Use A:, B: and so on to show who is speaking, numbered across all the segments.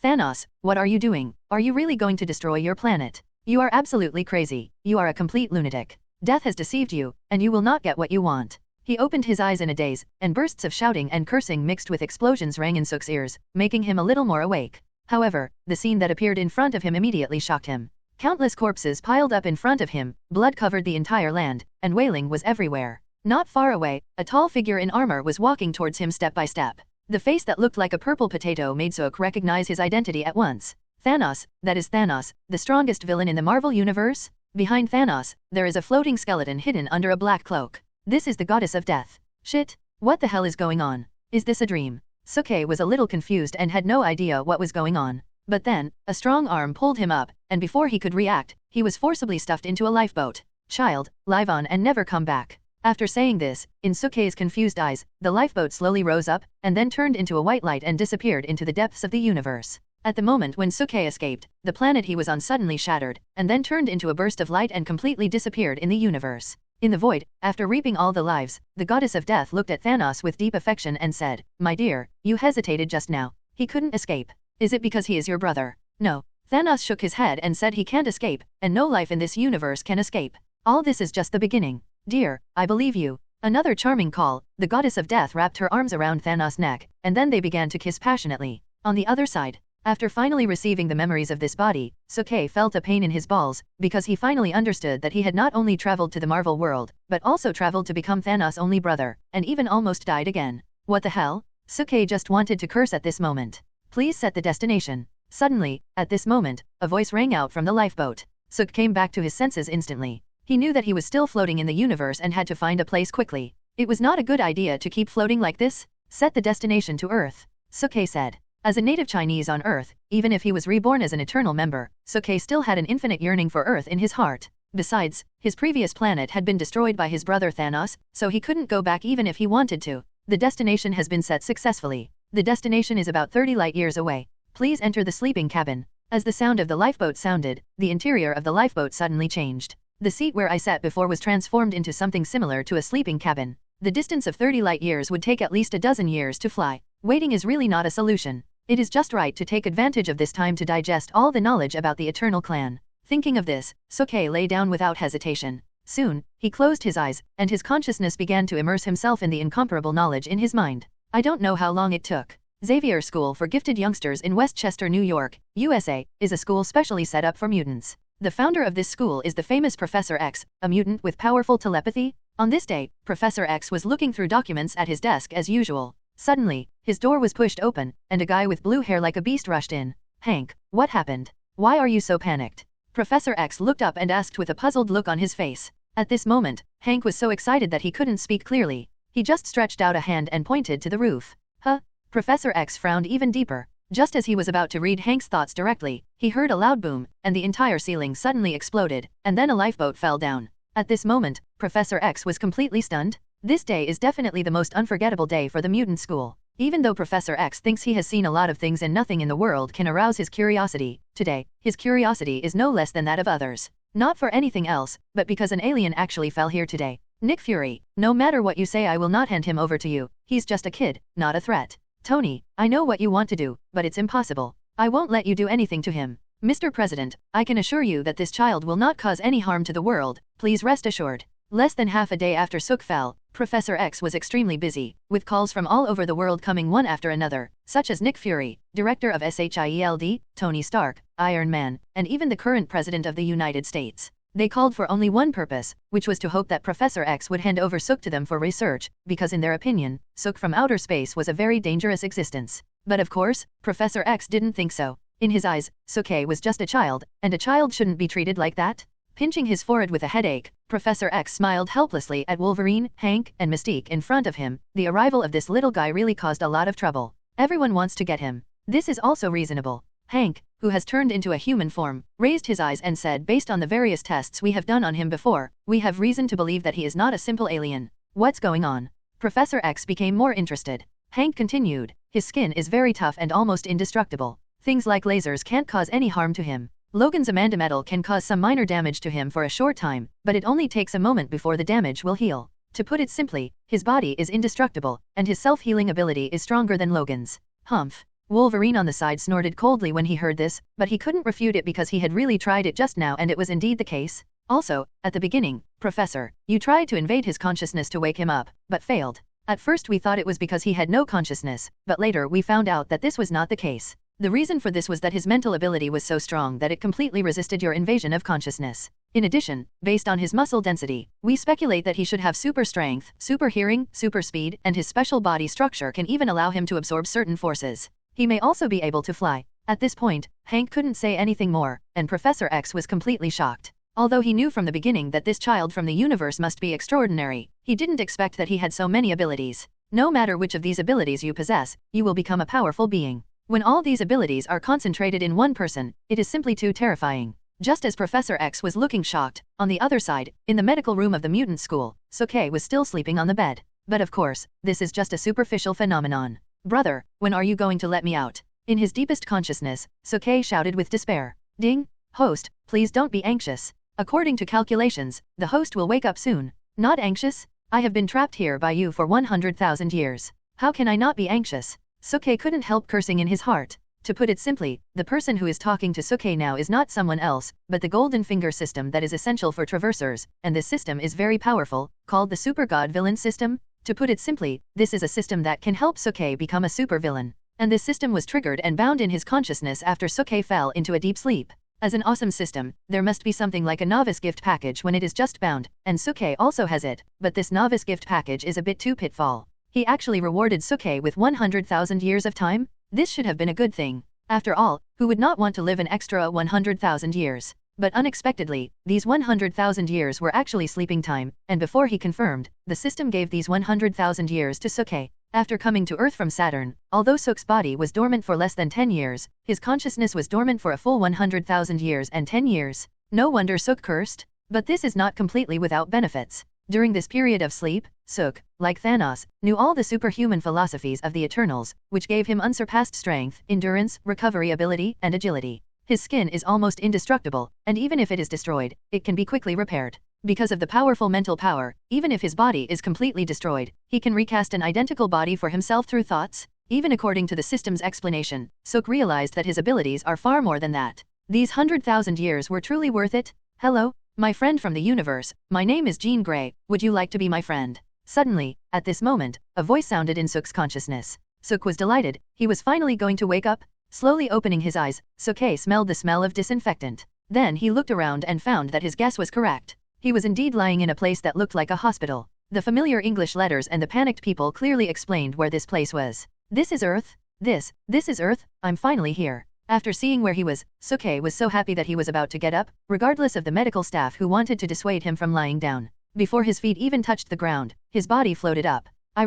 A: Thanos, what are you doing? Are you really going to destroy your planet? You are absolutely crazy. You are a complete lunatic. Death has deceived you, and you will not get what you want. He opened his eyes in a daze, and bursts of shouting and cursing mixed with explosions rang in Suk's ears, making him a little more awake. However, the scene that appeared in front of him immediately shocked him. Countless corpses piled up in front of him, blood covered the entire land, and wailing was everywhere. Not far away, a tall figure in armor was walking towards him step by step. The face that looked like a purple potato made Suk recognize his identity at once. Thanos, that is Thanos, the strongest villain in the Marvel Universe? Behind Thanos, there is a floating skeleton hidden under a black cloak. This is the goddess of death. Shit, what the hell is going on? Is this a dream? Suke was a little confused and had no idea what was going on. But then, a strong arm pulled him up, and before he could react, he was forcibly stuffed into a lifeboat. Child, live on and never come back. After saying this, in Suke's confused eyes, the lifeboat slowly rose up, and then turned into a white light and disappeared into the depths of the universe. At the moment when Suke escaped, the planet he was on suddenly shattered, and then turned into a burst of light and completely disappeared in the universe. In the void, after reaping all the lives, the goddess of death looked at Thanos with deep affection and said, "My dear, you hesitated just now. He couldn't escape. Is it because he is your brother?" "No." Thanos shook his head and said he can't escape, and no life in this universe can escape. All this is just the beginning. "Dear, I believe you." Another charming call, the goddess of death wrapped her arms around Thanos' neck, and then they began to kiss passionately. On the other side, after finally receiving the memories of this body, Suke felt a pain in his balls, because he finally understood that he had not only traveled to the Marvel world, but also traveled to become Thanos' only brother, and even almost died again. What the hell? Suke just wanted to curse at this moment. "Please set the destination." Suddenly, at this moment, a voice rang out from the lifeboat. Suk came back to his senses instantly. He knew that he was still floating in the universe and had to find a place quickly. It was not a good idea to keep floating like this. "Set the destination to Earth," Suke said. As a native Chinese on Earth, even if he was reborn as an eternal member, Suke still had an infinite yearning for Earth in his heart. Besides, his previous planet had been destroyed by his brother Thanos, so he couldn't go back even if he wanted to. The destination has been set successfully. The destination is about 30 light years away. Please enter the sleeping cabin. As the sound of the lifeboat sounded, the interior of the lifeboat suddenly changed. The seat where I sat before was transformed into something similar to a sleeping cabin. The distance of 30 light years would take at least a dozen years to fly. Waiting is really not a solution. It is just right to take advantage of this time to digest all the knowledge about the Eternal Clan. Thinking of this, Suke lay down without hesitation. Soon, he closed his eyes, and his consciousness began to immerse himself in the incomparable knowledge in his mind. I don't know how long it took. Xavier School for Gifted Youngsters in Westchester, New York, USA, is a school specially set up for mutants. The founder of this school is the famous Professor X, a mutant with powerful telepathy. On this day, Professor X was looking through documents at his desk as usual. Suddenly, his door was pushed open, and a guy with blue hair like a beast rushed in. "Hank, what happened? Why are you so panicked?" Professor X looked up and asked with a puzzled look on his face. At this moment, Hank was so excited that he couldn't speak clearly. He just stretched out a hand and pointed to the roof. "Huh?" Professor X frowned even deeper. Just as he was about to read Hank's thoughts directly, he heard a loud boom, and the entire ceiling suddenly exploded, and then a lifeboat fell down. At this moment, Professor X was completely stunned. This day is definitely the most unforgettable day for the mutant school. Even though Professor X thinks he has seen a lot of things and nothing in the world can arouse his curiosity, today, his curiosity is no less than that of others. Not for anything else, but because an alien actually fell here today. Nick Fury, no matter what you say, I will not hand him over to you. He's just a kid, not a threat. Tony, I know what you want to do, but it's impossible. I won't let you do anything to him. Mr. President, I can assure you that this child will not cause any harm to the world, please rest assured. Less than half a day after Suk fell, Professor X was extremely busy, with calls from all over the world coming one after another, such as Nick Fury, director of SHIELD, Tony Stark, Iron Man, and even the current President of the United States. They called for only one purpose, which was to hope that Professor X would hand over Suk to them for research, because in their opinion, Suk from outer space was a very dangerous existence. But of course, Professor X didn't think so. In his eyes, Suke was just a child, and a child shouldn't be treated like that. Pinching his forehead with a headache, Professor X smiled helplessly at Wolverine, Hank, and Mystique in front of him. The arrival of this little guy really caused a lot of trouble. Everyone wants to get him. This is also reasonable. Hank, who has turned into a human form, raised his eyes and said, based on the various tests we have done on him before, we have reason to believe that he is not a simple alien. What's going on? Professor X became more interested. Hank continued, his skin is very tough and almost indestructible. Things like lasers can't cause any harm to him. Logan's Amanda metal can cause some minor damage to him for a short time, but it only takes a moment before the damage will heal. To put it simply, his body is indestructible, and his self-healing ability is stronger than Logan's. Humph. Wolverine on the side snorted coldly when he heard this, but he couldn't refute it because he had really tried it just now and it was indeed the case. Also, at the beginning, Professor, you tried to invade his consciousness to wake him up, but failed. At first we thought it was because he had no consciousness, but later we found out that this was not the case. The reason for this was that his mental ability was so strong that it completely resisted your invasion of consciousness. In addition, based on his muscle density, we speculate that he should have super strength, super hearing, super speed, and his special body structure can even allow him to absorb certain forces. He may also be able to fly. At this point, Hank couldn't say anything more, and Professor X was completely shocked. Although he knew from the beginning that this child from the universe must be extraordinary, he didn't expect that he had so many abilities. No matter which of these abilities you possess, you will become a powerful being. When all these abilities are concentrated in one person, it is simply too terrifying. Just as Professor X was looking shocked, on the other side, in the medical room of the mutant school, Soke was still sleeping on the bed. But of course, this is just a superficial phenomenon. Brother, when are you going to let me out? In his deepest consciousness, Soke shouted with despair. Ding! Host, please don't be anxious. According to calculations, the host will wake up soon. Not anxious? I have been trapped here by you for 100,000 years. How can I not be anxious? Soke couldn't help cursing in his heart. To put it simply, the person who is talking to Soke now is not someone else, but the Golden Finger system that is essential for traversers, and this system is very powerful, called the Super God Villain system. To put it simply, this is a system that can help Soke become a supervillain. And this system was triggered and bound in his consciousness after Soke fell into a deep sleep. As an awesome system, there must be something like a novice gift package when it is just bound, and Soke also has it, but this novice gift package is a bit too pitfall. He actually rewarded Soke with 100,000 years of time? This should have been a good thing. After all, who would not want to live an extra 100,000 years? But unexpectedly, these 100,000 years were actually sleeping time, and before he confirmed, the system gave these 100,000 years to Soke. After coming to Earth from Saturn, although Soke's body was dormant for less than 10 years, his consciousness was dormant for a full 100,000 years and 10 years. No wonder Soke cursed. But this is not completely without benefits. During this period of sleep, Soke, like Thanos, knew all the superhuman philosophies of the Eternals, which gave him unsurpassed strength, endurance, recovery ability, and agility. His skin is almost indestructible, and even if it is destroyed, it can be quickly repaired. Because of the powerful mental power, even if his body is completely destroyed, he can recast an identical body for himself through thoughts. Even according to the system's explanation, Soke realized that his abilities are far more than that. These 100,000 years were truly worth it. Hello, my friend from the universe, my name is Jean Grey, would you like to be my friend? Suddenly, at this moment, a voice sounded in Soke's consciousness. Soke was delighted, he was finally going to wake up. Slowly opening his eyes, Soke smelled the smell of disinfectant. Then he looked around and found that his guess was correct. He was indeed lying in a place that looked like a hospital. The familiar English letters and the panicked people clearly explained where this place was. This is Earth? This is Earth? I'm finally here. After seeing where he was, Soke was so happy that he was about to get up, regardless of the medical staff who wanted to dissuade him from lying down. Before his feet even touched the ground, his body floated up. I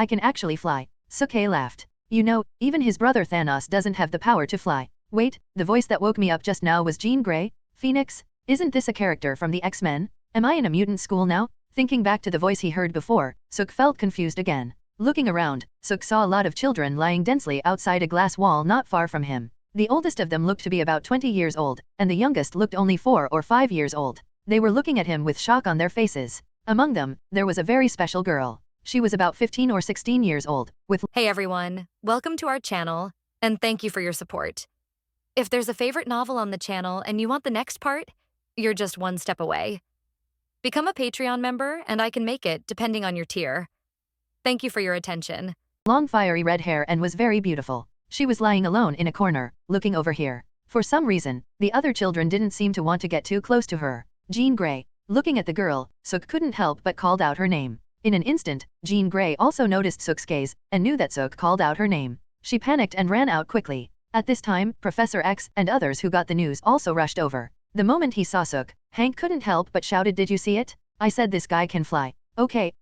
A: can actually fly. Soke laughed. You know, even his brother Thanos doesn't have the power to fly. Wait, the voice that woke me up just now was Jean Grey? Phoenix? Isn't this a character from the X-Men? Am I in a mutant school now? Thinking back to the voice he heard before, Soke felt confused again. Looking around, Soke saw a lot of children lying densely outside a glass wall not far from him. The oldest of them looked to be about 20 years old, and the youngest looked only 4 or 5 years old. They were looking at him with shock on their faces. Among them, there was a very special girl. She was about 15 or 16 years old, with
B: Hey everyone, welcome to our channel, and thank you for your support. If there's a favorite novel on the channel and you want the next part, you're just one step away. Become a Patreon member and I can make it depending on your tier. Thank you for your attention.
A: long fiery red hair and was very beautiful. She was lying alone in a corner, looking over here. For some reason, the other children didn't seem to want to get too close to her. Jean Grey. Looking at the girl, Soke couldn't help but called out her name. In an instant, Jean Grey also noticed Soke's gaze, and knew that Soke called out her name. She panicked and ran out quickly. At this time, Professor X and others who got the news also rushed over. The moment he saw Soke, Hank couldn't help but shouted, "Did you see it? I said this guy can fly." Okay,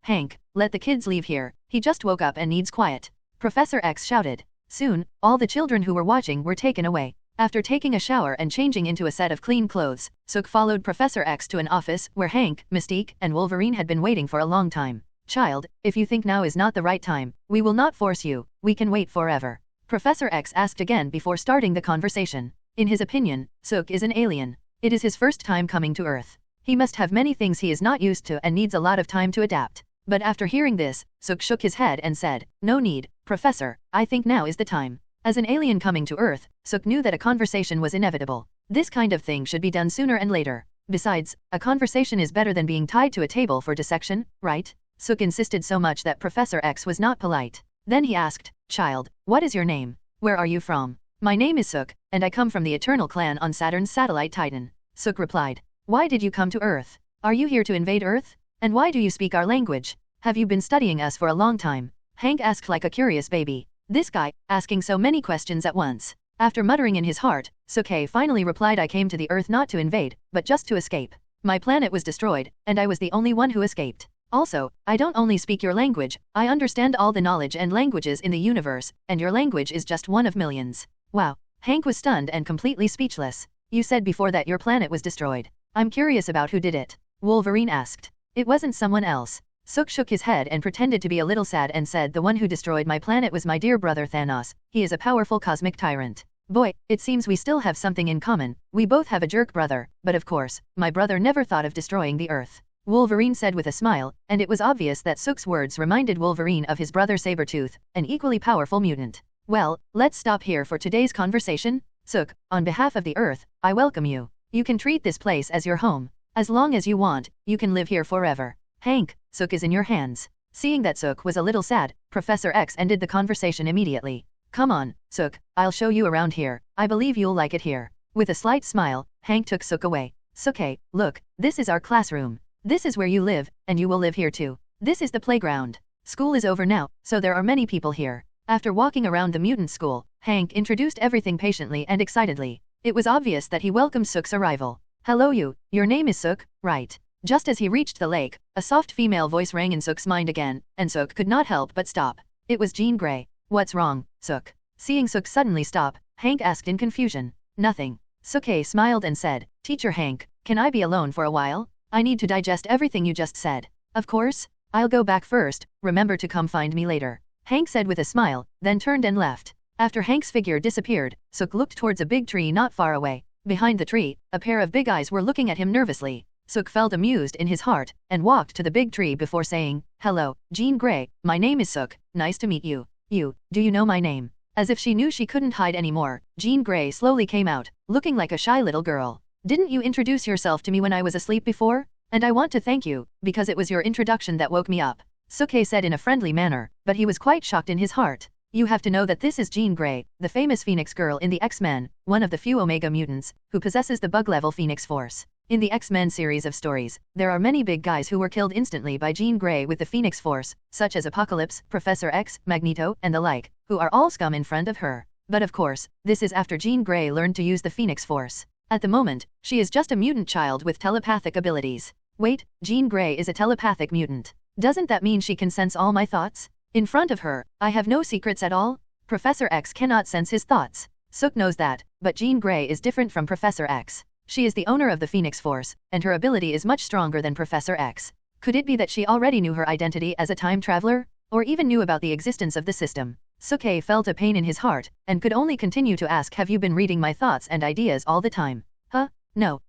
A: Hank, let the kids leave here, he just woke up and needs quiet. Professor X shouted. Soon, all the children who were watching were taken away. After taking a shower and changing into a set of clean clothes, Soke followed Professor X to an office where Hank, Mystique, and Wolverine had been waiting for a long time. Child, if you think now is not the right time, we will not force you, we can wait forever. Professor X asked again before starting the conversation. In his opinion, Soke is an alien. It is his first time coming to Earth. He must have many things he is not used to and needs a lot of time to adapt. But after hearing this, Suk shook his head and said, "No need, Professor, I think now is the time." As an alien coming to Earth, Suk knew that a conversation was inevitable. This kind of thing should be done sooner and later. Besides, a conversation is better than being tied to a table for dissection, right? Suk insisted so much that Professor X was not polite. Then he asked, "Child, what is your name? Where are you from?" "My name is Suk, and I come from the Eternal Clan on Saturn's satellite Titan." Suk replied. "Why did you come to Earth? Are you here to invade Earth? And why do you speak our language? Have you been studying us for a long time?" Hank asked like a curious baby. This guy, asking so many questions at once. After muttering in his heart, Suke finally replied, "I came to the Earth not to invade, but just to escape. My planet was destroyed, and I was the only one who escaped. Also, I don't only speak your language, I understand all the knowledge and languages in the universe, and your language is just one of millions." Wow. Hank was stunned and completely speechless. "You said before that your planet was destroyed. I'm curious about who did it," Wolverine asked. "It wasn't someone else." Suk shook his head and pretended to be a little sad and said, "The one who destroyed my planet was my dear brother Thanos. He is a powerful cosmic tyrant. Boy, it seems we still have something in common. We both have a jerk brother, but of course, my brother never thought of destroying the Earth," Wolverine said with a smile, and it was obvious that Suk's words reminded Wolverine of his brother Sabretooth, an equally powerful mutant. "Well, let's stop here for today's conversation. Suk, on behalf of the Earth, I welcome you. You can treat this place as your home. As long as you want, you can live here forever. Hank, Suk is in your hands." Seeing that Suk was a little sad, Professor X ended the conversation immediately. "Come on, Suk, I'll show you around here. I believe you'll like it here." With a slight smile, Hank took Suk away. "Suke, look, this is our classroom. This is where you live, and you will live here too. This is the playground. School is over now, so there are many people here." After walking around the mutant school, Hank introduced everything patiently and excitedly. It was obvious that he welcomed Suk's arrival. "Hello you, your name is Suk, right?" Just as he reached the lake, a soft female voice rang in Suk's mind again, and Suk could not help but stop. It was Jean Grey. "What's wrong, Suk?" Seeing Suk suddenly stop, Hank asked in confusion. "Nothing." Suke smiled and said, "Teacher Hank, can I be alone for a while? I need to digest everything you just said." "Of course. I'll go back first, remember to come find me later," Hank said with a smile, then turned and left. After Hank's figure disappeared, Suk looked towards a big tree not far away. Behind the tree, a pair of big eyes were looking at him nervously. Suk felt amused in his heart, and walked to the big tree before saying, "Hello, Jean Grey, my name is Suk, nice to meet you. Do you know my name?" As if she knew she couldn't hide anymore, Jean Grey slowly came out, looking like a shy little girl. "Didn't you introduce yourself to me when I was asleep before? And I want to thank you, because it was your introduction that woke me up," Suke said in a friendly manner, but he was quite shocked in his heart. "You have to know that this is Jean Grey, the famous Phoenix girl in the X-Men, one of the few Omega mutants, who possesses the bug-level Phoenix Force. In the X-Men series of stories, there are many big guys who were killed instantly by Jean Grey with the Phoenix Force, such as Apocalypse, Professor X, Magneto, and the like, who are all scum in front of her. But of course, this is after Jean Grey learned to use the Phoenix Force. At the moment, she is just a mutant child with telepathic abilities." "Wait, Jean Grey is a telepathic mutant. Doesn't that mean she can sense all my thoughts? In front of her, I have no secrets at all?" Professor X cannot sense his thoughts. Suk knows that, but Jean Grey is different from Professor X. She is the owner of the Phoenix Force, and her ability is much stronger than Professor X. Could it be that she already knew her identity as a time traveler? Or even knew about the existence of the system? Suke felt a pain in his heart, and could only continue to ask, "Have you been reading my thoughts and ideas all the time?" "Huh? No.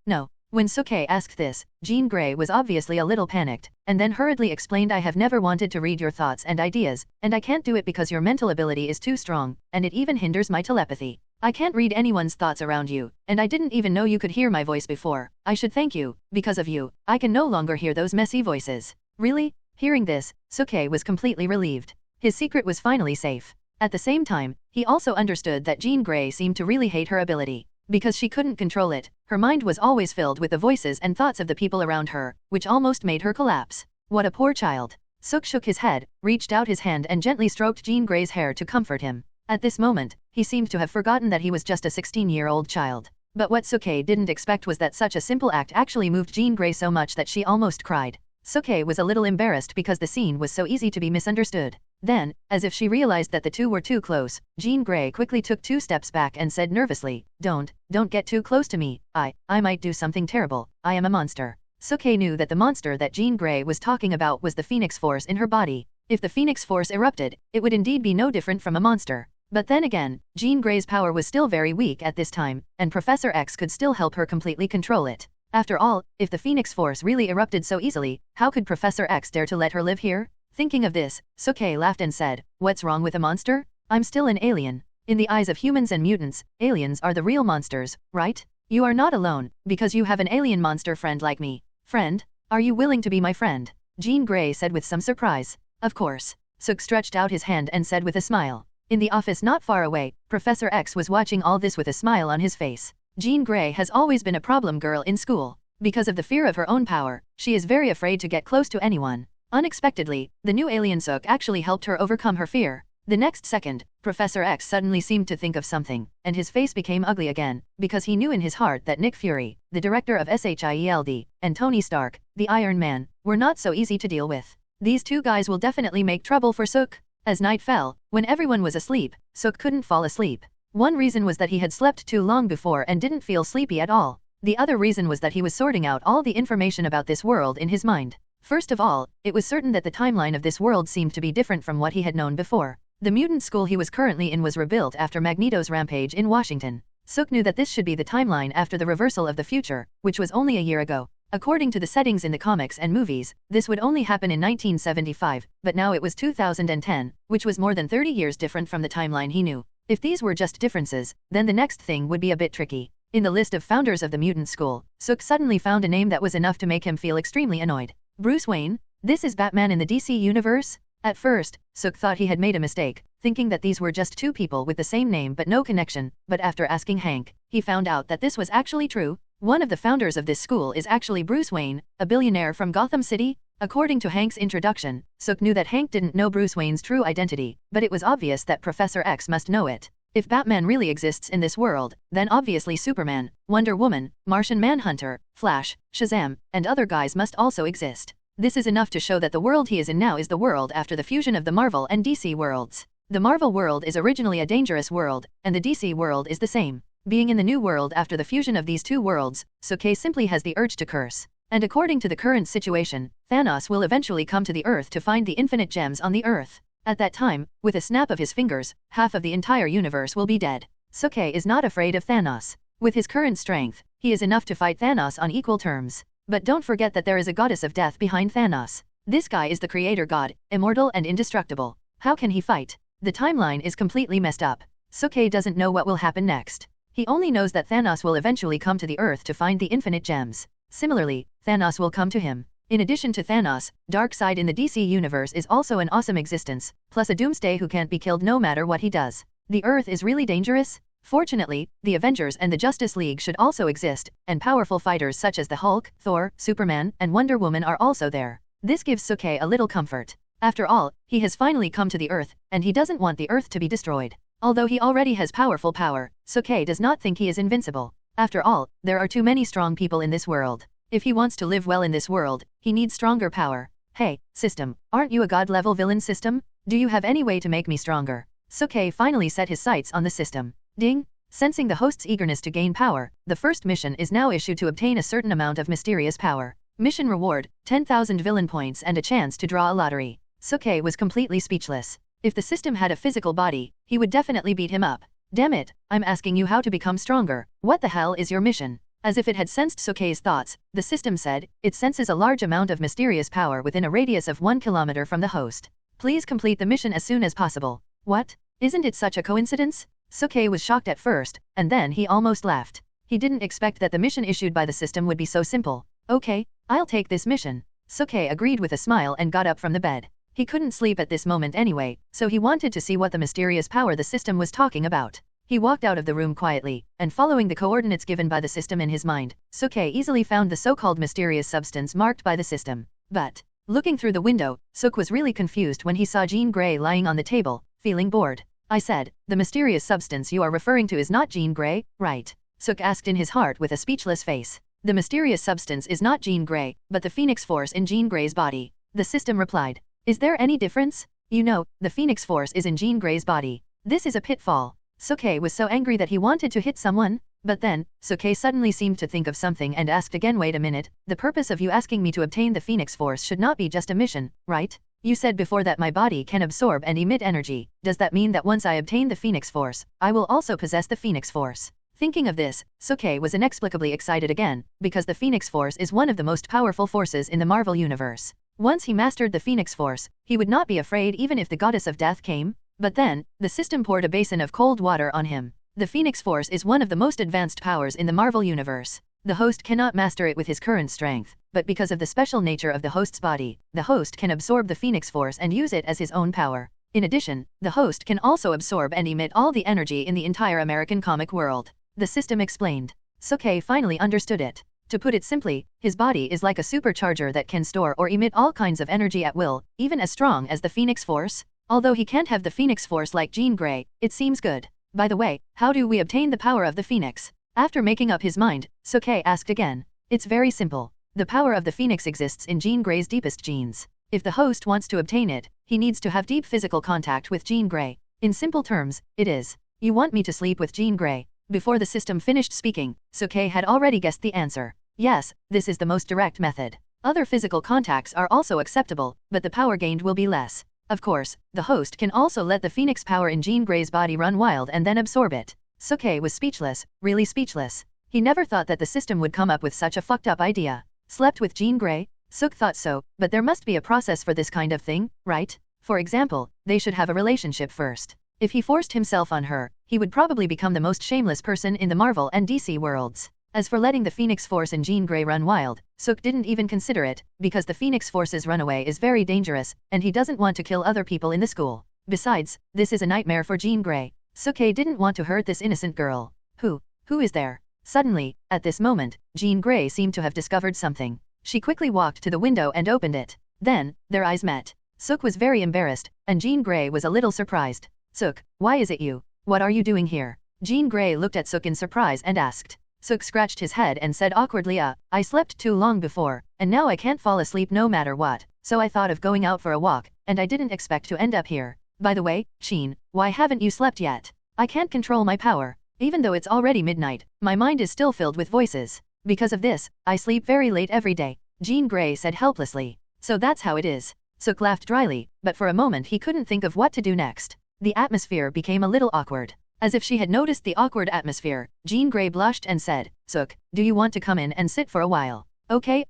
A: When Suke asked this, Jean Grey was obviously a little panicked, and then hurriedly explained, "I have never wanted to read your thoughts and ideas, and I can't do it because your mental ability is too strong, and it even hinders my telepathy. I can't read anyone's thoughts around you, and I didn't even know you could hear my voice before. I should thank you, because of you, I can no longer hear those messy voices." Really? Hearing this, Suke was completely relieved. His secret was finally safe. At the same time, he also understood that Jean Grey seemed to really hate her ability. Because she couldn't control it, her mind was always filled with the voices and thoughts of the people around her, which almost made her collapse. What a poor child. Suk shook his head, reached out his hand and gently stroked Jean Grey's hair to comfort him. At this moment, he seemed to have forgotten that he was just a 16-year-old child. But what Suke didn't expect was that such a simple act actually moved Jean Grey so much that she almost cried. Suke was a little embarrassed because the scene was so easy to be misunderstood. Then, as if she realized that the two were too close, Jean Grey quickly took 2 steps back and said nervously, Don't get too close to me, I might do something terrible, I am a monster." Suke knew that the monster that Jean Grey was talking about was the Phoenix Force in her body. If the Phoenix Force erupted, it would indeed be no different from a monster. But then again, Jean Grey's power was still very weak at this time, and Professor X could still help her completely control it. After all, if the Phoenix Force really erupted so easily, how could Professor X dare to let her live here? Thinking of this, Suke laughed and said, "What's wrong with a monster? I'm still an alien. In the eyes of humans and mutants, aliens are the real monsters, right? You are not alone, because you have an alien monster friend like me. Friend? Are you willing to be my friend?" Jean Grey said with some surprise. Of course. Suk stretched out his hand and said with a smile. In the office not far away, Professor X was watching all this with a smile on his face. Jean Grey has always been a problem girl in school. Because of the fear of her own power, she is very afraid to get close to anyone. Unexpectedly, the new alien Suk actually helped her overcome her fear. The next second, Professor X suddenly seemed to think of something, and his face became ugly again, because he knew in his heart that Nick Fury, the director of SHIELD, and Tony Stark, the Iron Man, were not so easy to deal with. These two guys will definitely make trouble for Suk. As night fell, when everyone was asleep, Suk couldn't fall asleep. One reason was that he had slept too long before and didn't feel sleepy at all. The other reason was that he was sorting out all the information about this world in his mind. First of all, it was certain that the timeline of this world seemed to be different from what he had known before. The mutant school he was currently in was rebuilt after Magneto's rampage in Washington. Suk knew that this should be the timeline after the reversal of the future, which was only a year ago. According to the settings in the comics and movies, this would only happen in 1975, but now it was 2010, which was more than 30 years different from the timeline he knew. If these were just differences, then the next thing would be a bit tricky. In the list of founders of the mutant school, Suk suddenly found a name that was enough to make him feel extremely annoyed. Bruce Wayne? This is Batman in the DC universe? At first, Suk thought he had made a mistake, thinking that these were just two people with the same name but no connection, but after asking Hank, he found out that this was actually true. One of the founders of this school is actually Bruce Wayne, a billionaire from Gotham City. According to Hank's introduction, Suk knew that Hank didn't know Bruce Wayne's true identity, but it was obvious that Professor X must know it. If Batman really exists in this world, then obviously Superman, Wonder Woman, Martian Manhunter, Flash, Shazam, and other guys must also exist. This is enough to show that the world he is in now is the world after the fusion of the Marvel and DC worlds. The Marvel world is originally a dangerous world, and the DC world is the same. Being in the new world after the fusion of these two worlds, Suke simply has the urge to curse. And according to the current situation, Thanos will eventually come to the Earth to find the infinite gems on the Earth. At that time, with a snap of his fingers, half of the entire universe will be dead. Suke is not afraid of Thanos. With his current strength, he is enough to fight Thanos on equal terms. But don't forget that there is a goddess of death behind Thanos. This guy is the creator god, immortal and indestructible. How can he fight? The timeline is completely messed up. Suke doesn't know what will happen next. He only knows that Thanos will eventually come to the Earth to find the infinite gems. Similarly, Thanos will come to him. In addition to Thanos, Darkseid in the DC universe is also an awesome existence, plus a doomsday who can't be killed no matter what he does. The Earth is really dangerous? Fortunately, the Avengers and the Justice League should also exist, and powerful fighters such as the Hulk, Thor, Superman, and Wonder Woman are also there. This gives Suke a little comfort. After all, he has finally come to the Earth, and he doesn't want the Earth to be destroyed. Although he already has powerful power, Suke does not think he is invincible. After all, there are too many strong people in this world. If he wants to live well in this world, he needs stronger power. Hey, system, aren't you a god-level villain system? Do you have any way to make me stronger? Suke finally set his sights on the system. Ding! Sensing the host's eagerness to gain power, the first mission is now issued to obtain a certain amount of mysterious power. Mission reward, 10,000 villain points and a chance to draw a lottery. Suke was completely speechless. If the system had a physical body, he would definitely beat him up. Damn it, I'm asking you how to become stronger. What the hell is your mission? As if it had sensed Suke's thoughts, the system said, it senses a large amount of mysterious power within a radius of 1 kilometer from the host. Please complete the mission as soon as possible. What? Isn't it such a coincidence? Suke was shocked at first, and then he almost laughed. He didn't expect that the mission issued by the system would be so simple. Okay, I'll take this mission. Suke agreed with a smile and got up from the bed. He couldn't sleep at this moment anyway, so he wanted to see what the mysterious power the system was talking about. He walked out of the room quietly, and following the coordinates given by the system in his mind, Suke easily found the so-called mysterious substance marked by the system. But, looking through the window, Suk was really confused when he saw Jean Grey lying on the table, feeling bored. I said, the mysterious substance you are referring to is not Jean Grey, right? Suk asked in his heart with a speechless face. The mysterious substance is not Jean Grey, but the Phoenix Force in Jean Grey's body. The system replied. Is there any difference? You know, the Phoenix Force is in Jean Grey's body. This is a pitfall. Suke was so angry that he wanted to hit someone, but then, Suke suddenly seemed to think of something and asked again, wait a minute, the purpose of you asking me to obtain the Phoenix Force should not be just a mission, right? You said before that my body can absorb and emit energy. Does that mean that once I obtain the Phoenix Force, I will also possess the Phoenix Force? Thinking of this, Suke was inexplicably excited again, because the Phoenix Force is one of the most powerful forces in the Marvel Universe. Once he mastered the Phoenix Force, he would not be afraid even if the Goddess of Death came. But then, the system poured a basin of cold water on him. The Phoenix Force is one of the most advanced powers in the Marvel Universe. The host cannot master it with his current strength, but because of the special nature of the host's body, the host can absorb the Phoenix Force and use it as his own power. In addition, the host can also absorb and emit all the energy in the entire American comic world. The system explained. Suke finally understood it. To put it simply, his body is like a supercharger that can store or emit all kinds of energy at will, even as strong as the Phoenix Force. Although he can't have the Phoenix Force like Jean Grey, it seems good. By the way, how do we obtain the power of the Phoenix? After making up his mind, Suke asked again. It's very simple. The power of the Phoenix exists in Jean Grey's deepest genes. If the host wants to obtain it, he needs to have deep physical contact with Jean Grey. In simple terms, it is. You want me to sleep with Jean Grey? Before the system finished speaking, Suke had already guessed the answer. Yes, this is the most direct method. Other physical contacts are also acceptable, but the power gained will be less. Of course, the host can also let the Phoenix power in Jean Grey's body run wild and then absorb it. Suke was speechless, really speechless. He never thought that the system would come up with such a fucked up idea. Slept with Jean Grey? Suk thought so, but there must be a process for this kind of thing, right? For example, they should have a relationship first. If he forced himself on her, he would probably become the most shameless person in the Marvel and DC worlds. As for letting the Phoenix Force in Jean Grey run wild, Suk didn't even consider it, because the Phoenix Force's runaway is very dangerous, and he doesn't want to kill other people in the school. Besides, this is a nightmare for Jean Grey. Suke didn't want to hurt this innocent girl. Who is there? Suddenly, at this moment, Jean Grey seemed to have discovered something. She quickly walked to the window and opened it. Then, their eyes met. Suk was very embarrassed, and Jean Grey was a little surprised. Suk, why is it you? What are you doing here? Jean Grey looked at Suk in surprise and asked. Suk scratched his head and said awkwardly, I slept too long before, and now I can't fall asleep no matter what, so I thought of going out for a walk, and I didn't expect to end up here. By the way, Jean, why haven't you slept yet? I can't control my power. Even though it's already midnight, my mind is still filled with voices. Because of this, I sleep very late every day, Jean Grey said helplessly. So that's how it is. Suk laughed dryly, but for a moment he couldn't think of what to do next. The atmosphere became a little awkward. As if she had noticed the awkward atmosphere, Jean Grey blushed and said, Suk, do you want to come in and sit for a while? Okay.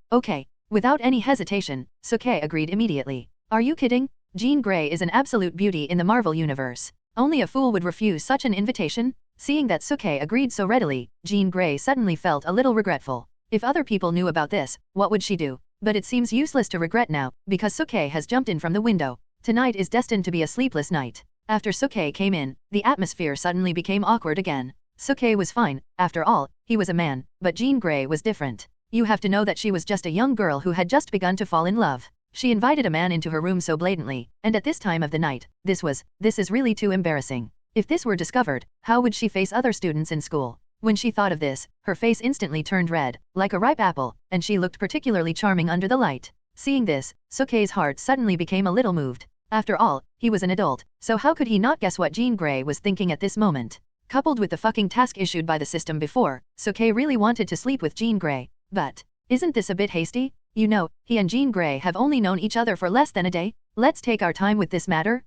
A: Without any hesitation, Suke agreed immediately. Are you kidding? Jean Grey is an absolute beauty in the Marvel Universe. Only a fool would refuse such an invitation. Seeing that Suke agreed so readily, Jean Grey suddenly felt a little regretful. If other people knew about this, what would she do? But it seems useless to regret now, because Suke has jumped in from the window. Tonight is destined to be a sleepless night. After Suke came in, the atmosphere suddenly became awkward again. Suke was fine, after all, he was a man, but Jean Grey was different. You have to know that she was just a young girl who had just begun to fall in love. She invited a man into her room so blatantly, and at this time of the night, this is really too embarrassing. If this were discovered, how would she face other students in school? When she thought of this, her face instantly turned red, like a ripe apple, and she looked particularly charming under the light. Seeing this, Suke's heart suddenly became a little moved. After all, he was an adult, so how could he not guess what Jean Grey was thinking at this moment? Coupled with the fucking task issued by the system before, Suke really wanted to sleep with Jean Grey. But, isn't this a bit hasty? You know, he and Jean Grey have only known each other for less than a day. Let's take our time with this matter.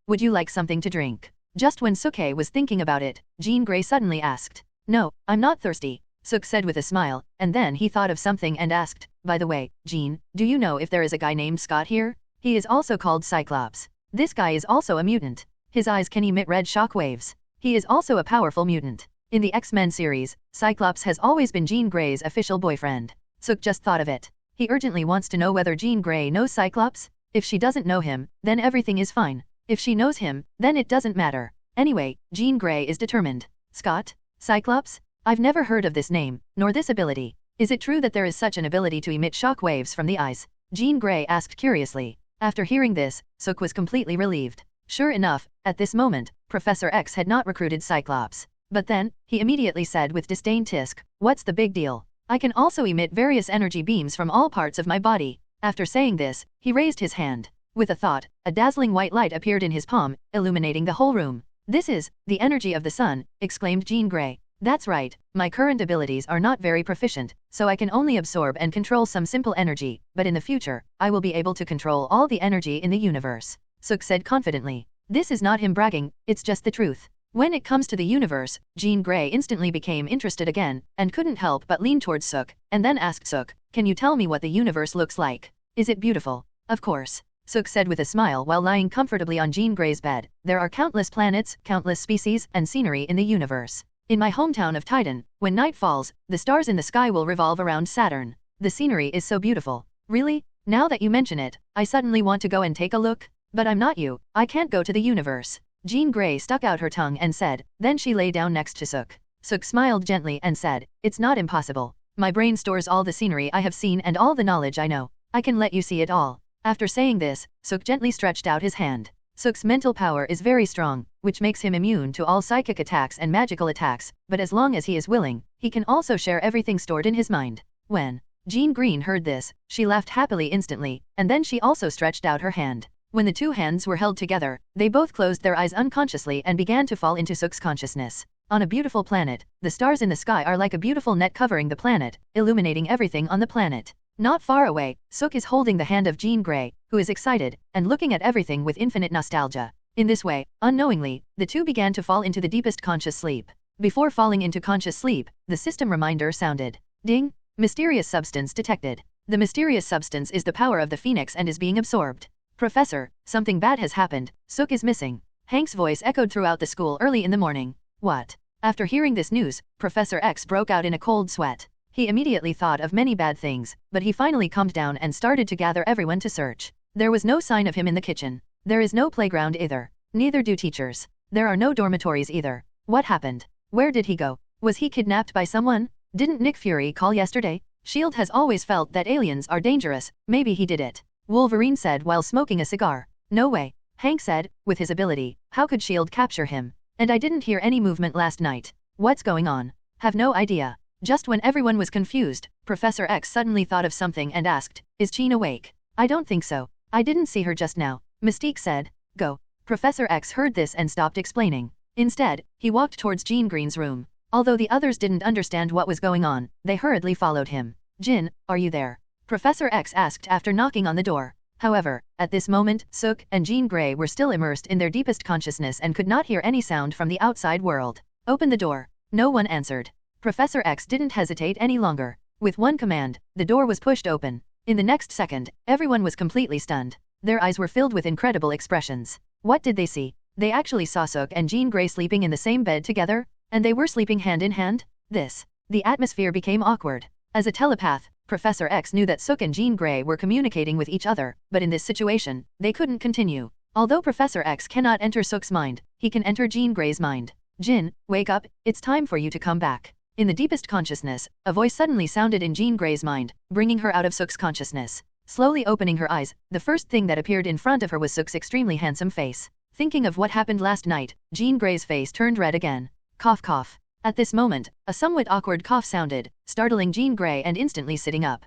A: Would you like something to drink? Just when Suke was thinking about it, Jean Grey suddenly asked. No, I'm not thirsty, Suk said with a smile, and then he thought of something and asked, by the way, Jean, do you know if there is a guy named Scott here? He is also called Cyclops. This guy is also a mutant. His eyes can emit red shock waves. He is also a powerful mutant. In the X-Men series, Cyclops has always been Jean Grey's official boyfriend. Suk just thought of it. He urgently wants to know whether Jean Grey knows Cyclops. If she doesn't know him, then everything is fine. If she knows him, then it doesn't matter. Anyway, Jean Grey is determined. Scott? Cyclops? I've never heard of this name, nor this ability. Is it true that there is such an ability to emit shock waves from the eyes? Jean Grey asked curiously. After hearing this, Suk was completely relieved. Sure enough, at this moment, Professor X had not recruited Cyclops. But then, he immediately said with disdain, Tisk, what's the big deal? I can also emit various energy beams from all parts of my body. After saying this, he raised his hand. With a thought, a dazzling white light appeared in his palm, illuminating the whole room. This is the energy of the sun, exclaimed Jean Grey. That's right, my current abilities are not very proficient, so I can only absorb and control some simple energy, but in the future, I will be able to control all the energy in the universe, Suk said confidently. This is not him bragging, it's just the truth. When it comes to the universe, Jean Grey instantly became interested again, and couldn't help but lean towards Suk, and then asked Suk, "Can you tell me what the universe looks like? Is it beautiful?" "Of course," Suk said with a smile while lying comfortably on Jean Grey's bed. "There are countless planets, countless species, and scenery in the universe. In my hometown of Titan, when night falls, the stars in the sky will revolve around Saturn. The scenery is so beautiful." "Really? Now that you mention it, I suddenly want to go and take a look. But I'm not you, I can't go to the universe." Jean Grey stuck out her tongue and said, then she lay down next to Suk. Suk smiled gently and said, "It's not impossible. My brain stores all the scenery I have seen and all the knowledge I know. I can let you see it all." After saying this, Suk gently stretched out his hand. Suk's mental power is very strong, which makes him immune to all psychic attacks and magical attacks, but as long as he is willing, he can also share everything stored in his mind. When Jean Green heard this, she laughed happily instantly, and then she also stretched out her hand. When the two hands were held together, they both closed their eyes unconsciously and began to fall into Suk's consciousness. On a beautiful planet, the stars in the sky are like a beautiful net covering the planet, illuminating everything on the planet. Not far away, Suk is holding the hand of Jean Grey, who is excited, and looking at everything with infinite nostalgia. In this way, unknowingly, the two began to fall into the deepest conscious sleep. Before falling into conscious sleep, the system reminder sounded. Ding! Mysterious substance detected. The mysterious substance is the power of the Phoenix and is being absorbed. "Professor, something bad has happened, Suk is missing." Hank's voice echoed throughout the school early in the morning. "What?" After hearing this news, Professor X broke out in a cold sweat. He immediately thought of many bad things, but he finally calmed down and started to gather everyone to search. There was no sign of him in the kitchen. There is no playground either. Neither do teachers. There are no dormitories either. What happened? Where did he go? Was he kidnapped by someone? Didn't Nick Fury call yesterday? SHIELD has always felt that aliens are dangerous, maybe he did it. Wolverine said while smoking a cigar. "No way," Hank said, with his ability, how could SHIELD capture him? "And I didn't hear any movement last night. What's going on?" "Have no idea." Just when everyone was confused, Professor X suddenly thought of something and asked, "Is Jean awake?" "I don't think so. I didn't see her just now," Mystique said. "Go." Professor X heard this and stopped explaining. Instead, he walked towards Jean Green's room. Although the others didn't understand what was going on, they hurriedly followed him. "Jin, are you there?" Professor X asked after knocking on the door. However, at this moment, Suk and Jean Grey were still immersed in their deepest consciousness and could not hear any sound from the outside world. "Open the door." No one answered. Professor X didn't hesitate any longer. With one command, the door was pushed open. In the next second, everyone was completely stunned. Their eyes were filled with incredible expressions. What did they see? They actually saw Suk and Jean Grey sleeping in the same bed together, and they were sleeping hand in hand? The atmosphere became awkward. As a telepath, Professor X knew that Suk and Jean Grey were communicating with each other, but in this situation, they couldn't continue. Although Professor X cannot enter Suk's mind, he can enter Jean Grey's mind. "Jin, wake up, it's time for you to come back." In the deepest consciousness, a voice suddenly sounded in Jean Grey's mind, bringing her out of Suk's consciousness. Slowly opening her eyes, the first thing that appeared in front of her was Suk's extremely handsome face. Thinking of what happened last night, Jean Grey's face turned red again. Cough cough. At this moment, a somewhat awkward cough sounded, startling Jean Grey and instantly sitting up.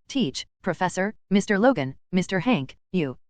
A: Teach, Professor, Mr. Logan, Mr. Hank,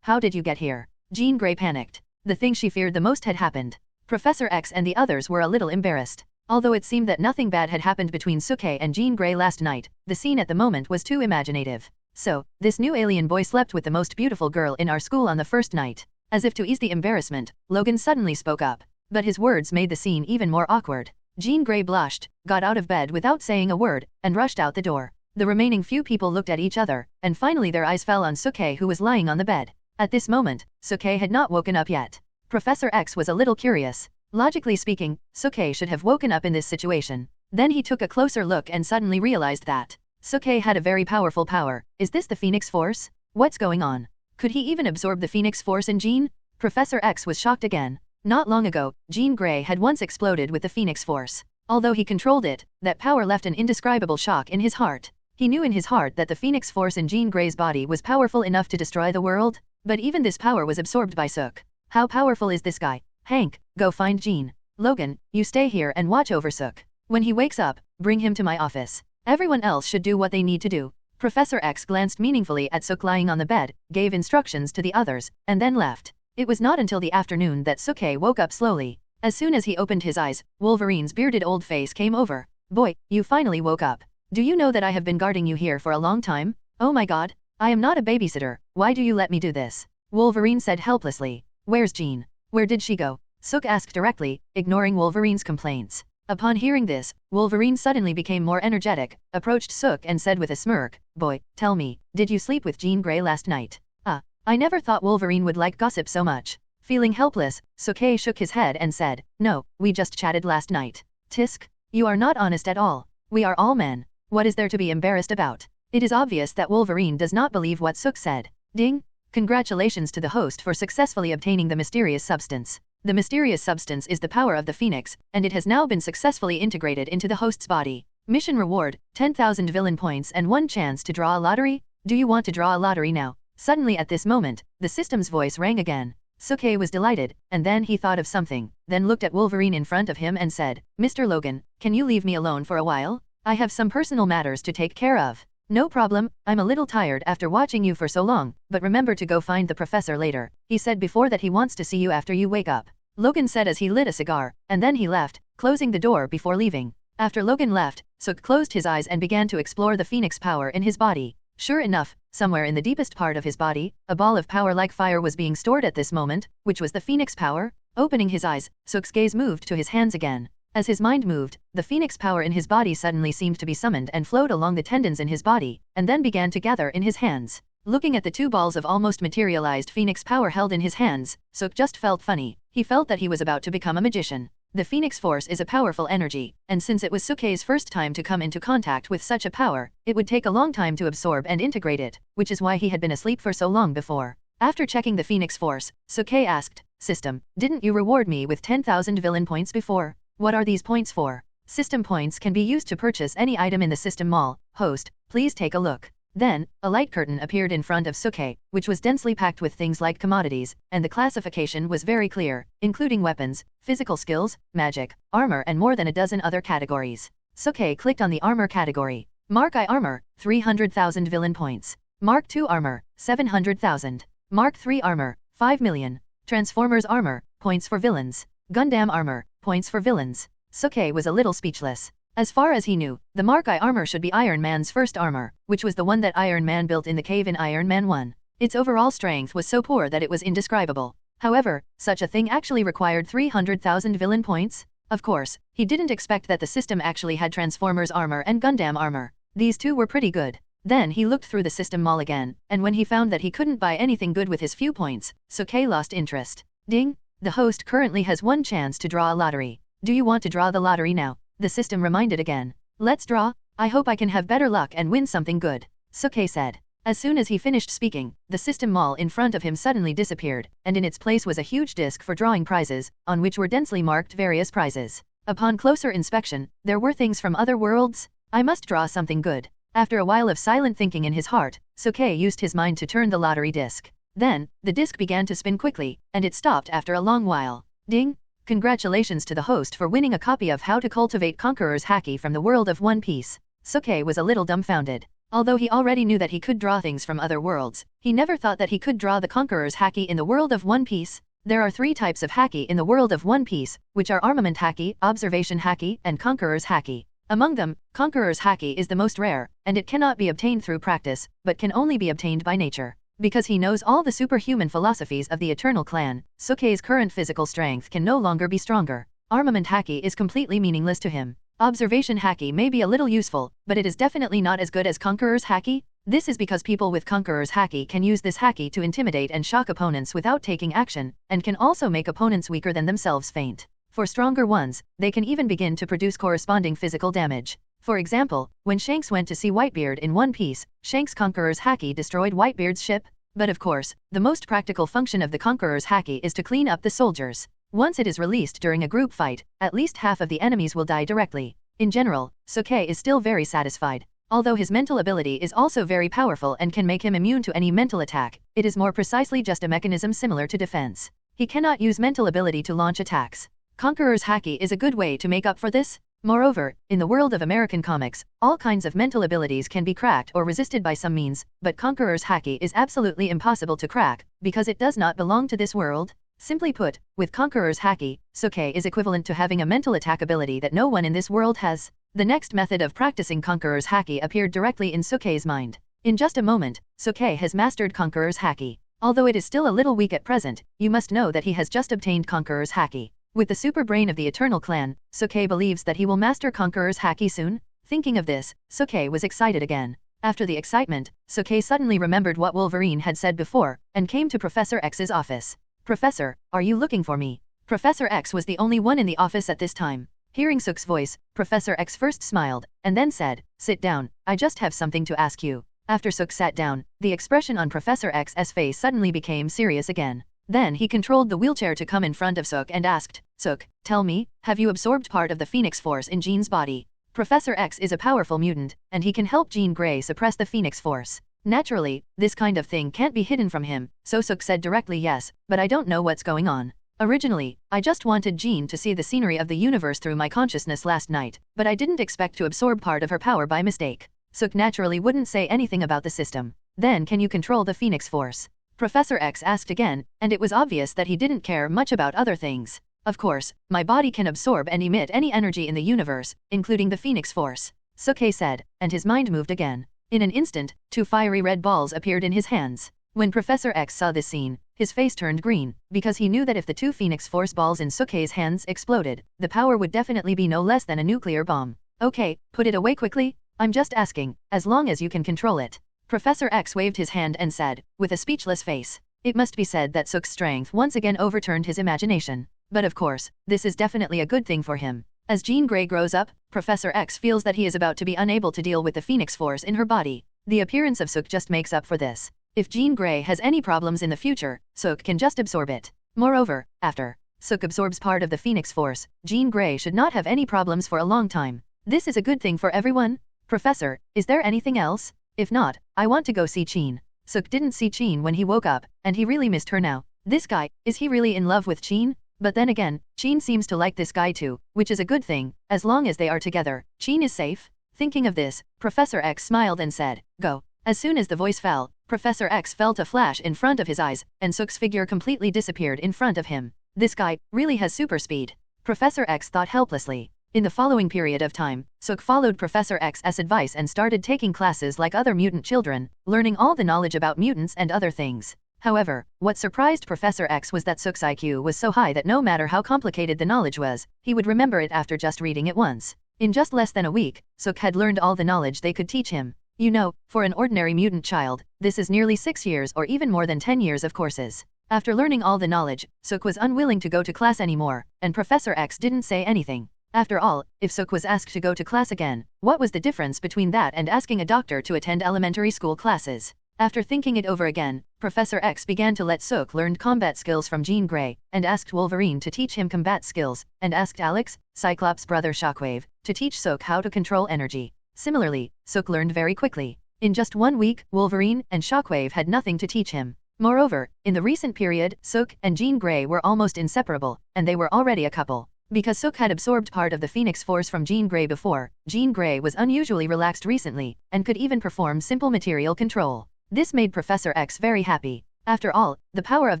A: how did you get here?" Jean Grey panicked. The thing she feared the most had happened. Professor X and the others were a little embarrassed. Although it seemed that nothing bad had happened between Suke and Jean Grey last night, the scene at the moment was too imaginative. "So, this new alien boy slept with the most beautiful girl in our school on the first night." As if to ease the embarrassment, Logan suddenly spoke up. But his words made the scene even more awkward. Jean Grey blushed, got out of bed without saying a word, and rushed out the door. The remaining few people looked at each other, and finally their eyes fell on Suke, who was lying on the bed. At this moment, Suke had not woken up yet. Professor X was a little curious. Logically speaking, Suke should have woken up in this situation. Then he took a closer look and suddenly realized that Suke had a very powerful power. Is this the Phoenix Force? What's going on? Could he even absorb the Phoenix Force in Jean? Professor X was shocked again. Not long ago, Jean Grey had once exploded with the Phoenix Force. Although he controlled it, that power left an indescribable shock in his heart. He knew in his heart that the Phoenix Force in Jean Grey's body was powerful enough to destroy the world, but even this power was absorbed by Suk. How powerful is this guy? Hank, go find Jean. Logan, you stay here and watch over Suk. When he wakes up, bring him to my office. Everyone else should do what they need to do. Professor X glanced meaningfully at Suk lying on the bed, gave instructions to the others, and then left. It was not until the afternoon that Suke woke up slowly. As soon as he opened his eyes, Wolverine's bearded old face came over. "Boy, you finally woke up. Do you know that I have been guarding you here for a long time? Oh my god. I am not a babysitter, why do you let me do this?" Wolverine said helplessly. "Where's Jean? Where did she go?" Sook asked directly, ignoring Wolverine's complaints. Upon hearing this, Wolverine suddenly became more energetic, approached Sook and said with a smirk, "Boy, tell me, did you sleep with Jean Grey last night?" I never thought Wolverine would like gossip so much. Feeling helpless, Sook shook his head and said, "No, we just chatted last night." Tisk. You are not honest at all. We are all men. What is there to be embarrassed about? It is obvious that Wolverine does not believe what Sook said. Ding! Congratulations to the host for successfully obtaining the mysterious substance. The mysterious substance is the power of the Phoenix, and it has now been successfully integrated into the host's body. Mission reward, 10,000 villain points and 1 chance to draw a lottery? Do you want to draw a lottery now? Suddenly at this moment, the system's voice rang again. Sook was delighted, and then he thought of something, then looked at Wolverine in front of him and said, "Mr. Logan, can you leave me alone for a while? I have some personal matters to take care of." "No problem, I'm a little tired after watching you for so long, but remember to go find the professor later. He said before that he wants to see you after you wake up." Logan said as he lit a cigar, and then he left, closing the door before leaving. After Logan left, Sook closed his eyes and began to explore the Phoenix power in his body. Sure enough, somewhere in the deepest part of his body, a ball of power like fire was being stored at this moment, which was the Phoenix power. Opening his eyes, Sook's gaze moved to his hands again. As his mind moved, the Phoenix power in his body suddenly seemed to be summoned and flowed along the tendons in his body, and then began to gather in his hands. Looking at the 2 balls of almost materialized Phoenix power held in his hands, Sook just felt funny. He felt that he was about to become a magician. The Phoenix Force is a powerful energy, and since it was Sook's first time to come into contact with such a power, it would take a long time to absorb and integrate it, which is why he had been asleep for so long before. After checking the Phoenix Force, Sook asked, "System, didn't you reward me with 10,000 villain points before? What are these points for?" System points can be used to purchase any item in the system mall. Host, please take a look. Then, a light curtain appeared in front of Sook, which was densely packed with things like commodities, and the classification was very clear, including weapons, physical skills, magic, armor and more than a dozen other categories. Sook clicked on the armor category. Mark I armor, 300,000 villain points. Mark II armor, 700,000. Mark III armor, 5 million. Transformers armor, points for villains. Gundam armor, points for villains. Sook was a little speechless. As far as he knew, the Mark I armor should be Iron Man's first armor, which was the one that Iron Man built in the cave in Iron Man 1. Its overall strength was so poor that it was indescribable. However, such a thing actually required 300,000 villain points? Of course, he didn't expect that the system actually had Transformers armor and Gundam armor. These 2 were pretty good. Then he looked through the system mall again, and when he found that he couldn't buy anything good with his few points, Sook lost interest. Ding! The host currently has 1 chance to draw a lottery. Do you want to draw the lottery now? The system reminded again. Let's draw. I hope I can have better luck and win something good, Sook said. As soon as he finished speaking, the system mall in front of him suddenly disappeared, and in its place was a huge disc for drawing prizes, on which were densely marked various prizes. Upon closer inspection, there were things from other worlds. I must draw something good. After a while of silent thinking in his heart, Sook used his mind to turn the lottery disc. Then, the disc began to spin quickly, and it stopped after a long while. Ding! Congratulations to the host for winning a copy of How to Cultivate Conqueror's Haki from the world of One Piece. Sook was a little dumbfounded. Although he already knew that he could draw things from other worlds, he never thought that he could draw the Conqueror's Haki in the world of One Piece. There are 3 types of Haki in the world of One Piece, which are Armament Haki, Observation Haki, and Conqueror's Haki. Among them, Conqueror's Haki is the most rare, and it cannot be obtained through practice, but can only be obtained by nature. Because he knows all the superhuman philosophies of the Eternal Clan, Sook's current physical strength can no longer be stronger. Armament Haki is completely meaningless to him. Observation Haki may be a little useful, but it is definitely not as good as Conqueror's Haki. This is because people with Conqueror's Haki can use this Haki to intimidate and shock opponents without taking action, and can also make opponents weaker than themselves faint. For stronger ones, they can even begin to produce corresponding physical damage. For example, when Shanks went to see Whitebeard in One Piece, Shanks' Conqueror's Haki destroyed Whitebeard's ship. But of course, the most practical function of the Conqueror's Haki is to clean up the soldiers. Once it is released during a group fight, at least half of the enemies will die directly. In general, Sook is still very satisfied. Although his mental ability is also very powerful and can make him immune to any mental attack, it is more precisely just a mechanism similar to defense. He cannot use mental ability to launch attacks. Conqueror's Haki is a good way to make up for this. Moreover, in the world of American comics, all kinds of mental abilities can be cracked or resisted by some means, but Conqueror's Haki is absolutely impossible to crack, because it does not belong to this world. Simply put, with Conqueror's Haki, Sook is equivalent to having a mental attack ability that no one in this world has. The next method of practicing Conqueror's Haki appeared directly in Sook's mind. In just a moment, Sook has mastered Conqueror's Haki. Although it is still a little weak at present, you must know that he has just obtained Conqueror's Haki. With the super brain of the Eternal Clan, Sookie believes that he will master Conqueror's Haki soon. Thinking of this, Sookie was excited again. After the excitement, Sookie suddenly remembered what Wolverine had said before, and came to Professor X's office. Professor, are you looking for me? Professor X was the only one in the office at this time. Hearing Sook's voice, Professor X first smiled, and then said, "Sit down, I just have something to ask you." After Sook sat down, the expression on Professor X's face suddenly became serious again. Then he controlled the wheelchair to come in front of Sook and asked, "Sook, tell me, have you absorbed part of the Phoenix Force in Jean's body?" Professor X is a powerful mutant, and he can help Jean Grey suppress the Phoenix Force. Naturally, this kind of thing can't be hidden from him, so Sook said directly yes, but I don't know what's going on. Originally, I just wanted Jean to see the scenery of the universe through my consciousness last night, but I didn't expect to absorb part of her power by mistake. Sook naturally wouldn't say anything about the system. Then can you control the Phoenix Force? Professor X asked again, and it was obvious that he didn't care much about other things. Of course, my body can absorb and emit any energy in the universe, including the Phoenix Force, Sookie said, and his mind moved again. In an instant, 2 fiery red balls appeared in his hands. When Professor X saw this scene, his face turned green, because he knew that if the 2 Phoenix Force balls in Sookie's hands exploded, the power would definitely be no less than a nuclear bomb. Okay, put it away quickly? I'm just asking, as long as you can control it. Professor X waved his hand and said, with a speechless face. It must be said that Sook's strength once again overturned his imagination. But of course, this is definitely a good thing for him. As Jean Grey grows up, Professor X feels that he is about to be unable to deal with the Phoenix Force in her body. The appearance of Sook just makes up for this. If Jean Grey has any problems in the future, Sook can just absorb it. Moreover, after Sook absorbs part of the Phoenix Force, Jean Grey should not have any problems for a long time. This is a good thing for everyone. Professor, is there anything else? If not, I want to go see Jean. Sook didn't see Jean when he woke up, and he really missed her now. This guy, is he really in love with Jean? But then again, Jean seems to like this guy too, which is a good thing. As long as they are together, Jean is safe. Thinking of this, Professor X smiled and said, "Go." As soon as the voice fell, Professor X felt a flash in front of his eyes, and Sook's figure completely disappeared in front of him. This guy really has super speed. Professor X thought helplessly. In the following period of time, Sook followed Professor X's advice and started taking classes like other mutant children, learning all the knowledge about mutants and other things. However, what surprised Professor X was that Sook's IQ was so high that no matter how complicated the knowledge was, he would remember it after just reading it once. In just less than a week, Sook had learned all the knowledge they could teach him. You know, for an ordinary mutant child, this is nearly 6 years or even more than 10 years of courses. After learning all the knowledge, Sook was unwilling to go to class anymore, and Professor X didn't say anything. After all, if Sook was asked to go to class again, what was the difference between that and asking a doctor to attend elementary school classes? After thinking it over again, Professor X began to let Sook learn combat skills from Jean Grey, and asked Wolverine to teach him combat skills, and asked Alex, Cyclops' brother Shockwave, to teach Sook how to control energy. Similarly, Sook learned very quickly. In just 1 week, Wolverine and Shockwave had nothing to teach him. Moreover, in the recent period, Sook and Jean Grey were almost inseparable, and they were already a couple. Because Sook had absorbed part of the Phoenix Force from Jean Grey before, Jean Grey was unusually relaxed recently, and could even perform simple material control. This made Professor X very happy. After all, the power of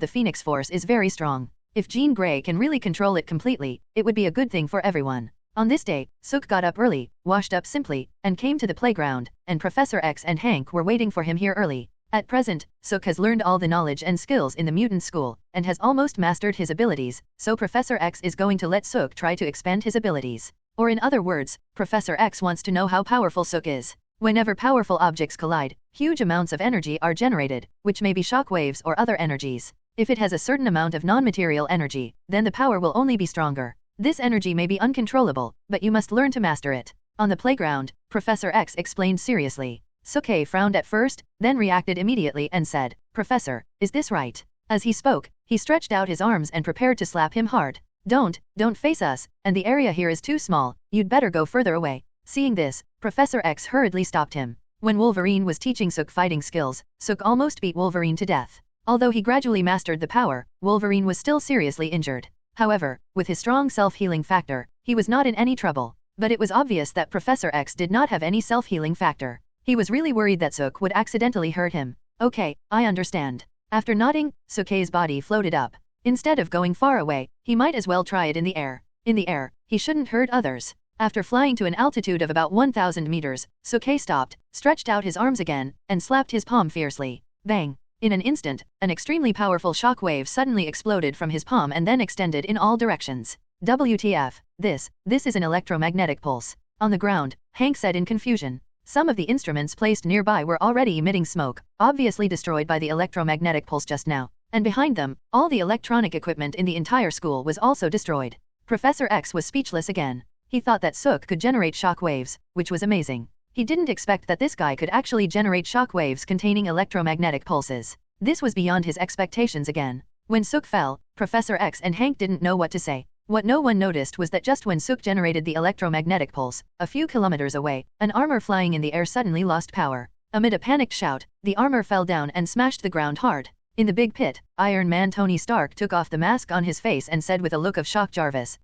A: the Phoenix Force is very strong. If Jean Grey can really control it completely, it would be a good thing for everyone. On this day, Sook got up early, washed up simply, and came to the playground, and Professor X and Hank were waiting for him here early. At present, Sook has learned all the knowledge and skills in the mutant school, and has almost mastered his abilities, so Professor X is going to let Sook try to expand his abilities. Or in other words, Professor X wants to know how powerful Sook is. Whenever powerful objects collide, huge amounts of energy are generated, which may be shock waves or other energies. If it has a certain amount of non-material energy, then the power will only be stronger. This energy may be uncontrollable, but you must learn to master it. On the playground, Professor X explained seriously. Sookie frowned at first, then reacted immediately and said, "Professor, is this right?" As he spoke, he stretched out his arms and prepared to slap him hard. Don't face us, and the area here is too small, you'd better go further away." Seeing this, Professor X hurriedly stopped him. When Wolverine was teaching Sook fighting skills, Sook almost beat Wolverine to death. Although he gradually mastered the power, Wolverine was still seriously injured. However, with his strong self-healing factor, he was not in any trouble. But it was obvious that Professor X did not have any self-healing factor. He was really worried that Sook would accidentally hurt him. "Okay, I understand." After nodding, Sookie's body floated up. Instead of going far away, he might as well try it in the air. In the air, he shouldn't hurt others. After flying to an altitude of about 1,000 meters, Sookie stopped, stretched out his arms again, and slapped his palm fiercely. Bang! In an instant, an extremely powerful shock wave suddenly exploded from his palm and then extended in all directions. WTF, this is an electromagnetic pulse. On the ground, Hank said in confusion. Some of the instruments placed nearby were already emitting smoke, obviously destroyed by the electromagnetic pulse just now. And behind them, all the electronic equipment in the entire school was also destroyed. Professor X was speechless again. He thought that Sook could generate shock waves, which was amazing. He didn't expect that this guy could actually generate shock waves containing electromagnetic pulses. This was beyond his expectations again. When Sook fell, Professor X and Hank didn't know what to say. What no one noticed was that just when Sook generated the electromagnetic pulse, a few kilometers away, an armor flying in the air suddenly lost power. Amid a panicked shout, the armor fell down and smashed the ground hard. In the big pit, Iron Man Tony Stark took off the mask on his face and said with a look of shock, Jarvis,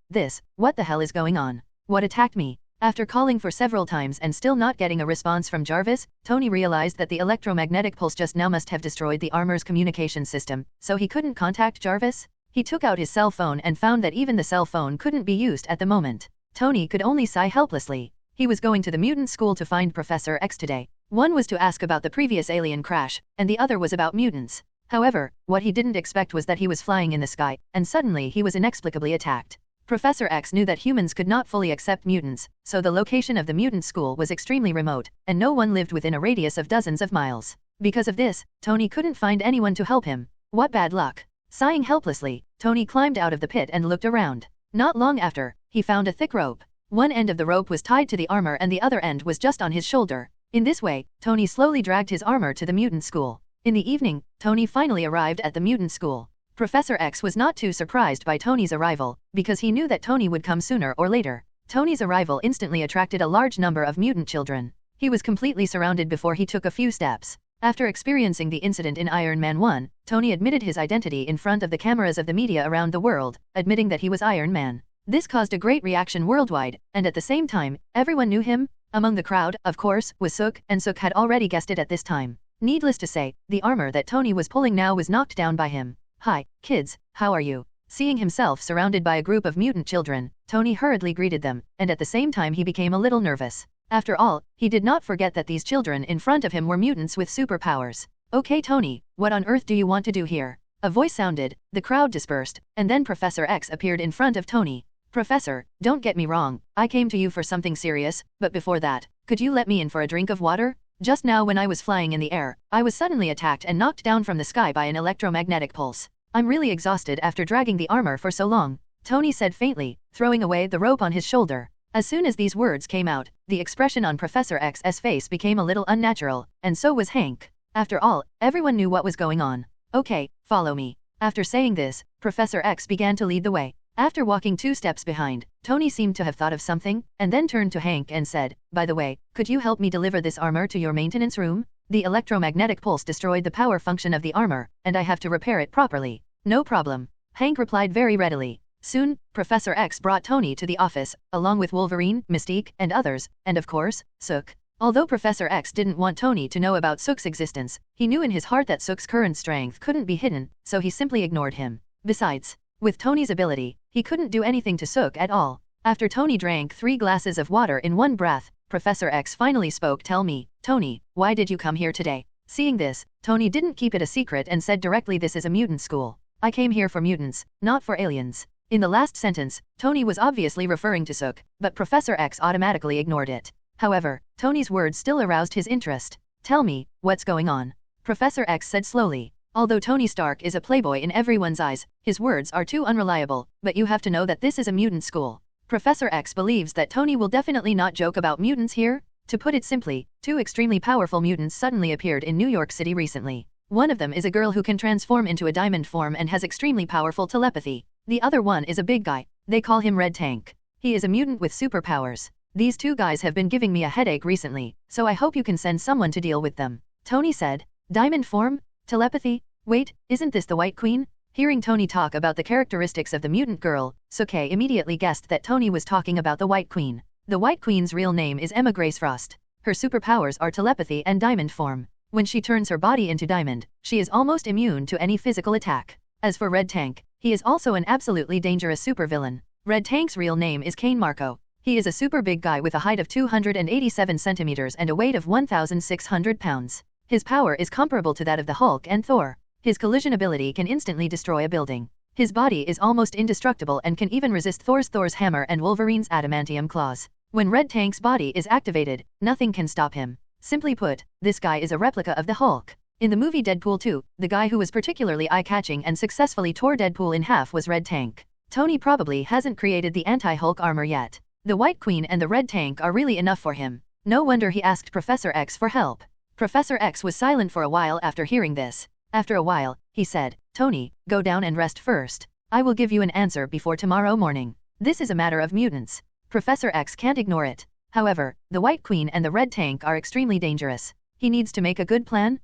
A: what the hell is going on? What attacked me? After calling for several times and still not getting a response from Jarvis, Tony realized that the electromagnetic pulse just now must have destroyed the armor's communication system, so he couldn't contact Jarvis. He took out his cell phone and found that even the cell phone couldn't be used at the moment. Tony could only sigh helplessly. He was going to the mutant school to find Professor X today. One was to ask about the previous alien crash, and the other was about mutants. However, what he didn't expect was that he was flying in the sky, and suddenly he was inexplicably attacked. Professor X knew that humans could not fully accept mutants, so the location of the mutant school was extremely remote, and no one lived within a radius of dozens of miles. Because of this, Tony couldn't find anyone to help him. What bad luck! Sighing helplessly, Tony climbed out of the pit and looked around. Not long after, he found a thick rope. One end of the rope was tied to the armor and the other end was just on his shoulder. In this way, Tony slowly dragged his armor to the mutant school. In the evening, Tony finally arrived at the mutant school. Professor X was not too surprised by Tony's arrival, because he knew that Tony would come sooner or later. Tony's arrival instantly attracted a large number of mutant children. He was completely surrounded before he took a few steps. After experiencing the incident in Iron Man 1, Tony admitted his identity in front of the cameras of the media around the world, admitting that he was Iron Man. This caused a great reaction worldwide, and at the same time, everyone knew him. Among the crowd, of course, was Sook, and Sook had already guessed it at this time. Needless to say, the armor that Tony was pulling now was knocked down by him. Hi, kids, how are you? Seeing himself surrounded by a group of mutant children, Tony hurriedly greeted them, and at the same time he became a little nervous. After all, he did not forget that these children in front of him were mutants with superpowers. Okay Tony, what on earth do you want to do here? A voice sounded, the crowd dispersed, and then Professor X appeared in front of Tony. Professor, don't get me wrong, I came to you for something serious, but before that, could you let me in for a drink of water? Just now when I was flying in the air, I was suddenly attacked and knocked down from the sky by an electromagnetic pulse. I'm really exhausted after dragging the armor for so long, Tony said faintly, throwing away the rope on his shoulder. As soon as these words came out, the expression on Professor X's face became a little unnatural, and so was Hank. After all, everyone knew what was going on. Okay, follow me. After saying this, Professor X began to lead the way. After walking 2 steps behind, Tony seemed to have thought of something, and then turned to Hank and said, by the way, could you help me deliver this armor to your maintenance room? The electromagnetic pulse destroyed the power function of the armor, and I have to repair it properly. No problem. Hank replied very readily. Soon, Professor X brought Tony to the office, along with Wolverine, Mystique, and others, and of course, Sook. Although Professor X didn't want Tony to know about Sook's existence, he knew in his heart that Sook's current strength couldn't be hidden, so he simply ignored him. Besides, with Tony's ability, he couldn't do anything to Sook at all. After Tony drank 3 glasses of water in one breath, Professor X finally spoke. Tell me, Tony, why did you come here today? Seeing this, Tony didn't keep it a secret and said directly, this is a mutant school. I came here for mutants, not for aliens. In the last sentence, Tony was obviously referring to Sook, but Professor X automatically ignored it. However, Tony's words still aroused his interest. Tell me, what's going on? Professor X said slowly. Although Tony Stark is a playboy in everyone's eyes, his words are too unreliable, but you have to know that this is a mutant school. Professor X believes that Tony will definitely not joke about mutants here. To put it simply, 2 extremely powerful mutants suddenly appeared in New York City recently. One of them is a girl who can transform into a diamond form and has extremely powerful telepathy. The other one is a big guy. They call him Red Tank. He is a mutant with superpowers. These 2 guys have been giving me a headache recently, so I hope you can send someone to deal with them. Tony said. Diamond form? Telepathy? Wait, isn't this the White Queen? Hearing Tony talk about the characteristics of the mutant girl, Sook immediately guessed that Tony was talking about the White Queen. The White Queen's real name is Emma Grace Frost. Her superpowers are telepathy and diamond form. When she turns her body into diamond, she is almost immune to any physical attack. As for Red Tank, he is also an absolutely dangerous supervillain. Red Tank's real name is Kane Marco. He is a super big guy with a height of 287 centimeters and a weight of 1,600 pounds. His power is comparable to that of the Hulk and Thor. His collision ability can instantly destroy a building. His body is almost indestructible and can even resist Thor's hammer and Wolverine's adamantium claws. When Red Tank's body is activated, nothing can stop him. Simply put, this guy is a replica of the Hulk. In the movie Deadpool 2, the guy who was particularly eye-catching and successfully tore Deadpool in half was Red Tank. Tony probably hasn't created the anti-Hulk armor yet. The White Queen and the Red Tank are really enough for him. No wonder he asked Professor X for help. Professor X was silent for a while after hearing this. After a while, he said, "Tony, go down and rest first. I will give you an answer before tomorrow morning. This is a matter of mutants." Professor X can't ignore it. However, the White Queen and the Red Tank are extremely dangerous. He needs to make a good plan.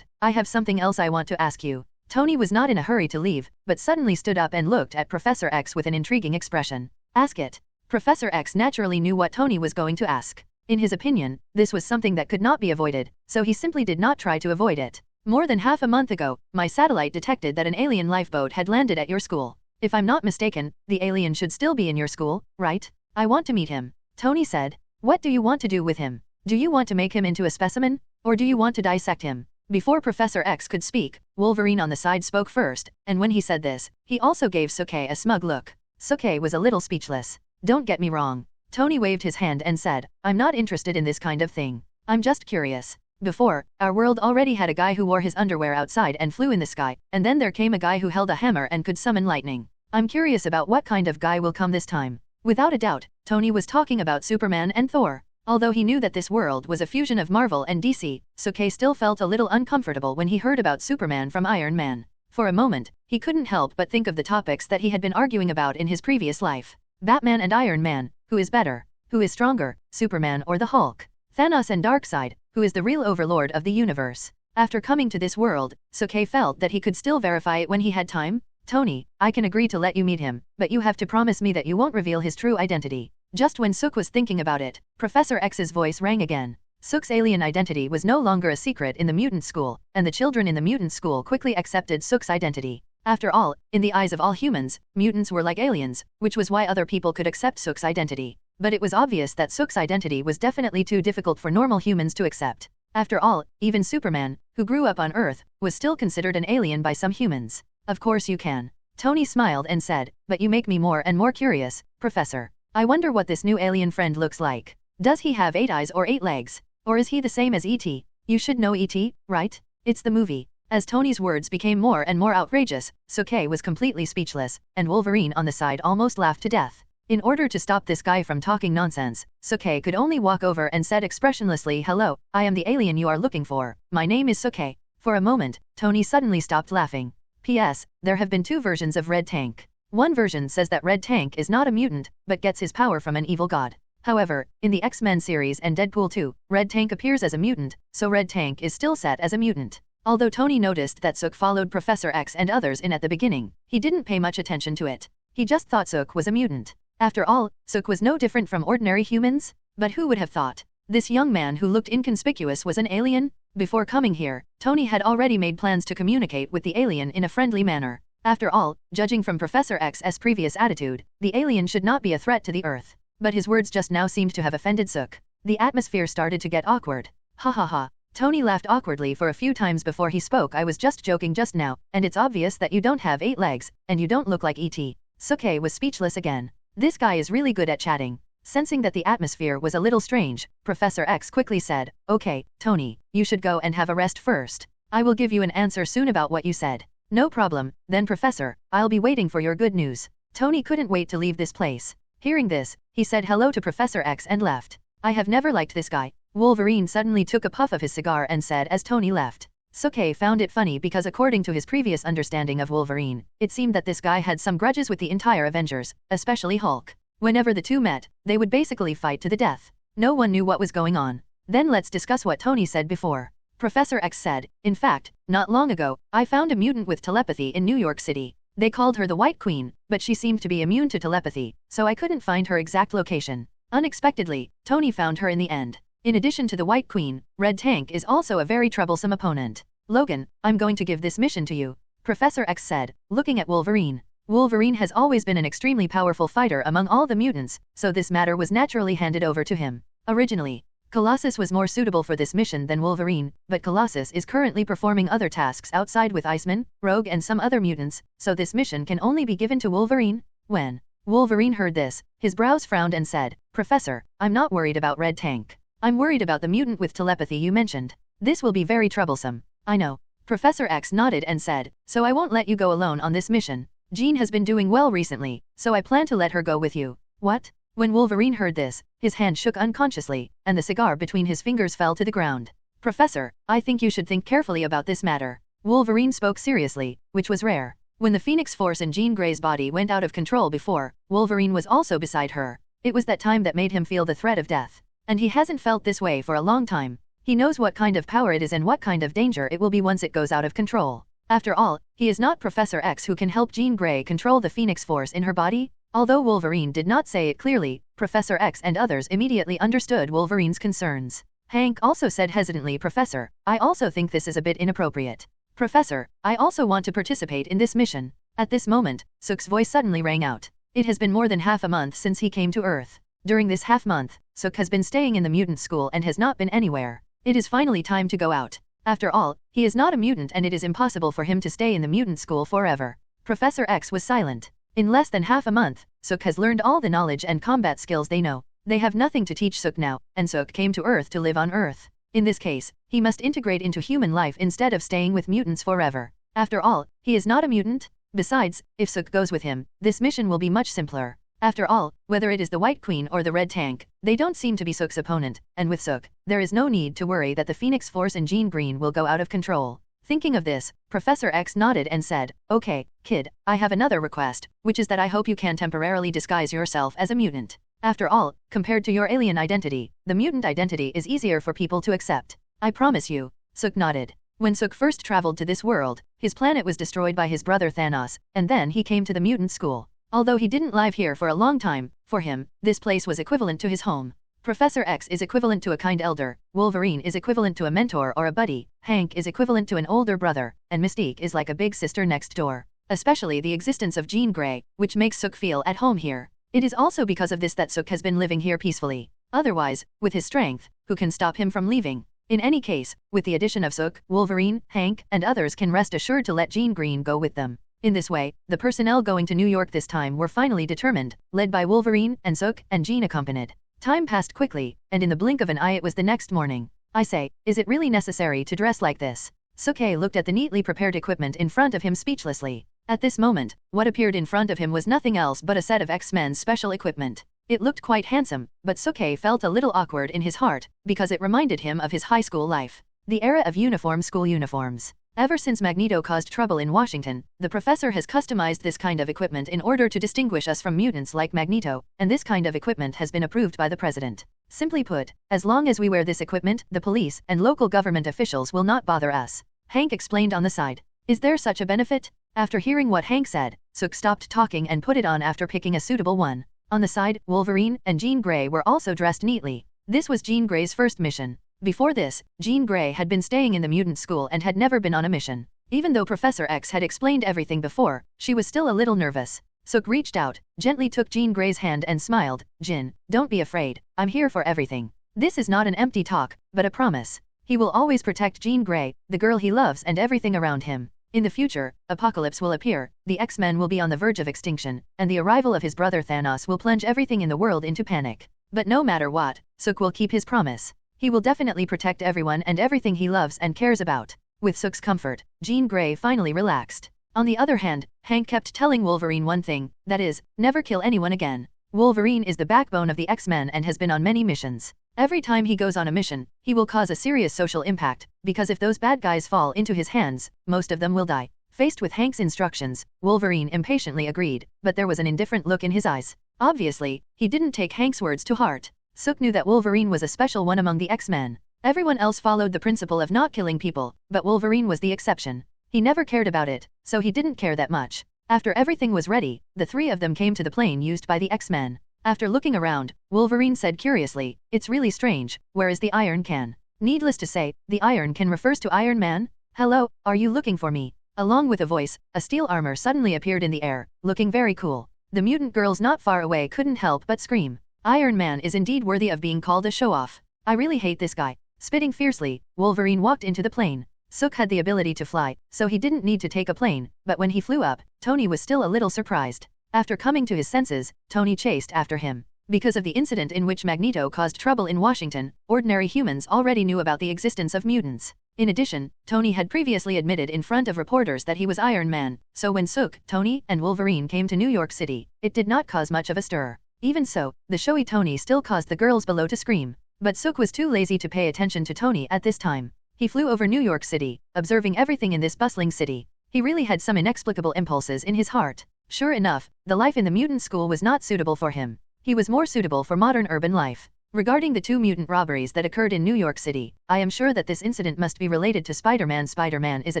A: I have something else I want to ask you. Tony was not in a hurry to leave, but suddenly stood up and looked at Professor X with an intriguing expression. "Ask it." Professor X naturally knew what Tony was going to ask. In his opinion, this was something that could not be avoided, so he simply did not try to avoid it. "More than half a month ago, my satellite detected that an alien lifeboat had landed at your school. If I'm not mistaken, the alien should still be in your school, right? I want to meet him," Tony said. "What do you want to do with him? Do you want to make him into a specimen? Or do you want to dissect him?" Before Professor X could speak, Wolverine on the side spoke first, and when he said this, he also gave Soke a smug look. Soke was a little speechless. "Don't get me wrong." Tony waved his hand and said, "I'm not interested in this kind of thing. I'm just curious. Before, our world already had a guy who wore his underwear outside and flew in the sky, and then there came a guy who held a hammer and could summon lightning. I'm curious about what kind of guy will come this time." Without a doubt, Tony was talking about Superman and Thor. Although he knew that this world was a fusion of Marvel and DC, Soke still felt a little uncomfortable when he heard about Superman from Iron Man. For a moment, he couldn't help but think of the topics that he had been arguing about in his previous life. Batman and Iron Man, who is better? Who is stronger, Superman or the Hulk? Thanos and Darkseid, who is the real overlord of the universe? After coming to this world, Soke felt that he could still verify it when he had time. "Tony, I can agree to let you meet him, but you have to promise me that you won't reveal his true identity." Just when Sook was thinking about it, Professor X's voice rang again. Sook's alien identity was no longer a secret in the mutant school, and the children in the mutant school quickly accepted Sook's identity. After all, in the eyes of all humans, mutants were like aliens, which was why other people could accept Sook's identity. But it was obvious that Sook's identity was definitely too difficult for normal humans to accept. After all, even Superman, who grew up on Earth, was still considered an alien by some humans. "Of course you can." Tony smiled and said, "But you make me more and more curious, Professor. I wonder what this new alien friend looks like. Does he have 8 eyes or 8 legs? Or is he the same as E.T.? You should know E.T., right? It's the movie." As Tony's words became more and more outrageous, Soke was completely speechless, and Wolverine on the side almost laughed to death. In order to stop this guy from talking nonsense, Soke could only walk over and said expressionlessly, "Hello, I am the alien you are looking for. My name is Soke." For a moment, Tony suddenly stopped laughing. P.S. There have been 2 versions of Red Tank. One version says that Red Tank is not a mutant, but gets his power from an evil god. However, in the X-Men series and Deadpool 2, Red Tank appears as a mutant, so Red Tank is still set as a mutant. Although Tony noticed that Sook followed Professor X and others in at the beginning, he didn't pay much attention to it. He just thought Sook was a mutant. After all, Sook was no different from ordinary humans. But who would have thought? This young man who looked inconspicuous was an alien? Before coming here, Tony had already made plans to communicate with the alien in a friendly manner. After all, judging from Professor X's previous attitude, the alien should not be a threat to the Earth. But his words just now seemed to have offended Sook. The atmosphere started to get awkward. "Ha ha ha." Tony laughed awkwardly for a few times before he spoke. "I was just joking just now, and it's obvious that you don't have 8 legs, and you don't look like E.T. Sook was speechless again. This guy is really good at chatting. Sensing that the atmosphere was a little strange, Professor X quickly said, "Okay, Tony, you should go and have a rest first. I will give you an answer soon about what you said." "No problem, then Professor, I'll be waiting for your good news." Tony couldn't wait to leave this place. Hearing this, he said hello to Professor X and left. "I have never liked this guy." Wolverine suddenly took a puff of his cigar and said as Tony left. Sook found it funny because according to his previous understanding of Wolverine, it seemed that this guy had some grudges with the entire Avengers, especially Hulk. Whenever the two met, they would basically fight to the death. No one knew what was going on. Then let's discuss what Tony said before. Professor X said, "In fact, not long ago, I found a mutant with telepathy in New York City. They called her the White Queen, but she seemed to be immune to telepathy, so I couldn't find her exact location. Unexpectedly, Tony found her in the end. In addition to the White Queen, Red Tank is also a very troublesome opponent. Logan, I'm going to give this mission to you," Professor X said, looking at Wolverine. Wolverine has always been an extremely powerful fighter among all the mutants, so this matter was naturally handed over to him. Originally, Colossus was more suitable for this mission than Wolverine, but Colossus is currently performing other tasks outside with Iceman, Rogue and some other mutants, so this mission can only be given to Wolverine. When Wolverine heard this, his brows frowned and said, "Professor, I'm not worried about Red Tank. I'm worried about the mutant with telepathy you mentioned. This will be very troublesome." "I know." Professor X nodded and said, "So I won't let you go alone on this mission. Jean has been doing well recently, so I plan to let her go with you." "What?" When Wolverine heard this, his hand shook unconsciously, and the cigar between his fingers fell to the ground. "Professor, I think you should think carefully about this matter." Wolverine spoke seriously, which was rare. When the Phoenix Force in Jean Grey's body went out of control before, Wolverine was also beside her. It was that time that made him feel the threat of death. And he hasn't felt this way for a long time. He knows what kind of power it is and what kind of danger it will be once it goes out of control. After all, he is not Professor X who can help Jean Grey control the Phoenix Force in her body. Although Wolverine did not say it clearly, Professor X and others immediately understood Wolverine's concerns. Hank also said hesitantly, "Professor, I also think this is a bit inappropriate. Professor, I also want to participate in this mission." At this moment, Sook's voice suddenly rang out. It has been more than half a month since he came to Earth. During this half-month, Sook has been staying in the mutant school and has not been anywhere. It is finally time to go out. After all, he is not a mutant and it is impossible for him to stay in the mutant school forever. Professor X was silent. In less than half a month, Sook has learned all the knowledge and combat skills they know. They have nothing to teach Sook now, and Sook came to Earth to live on Earth. In this case, he must integrate into human life instead of staying with mutants forever. After all, he is not a mutant. Besides, if Sook goes with him, this mission will be much simpler. After all, whether it is the White Queen or the Red Tank, they don't seem to be Sook's opponent, and with Sook, there is no need to worry that the Phoenix Force and Jean Green will go out of control. Thinking of this, Professor X nodded and said, "Okay, kid, I have another request, which is that I hope you can temporarily disguise yourself as a mutant. After all, compared to your alien identity, the mutant identity is easier for people to accept. I promise you." Sook nodded. When Sook first traveled to this world, his planet was destroyed by his brother Thanos, and then he came to the mutant school. Although he didn't live here for a long time, for him, this place was equivalent to his home. Professor X is equivalent to a kind elder, Wolverine is equivalent to a mentor or a buddy, Hank is equivalent to an older brother, and Mystique is like a big sister next door. Especially the existence of Jean Grey, which makes Sook feel at home here. It is also because of this that Sook has been living here peacefully. Otherwise, with his strength, who can stop him from leaving? In any case, with the addition of Sook, Wolverine, Hank, and others can rest assured to let Jean Green go with them. In this way, the personnel going to New York this time were finally determined, led by Wolverine, and Sook, and Jean accompanied. Time passed quickly, and in the blink of an eye it was the next morning. "I say, is it really necessary to dress like this?" Sook looked at the neatly prepared equipment in front of him speechlessly. At this moment, what appeared in front of him was nothing else but a set of X-Men's special equipment. It looked quite handsome, but Sook felt a little awkward in his heart, because it reminded him of his high school life. The era of uniform school uniforms. Ever since Magneto caused trouble in Washington, the professor has customized this kind of equipment in order to distinguish us from mutants like Magneto, and this kind of equipment has been approved by the president. Simply put, as long as we wear this equipment, the police and local government officials will not bother us. Hank explained on the side. Is there such a benefit? After hearing what Hank said, Sook stopped talking and put it on after picking a suitable one. On the side, Wolverine and Jean Grey were also dressed neatly. This was Jean Grey's first mission. Before this, Jean Grey had been staying in the mutant school and had never been on a mission. Even though Professor X had explained everything before, she was still a little nervous. Sook reached out, gently took Jean Grey's hand and smiled. "Jin, don't be afraid, I'm here for everything." This is not an empty talk, but a promise. He will always protect Jean Grey, the girl he loves and everything around him. In the future, apocalypse will appear, the X-Men will be on the verge of extinction, and the arrival of his brother Thanos will plunge everything in the world into panic. But no matter what, Sook will keep his promise. He will definitely protect everyone and everything he loves and cares about. With Sook's comfort, Jean Grey finally relaxed. On the other hand, Hank kept telling Wolverine one thing, that is, never kill anyone again. Wolverine is the backbone of the X-Men and has been on many missions. Every time he goes on a mission, he will cause a serious social impact, because if those bad guys fall into his hands, most of them will die. Faced with Hank's instructions, Wolverine impatiently agreed, but there was an indifferent look in his eyes. Obviously, he didn't take Hank's words to heart. Sook knew that Wolverine was a special one among the X-Men. Everyone else followed the principle of not killing people, but Wolverine was the exception. He never cared about it, so he didn't care that much. After everything was ready, the three of them came to the plane used by the X-Men. After looking around, Wolverine said curiously, "It's really strange, where is the Iron Can?" Needless to say, the Iron Can refers to Iron Man. "Hello, are you looking for me?" Along with a voice, a steel armor suddenly appeared in the air, looking very cool. The mutant girls not far away couldn't help but scream. Iron Man is indeed worthy of being called a show-off. I really hate this guy. Spitting fiercely, Wolverine walked into the plane. Sook had the ability to fly, so he didn't need to take a plane, but when he flew up, Tony was still a little surprised. After coming to his senses, Tony chased after him. Because of the incident in which Magneto caused trouble in Washington, ordinary humans already knew about the existence of mutants. In addition, Tony had previously admitted in front of reporters that he was Iron Man, so when Sook, Tony, and Wolverine came to New York City, it did not cause much of a stir. Even so, the showy Tony still caused the girls below to scream. But Sook was too lazy to pay attention to Tony at this time. He flew over New York City, observing everything in this bustling city. He really had some inexplicable impulses in his heart. Sure enough, the life in the mutant school was not suitable for him. He was more suitable for modern urban life. Regarding the 2 mutant robberies that occurred in New York City, I am sure that this incident must be related to Spider-Man. Spider-Man is a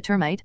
A: termite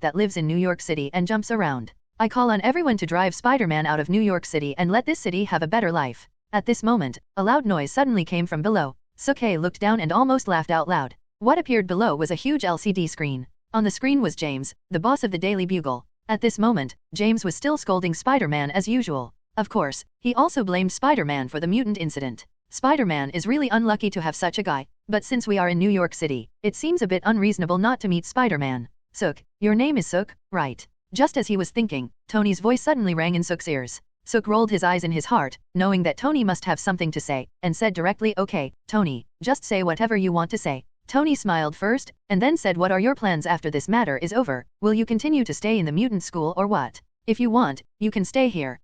A: that lives in New York City and jumps around. I call on everyone to drive Spider-Man out of New York City and let this city have a better life. At this moment, a loud noise suddenly came from below. Sook-hye looked down and almost laughed out loud. What appeared below was a huge LCD screen. On the screen was James, the boss of the Daily Bugle. At this moment, James was still scolding Spider-Man as usual. Of course, he also blamed Spider-Man for the mutant incident. Spider-Man is really unlucky to have such a guy, but since we are in New York City, it seems a bit unreasonable not to meet Spider-Man. Sook, your name is Sook, right? Just as he was thinking, Tony's voice suddenly rang in Sook's ears. Sook rolled his eyes in his heart, knowing that Tony must have something to say, and said directly, "Okay, Tony, just say whatever you want to say." Tony smiled first, and then said, "What are your plans after this matter is over? Will you continue to stay in the mutant school or what? If you want, you can stay here."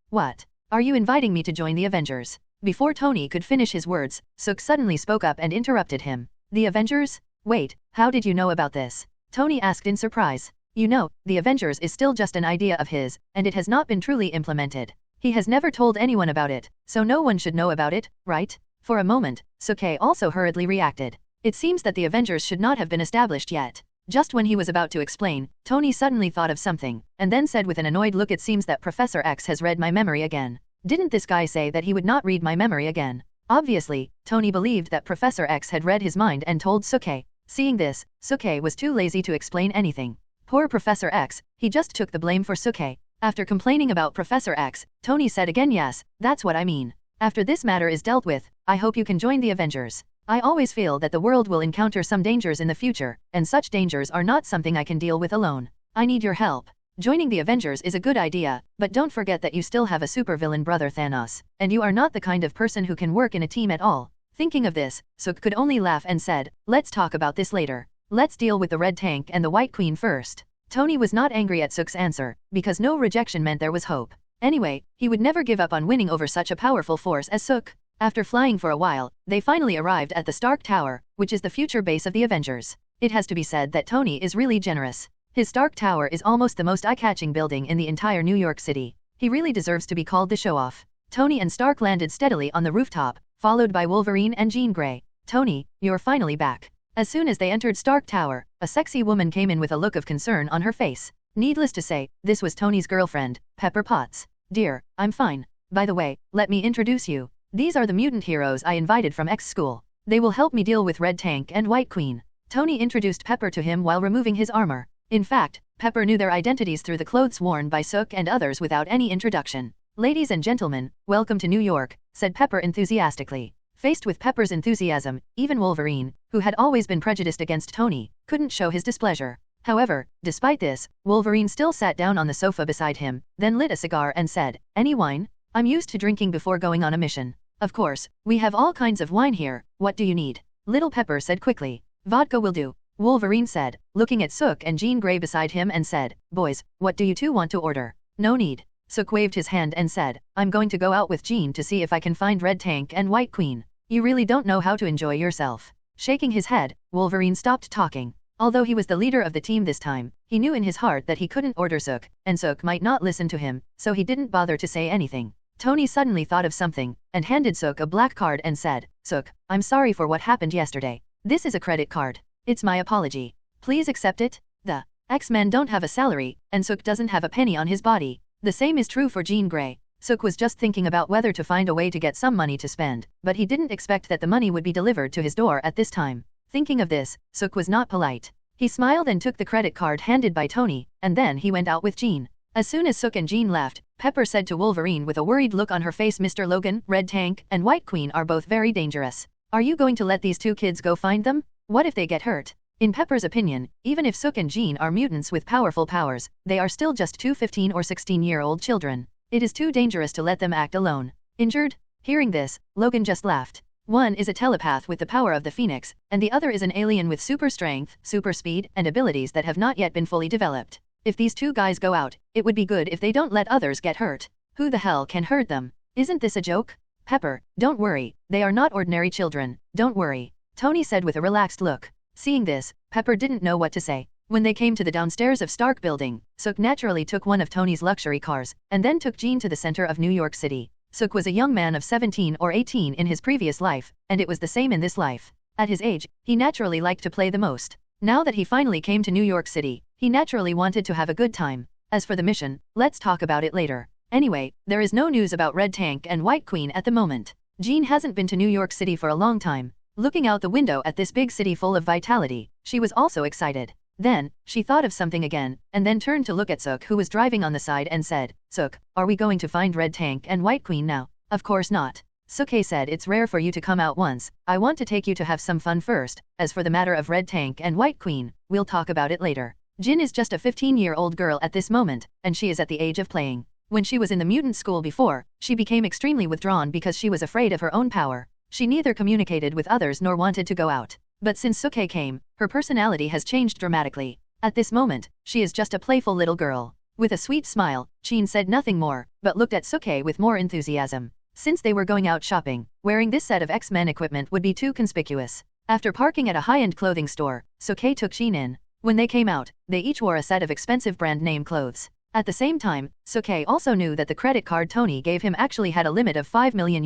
A: What? Are you inviting me to join the Avengers?" Before Tony could finish his words, Sook suddenly spoke up and interrupted him. "The Avengers? Wait, how did you know about this?" Tony asked in surprise. "You know, the Avengers is still just an idea of his, and it has not been truly implemented. He has never told anyone about it, so no one should know about it, right?" For a moment, Sook-hye also hurriedly reacted. It seems that the Avengers should not have been established yet. Just when he was about to explain, Tony suddenly thought of something, and then said with an annoyed look, "It seems that Professor X has read my memory again. Didn't this guy say that he would not read my memory again?" Obviously, Tony believed that Professor X had read his mind and told Sook-hye. Seeing this, Sook-hye was too lazy to explain anything. Poor Professor X, he just took the blame for Sook-hye. After complaining about Professor X, Tony said again, "Yes, that's what I mean. After this matter is dealt with, I hope you can join the Avengers. I always feel that the world will encounter some dangers in the future, and such dangers are not something I can deal with alone. I need your help. Joining the Avengers is a good idea, but don't forget that you still have a supervillain brother Thanos, and you are not the kind of person who can work in a team at all." Thinking of this, Sook could only laugh and said, "Let's talk about this later. Let's deal with the Red Tank and the White Queen first." Tony was not angry at Sook's answer, because no rejection meant there was hope. Anyway, he would never give up on winning over such a powerful force as Sook. After flying for a while, they finally arrived at the Stark Tower, which is the future base of the Avengers. It has to be said that Tony is really generous. His Stark Tower is almost the most eye-catching building in the entire New York City. He really deserves to be called the show-off. Tony and Stark landed steadily on the rooftop, followed by Wolverine and Jean Grey. "Tony, you're finally back." As soon as they entered Stark Tower, a sexy woman came in with a look of concern on her face. Needless to say, this was Tony's girlfriend, Pepper Potts. "Dear, I'm fine. By the way, let me introduce you. These are the mutant heroes I invited from X school. They will help me deal with Red Tank and White Queen." Tony introduced Pepper to him while removing his armor. In fact, Pepper knew their identities through the clothes worn by Sook and others without any introduction. "Ladies and gentlemen, welcome to New York," said Pepper enthusiastically. Faced with Pepper's enthusiasm, even Wolverine, who had always been prejudiced against Tony, couldn't show his displeasure. However, despite this, Wolverine still sat down on the sofa beside him, then lit a cigar and said, "Any wine? I'm used to drinking before going on a mission." "Of course, we have all kinds of wine here. What do you need?" Little Pepper said quickly. "Vodka will do," Wolverine said, looking at Sook and Jean Grey beside him and said, "Boys, what do you two want to order?" "No need." Sook waved his hand and said, "I'm going to go out with Jean to see if I can find Red Tank and White Queen. You really don't know how to enjoy yourself." Shaking his head, Wolverine stopped talking. Although he was the leader of the team this time, he knew in his heart that he couldn't order Sook, and Sook might not listen to him, so he didn't bother to say anything. Tony suddenly thought of something, and handed Sook a black card and said, "Sook, I'm sorry for what happened yesterday. This is a credit card. It's my apology. Please accept it." The X-Men don't have a salary, and Sook doesn't have a penny on his body. The same is true for Jean Grey. Sook was just thinking about whether to find a way to get some money to spend, but he didn't expect that the money would be delivered to his door at this time. Thinking of this, Sook was not polite. He smiled and took the credit card handed by Tony, and then he went out with Jean. As soon as Sook and Jean left, Pepper said to Wolverine with a worried look on her face, "Mr. Logan, Red Tank and White Queen are both very dangerous. Are you going to let these two kids go find them? What if they get hurt? In Pepper's opinion, even if Suk and Jean are mutants with powerful powers, they are still just two 15 or 16-year-old children. It is too dangerous to let them act alone. Injured? Hearing this, Logan just laughed. One is a telepath with the power of the Phoenix, and the other is an alien with super strength, super speed, and abilities that have not yet been fully developed. If these two guys go out, it would be good if they don't let others get hurt. Who the hell can hurt them? Isn't this a joke? Pepper, don't worry, they are not ordinary children, don't worry, Tony said with a relaxed look. Seeing this, Pepper didn't know what to say. When they came to the downstairs of Stark building, Suk naturally took one of Tony's luxury cars, and then took Jean to the center of New York City. Suk was a young man of 17 or 18 in his previous life, and it was the same in this life. At his age, he naturally liked to play the most. Now that he finally came to New York City, he naturally wanted to have a good time. As for the mission, let's talk about it later. Anyway, there is no news about Red Tank and White Queen at the moment. Jean hasn't been to New York City for a long time. Looking out the window at this big city full of vitality, she was also excited. Then, she thought of something again, and then turned to look at Suk who was driving on the side and said, Suk, are we going to find Red Tank and White Queen now? Of course not. Suke said it's rare for you to come out once, I want to take you to have some fun first. As for the matter of Red Tank and White Queen, we'll talk about it later. Jin is just a 15-year-old girl at this moment, and she is at the age of playing. When she was in the mutant school before, she became extremely withdrawn because she was afraid of her own power. She neither communicated with others nor wanted to go out. But since Suke came, her personality has changed dramatically. At this moment, she is just a playful little girl. With a sweet smile, Jean said nothing more, but looked at Suke with more enthusiasm. Since they were going out shopping, wearing this set of X-Men equipment would be too conspicuous. After parking at a high-end clothing store, Suke took Jean in. When they came out, they each wore a set of expensive brand name clothes. At the same time, Suke also knew that the credit card Tony gave him actually had a limit of $5 million,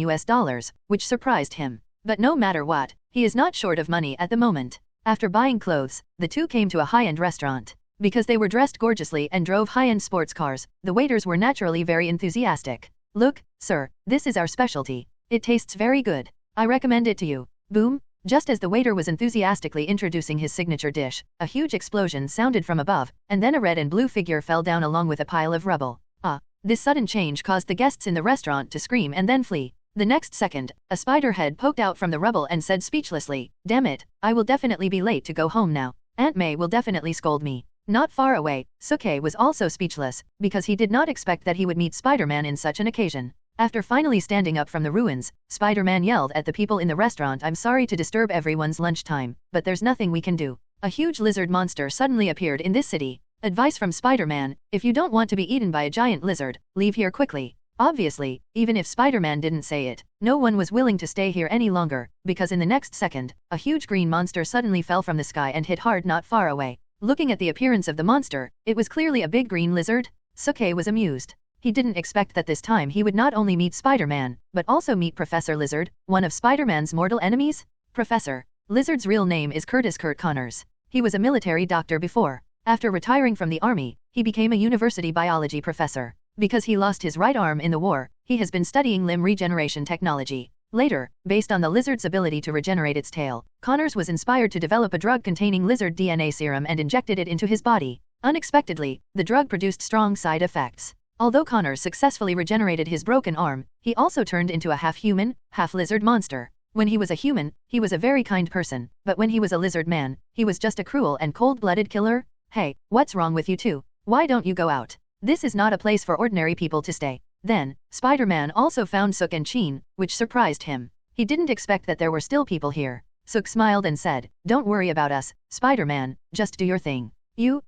A: which surprised him. But no matter what, he is not short of money at the moment. After buying clothes, the two came to a high-end restaurant. Because they were dressed gorgeously and drove high-end sports cars, the waiters were naturally very enthusiastic. Look, sir, this is our specialty. It tastes very good. I recommend it to you. Boom! Just as the waiter was enthusiastically introducing his signature dish, a huge explosion sounded from above, and then a red and blue figure fell down along with a pile of rubble. This sudden change caused the guests in the restaurant to scream and then flee. The next second, a spider head poked out from the rubble and said speechlessly, "Damn it, I will definitely be late to go home now. Aunt May will definitely scold me." Not far away, Suke was also speechless, because he did not expect that he would meet Spider-Man in such an occasion. After finally standing up from the ruins, Spider-Man yelled at the people in the restaurant, "I'm sorry to disturb everyone's lunchtime, but there's nothing we can do." A huge lizard monster suddenly appeared in this city. Advice from Spider-Man: if you don't want to be eaten by a giant lizard, leave here quickly. Obviously, even if Spider-Man didn't say it, no one was willing to stay here any longer, because in the next second, a huge green monster suddenly fell from the sky and hit hard not far away. Looking at the appearance of the monster, it was clearly a big green lizard. Suke was amused. He didn't expect that this time he would not only meet Spider-Man, but also meet Professor Lizard, one of Spider-Man's mortal enemies. Professor Lizard's real name is Curtis Kurt Connors. He was a military doctor before. After retiring from the army, he became a university biology professor. Because he lost his right arm in the war, he has been studying limb regeneration technology. Later, based on the lizard's ability to regenerate its tail, Connors was inspired to develop a drug containing lizard DNA serum and injected it into his body. Unexpectedly, the drug produced strong side effects. Although Connors successfully regenerated his broken arm, he also turned into a half-human, half-lizard monster. When he was a human, he was a very kind person, but when he was a lizard man, he was just a cruel and cold-blooded killer. Hey, what's wrong with you two? Why don't you go out? This is not a place for ordinary people to stay. Then, Spider-Man also found Suk and Jean, which surprised him. He didn't expect that there were still people here. Suk smiled and said, "Don't worry about us, Spider-Man, just do your thing."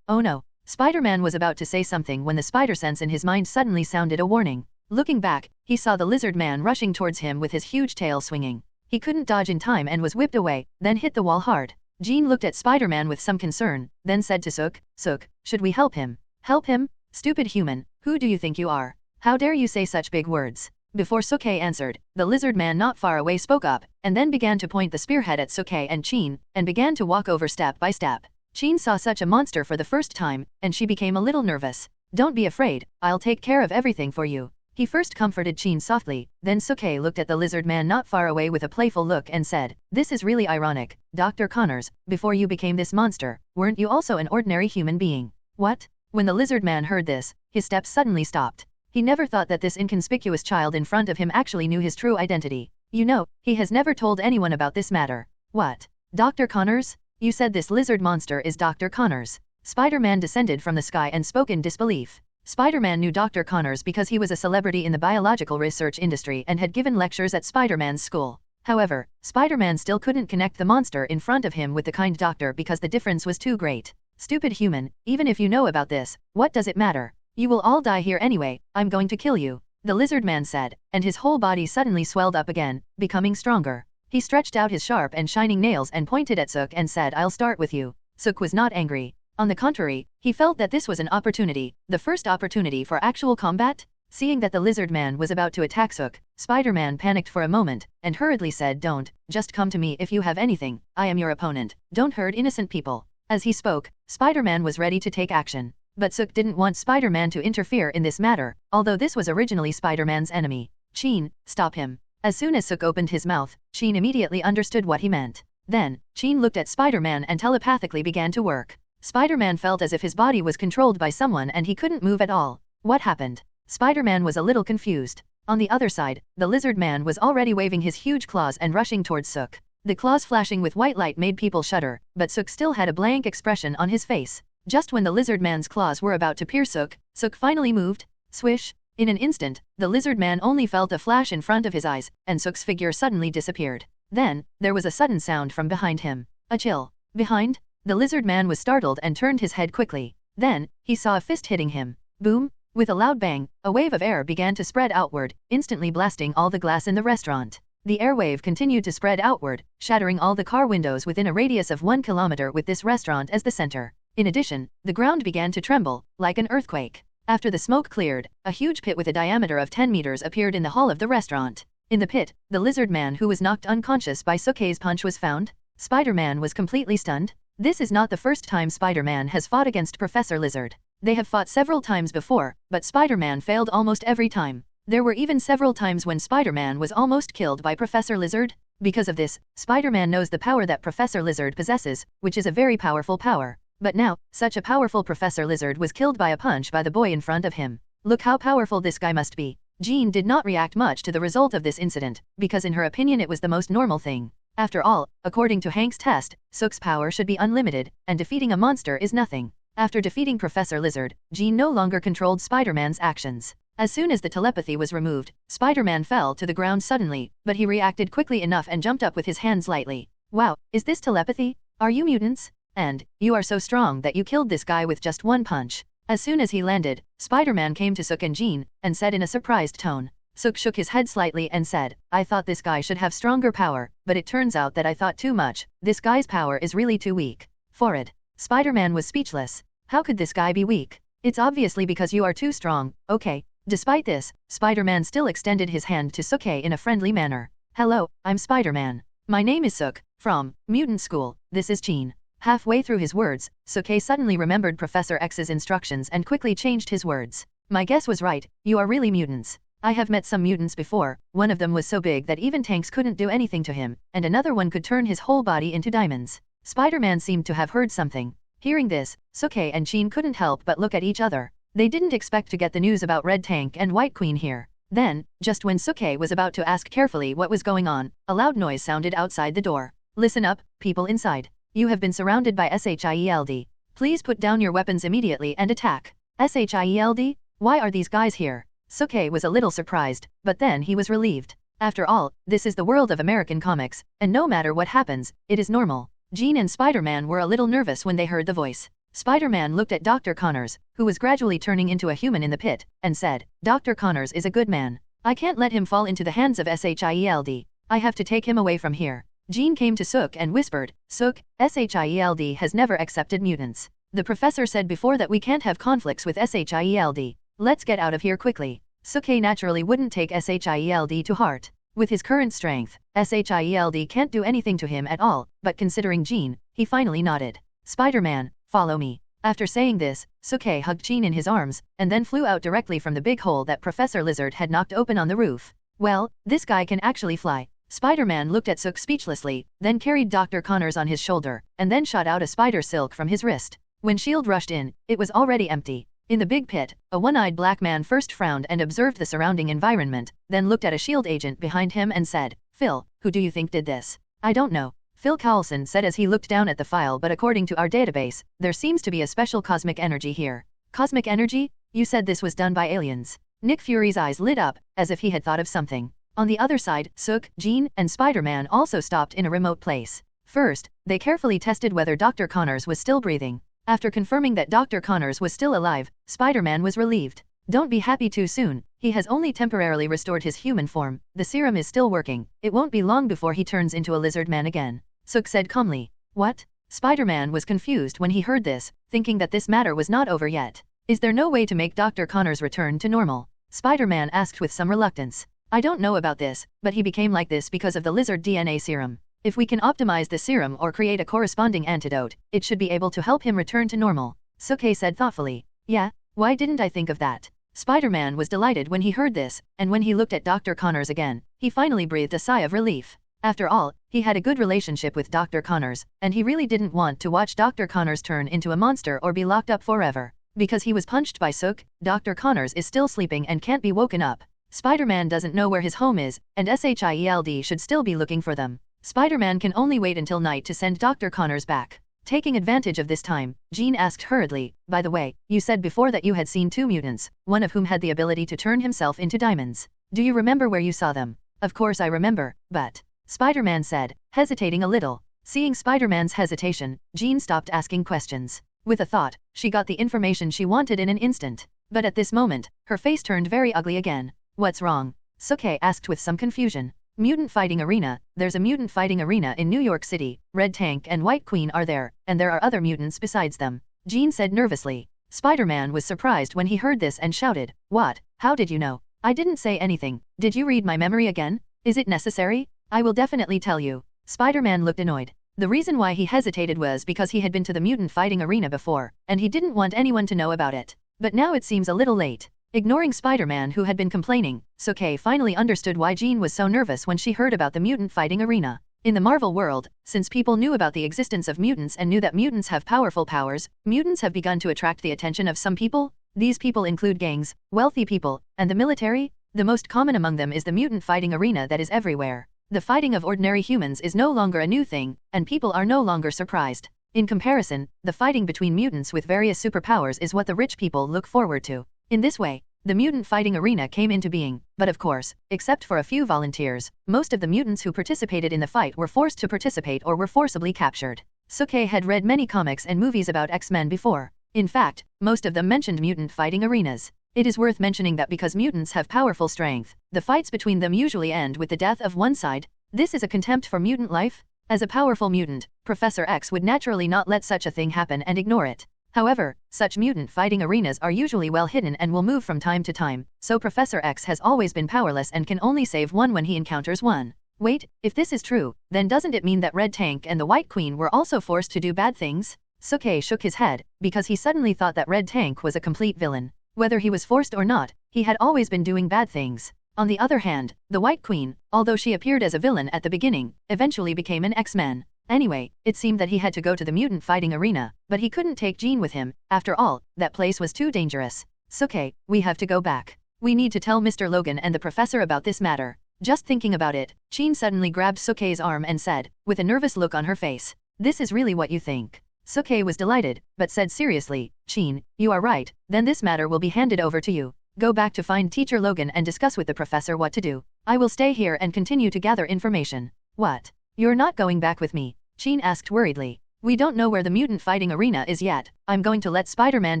A: Oh no. Spider-Man was about to say something when the spider sense in his mind suddenly sounded a warning. Looking back, he saw the lizard man rushing towards him with his huge tail swinging. He couldn't dodge in time and was whipped away, then hit the wall hard. Jean looked at Spider-Man with some concern, then said to Suk, "Suk, should we help him?" "Help him? Stupid human, who do you think you are? How dare you say such big words?" Before Suke answered, the lizard man not far away spoke up, and then began to point the spearhead at Suke and Jean, and began to walk over step by step. Jean saw such a monster for the first time, and she became a little nervous. "Don't be afraid, I'll take care of everything for you." He first comforted Jean softly, then Suke looked at the lizard man not far away with a playful look and said, "This is really ironic, Dr. Connors, before you became this monster, weren't you also an ordinary human being?" "What?" When the lizard man heard this, his steps suddenly stopped. He never thought that this inconspicuous child in front of him actually knew his true identity. You know, he has never told anyone about this matter. What? Dr. Connors? You said this lizard monster is Dr. Connors. Spider-Man descended from the sky and spoke in disbelief. Spider-Man knew Dr. Connors because he was a celebrity in the biological research industry and had given lectures at Spider-Man's school. However, Spider-Man still couldn't connect the monster in front of him with the kind doctor because the difference was too great. Stupid human, even if you know about this, what does it matter? You will all die here anyway, I'm going to kill you, the lizard man said, and his whole body suddenly swelled up again, becoming stronger. He stretched out his sharp and shining nails and pointed at Sook and said, I'll start with you. Sook was not angry. On the contrary, he felt that this was an opportunity, the first opportunity for actual combat. Seeing that the lizard man was about to attack Sook, Spider-Man panicked for a moment, and hurriedly said, Don't, just come to me if you have anything, I am your opponent, don't hurt innocent people. As he spoke, Spider-Man was ready to take action. But Sook didn't want Spider-Man to interfere in this matter, although this was originally Spider-Man's enemy. Chin, stop him. As soon as Sook opened his mouth, Chin immediately understood what he meant. Then, Chin looked at Spider-Man and telepathically began to work. Spider-Man felt as if his body was controlled by someone and he couldn't move at all. What happened? Spider-Man was a little confused. On the other side, the lizard man was already waving his huge claws and rushing towards Sook. The claws flashing with white light made people shudder, but Sook still had a blank expression on his face. Just when the lizard man's claws were about to pierce Sook, Sook finally moved. Swish! In an instant, the lizard man only felt a flash in front of his eyes, and Sook's figure suddenly disappeared. Then, there was a sudden sound from behind him. A chill. Behind? The lizard man was startled and turned his head quickly. Then, he saw a fist hitting him. Boom! With a loud bang, a wave of air began to spread outward, instantly blasting all the glass in the restaurant. The air wave continued to spread outward, shattering all the car windows within a radius of 1 kilometer with this restaurant as the center. In addition, the ground began to tremble, like an earthquake. After the smoke cleared, a huge pit with a diameter of 10 meters appeared in the hall of the restaurant. In the pit, the lizard man who was knocked unconscious by Sook's punch was found. Spider-Man was completely stunned. This is not the first time Spider-Man has fought against Professor Lizard. They have fought several times before, but Spider-Man failed almost every time. There were even several times when Spider-Man was almost killed by Professor Lizard. Because of this, Spider-Man knows the power that Professor Lizard possesses, which is a very powerful power. But now, such a powerful Professor Lizard was killed by a punch by the boy in front of him. Look how powerful this guy must be. Jean did not react much to the result of this incident, because in her opinion it was the most normal thing. After all, according to Hank's test, Sook's power should be unlimited, and defeating a monster is nothing. After defeating Professor Lizard, Jean no longer controlled Spider-Man's actions. As soon as the telepathy was removed, Spider-Man fell to the ground suddenly, but he reacted quickly enough and jumped up with his hands lightly. Wow, is this telepathy? Are you mutants? And, you are so strong that you killed this guy with just one punch. As soon as he landed, Spider-Man came to Sook and Jean, and said in a surprised tone. Sook shook his head slightly and said, I thought this guy should have stronger power, but it turns out that I thought too much. This guy's power is really too weak. Forward. Spider-Man was speechless. How could this guy be weak? It's obviously because you are too strong, okay. Despite this, Spider-Man still extended his hand to Sook in a friendly manner. Hello, I'm Spider-Man. My name is Sook, from Mutant School, this is Jean. Halfway through his words, Sook suddenly remembered Professor X's instructions and quickly changed his words. My guess was right, you are really mutants. I have met some mutants before, one of them was so big that even tanks couldn't do anything to him, and another one could turn his whole body into diamonds. Spider-Man seemed to have heard something. Hearing this, Sook and Jean couldn't help but look at each other. They didn't expect to get the news about Red Tank and White Queen here. Then, just when Sook was about to ask carefully what was going on, a loud noise sounded outside the door. Listen up, people inside. You have been surrounded by SHIELD. Please put down your weapons immediately and attack. SHIELD? Why are these guys here? Sook was a little surprised, but then he was relieved. After all, this is the world of American comics, and no matter what happens, it is normal. Jean and Spider-Man were a little nervous when they heard the voice. Spider-Man looked at Dr. Connors, who was gradually turning into a human in the pit, and said, Dr. Connors is a good man. I can't let him fall into the hands of SHIELD. I have to take him away from here. Jean came to Sook and whispered, Sook, SHIELD has never accepted mutants. The professor said before that we can't have conflicts with SHIELD. Let's get out of here quickly. Sook naturally wouldn't take SHIELD to heart. With his current strength, SHIELD can't do anything to him at all, but considering Jean, he finally nodded. Spider-Man, follow me. After saying this, Sook hugged Jean in his arms, and then flew out directly from the big hole that Professor Lizard had knocked open on the roof. Well, this guy can actually fly. Spider-Man looked at Sook speechlessly, then carried Dr. Connors on his shoulder, and then shot out a spider silk from his wrist. When S.H.I.E.L.D. rushed in, it was already empty. In the big pit, a one-eyed black man first frowned and observed the surrounding environment, then looked at a S.H.I.E.L.D. agent behind him and said, Phil, who do you think did this? I don't know. Phil Coulson said as he looked down at the file, but according to our database, there seems to be a special cosmic energy here. Cosmic energy? You said this was done by aliens. Nick Fury's eyes lit up, as if he had thought of something. On the other side, Sook, Jean, and Spider-Man also stopped in a remote place. First, they carefully tested whether Dr. Connors was still breathing. After confirming that Dr. Connors was still alive, Spider-Man was relieved. Don't be happy too soon, he has only temporarily restored his human form, the serum is still working, it won't be long before he turns into a lizard man again. Sook said calmly. What? Spider-Man was confused when he heard this, thinking that this matter was not over yet. Is there no way to make Dr. Connors return to normal? Spider-Man asked with some reluctance. I don't know about this, but he became like this because of the lizard DNA serum. If we can optimize the serum or create a corresponding antidote, it should be able to help him return to normal. Sook said thoughtfully. Yeah, why didn't I think of that? Spider-Man was delighted when he heard this, and when he looked at Dr. Connors again, he finally breathed a sigh of relief. After all, he had a good relationship with Dr. Connors, and he really didn't want to watch Dr. Connors turn into a monster or be locked up forever. Because he was punched by Sook, Dr. Connors is still sleeping and can't be woken up. Spider-Man doesn't know where his home is, and SHIELD should still be looking for them. Spider-Man can only wait until night to send Dr. Connors back. Taking advantage of this time, Jean asked hurriedly, by the way, you said before that you had seen 2 mutants, one of whom had the ability to turn himself into diamonds. Do you remember where you saw them? Of course I remember, but... Spider-Man said, hesitating a little. Seeing Spider-Man's hesitation, Jean stopped asking questions. With a thought, she got the information she wanted in an instant. But at this moment, her face turned very ugly again. What's wrong? Sook asked with some confusion. Mutant fighting arena, there's a mutant fighting arena in New York City, Red Tank and White Queen are there, and there are other mutants besides them. Jean said nervously. Spider-Man was surprised when he heard this and shouted, What? How did you know? I didn't say anything, did you read my memory again? Is it necessary? I will definitely tell you. Spider-Man looked annoyed. The reason why he hesitated was because he had been to the mutant fighting arena before, and he didn't want anyone to know about it. But now it seems a little late. Ignoring Spider-Man who had been complaining, Sook finally understood why Jean was so nervous when she heard about the mutant fighting arena. In the Marvel world, since people knew about the existence of mutants and knew that mutants have powerful powers, mutants have begun to attract the attention of some people. These people include gangs, wealthy people, and the military. The most common among them is the mutant fighting arena that is everywhere. The fighting of ordinary humans is no longer a new thing, and people are no longer surprised. In comparison, the fighting between mutants with various superpowers is what the rich people look forward to. In this way, the mutant fighting arena came into being, but of course, except for a few volunteers, most of the mutants who participated in the fight were forced to participate or were forcibly captured. Sook had read many comics and movies about X-Men before. In fact, most of them mentioned mutant fighting arenas. It is worth mentioning that because mutants have powerful strength, the fights between them usually end with the death of one side. This is a contempt for mutant life? As a powerful mutant, Professor X would naturally not let such a thing happen and ignore it. However, such mutant fighting arenas are usually well hidden and will move from time to time, so Professor X has always been powerless and can only save one when he encounters one. Wait, if this is true, then doesn't it mean that Red Tank and the White Queen were also forced to do bad things? Sook shook his head, because he suddenly thought that Red Tank was a complete villain. Whether he was forced or not, he had always been doing bad things. On the other hand, the White Queen, although she appeared as a villain at the beginning, eventually became an X-Man. Anyway, it seemed that he had to go to the mutant fighting arena, but he couldn't take Jean with him. After all, that place was too dangerous. Sook, we have to go back. We need to tell Mr. Logan and the professor about this matter. Just thinking about it, Jean suddenly grabbed Sook's arm and said, with a nervous look on her face, "This is really what you think?" Sook was delighted, but said seriously, "Jean, you are right, then this matter will be handed over to you. Go back to find Teacher Logan and discuss with the professor what to do. I will stay here and continue to gather information." "What? You're not going back with me?" Jean asked worriedly. "We don't know where the mutant fighting arena is yet. I'm going to let Spider-Man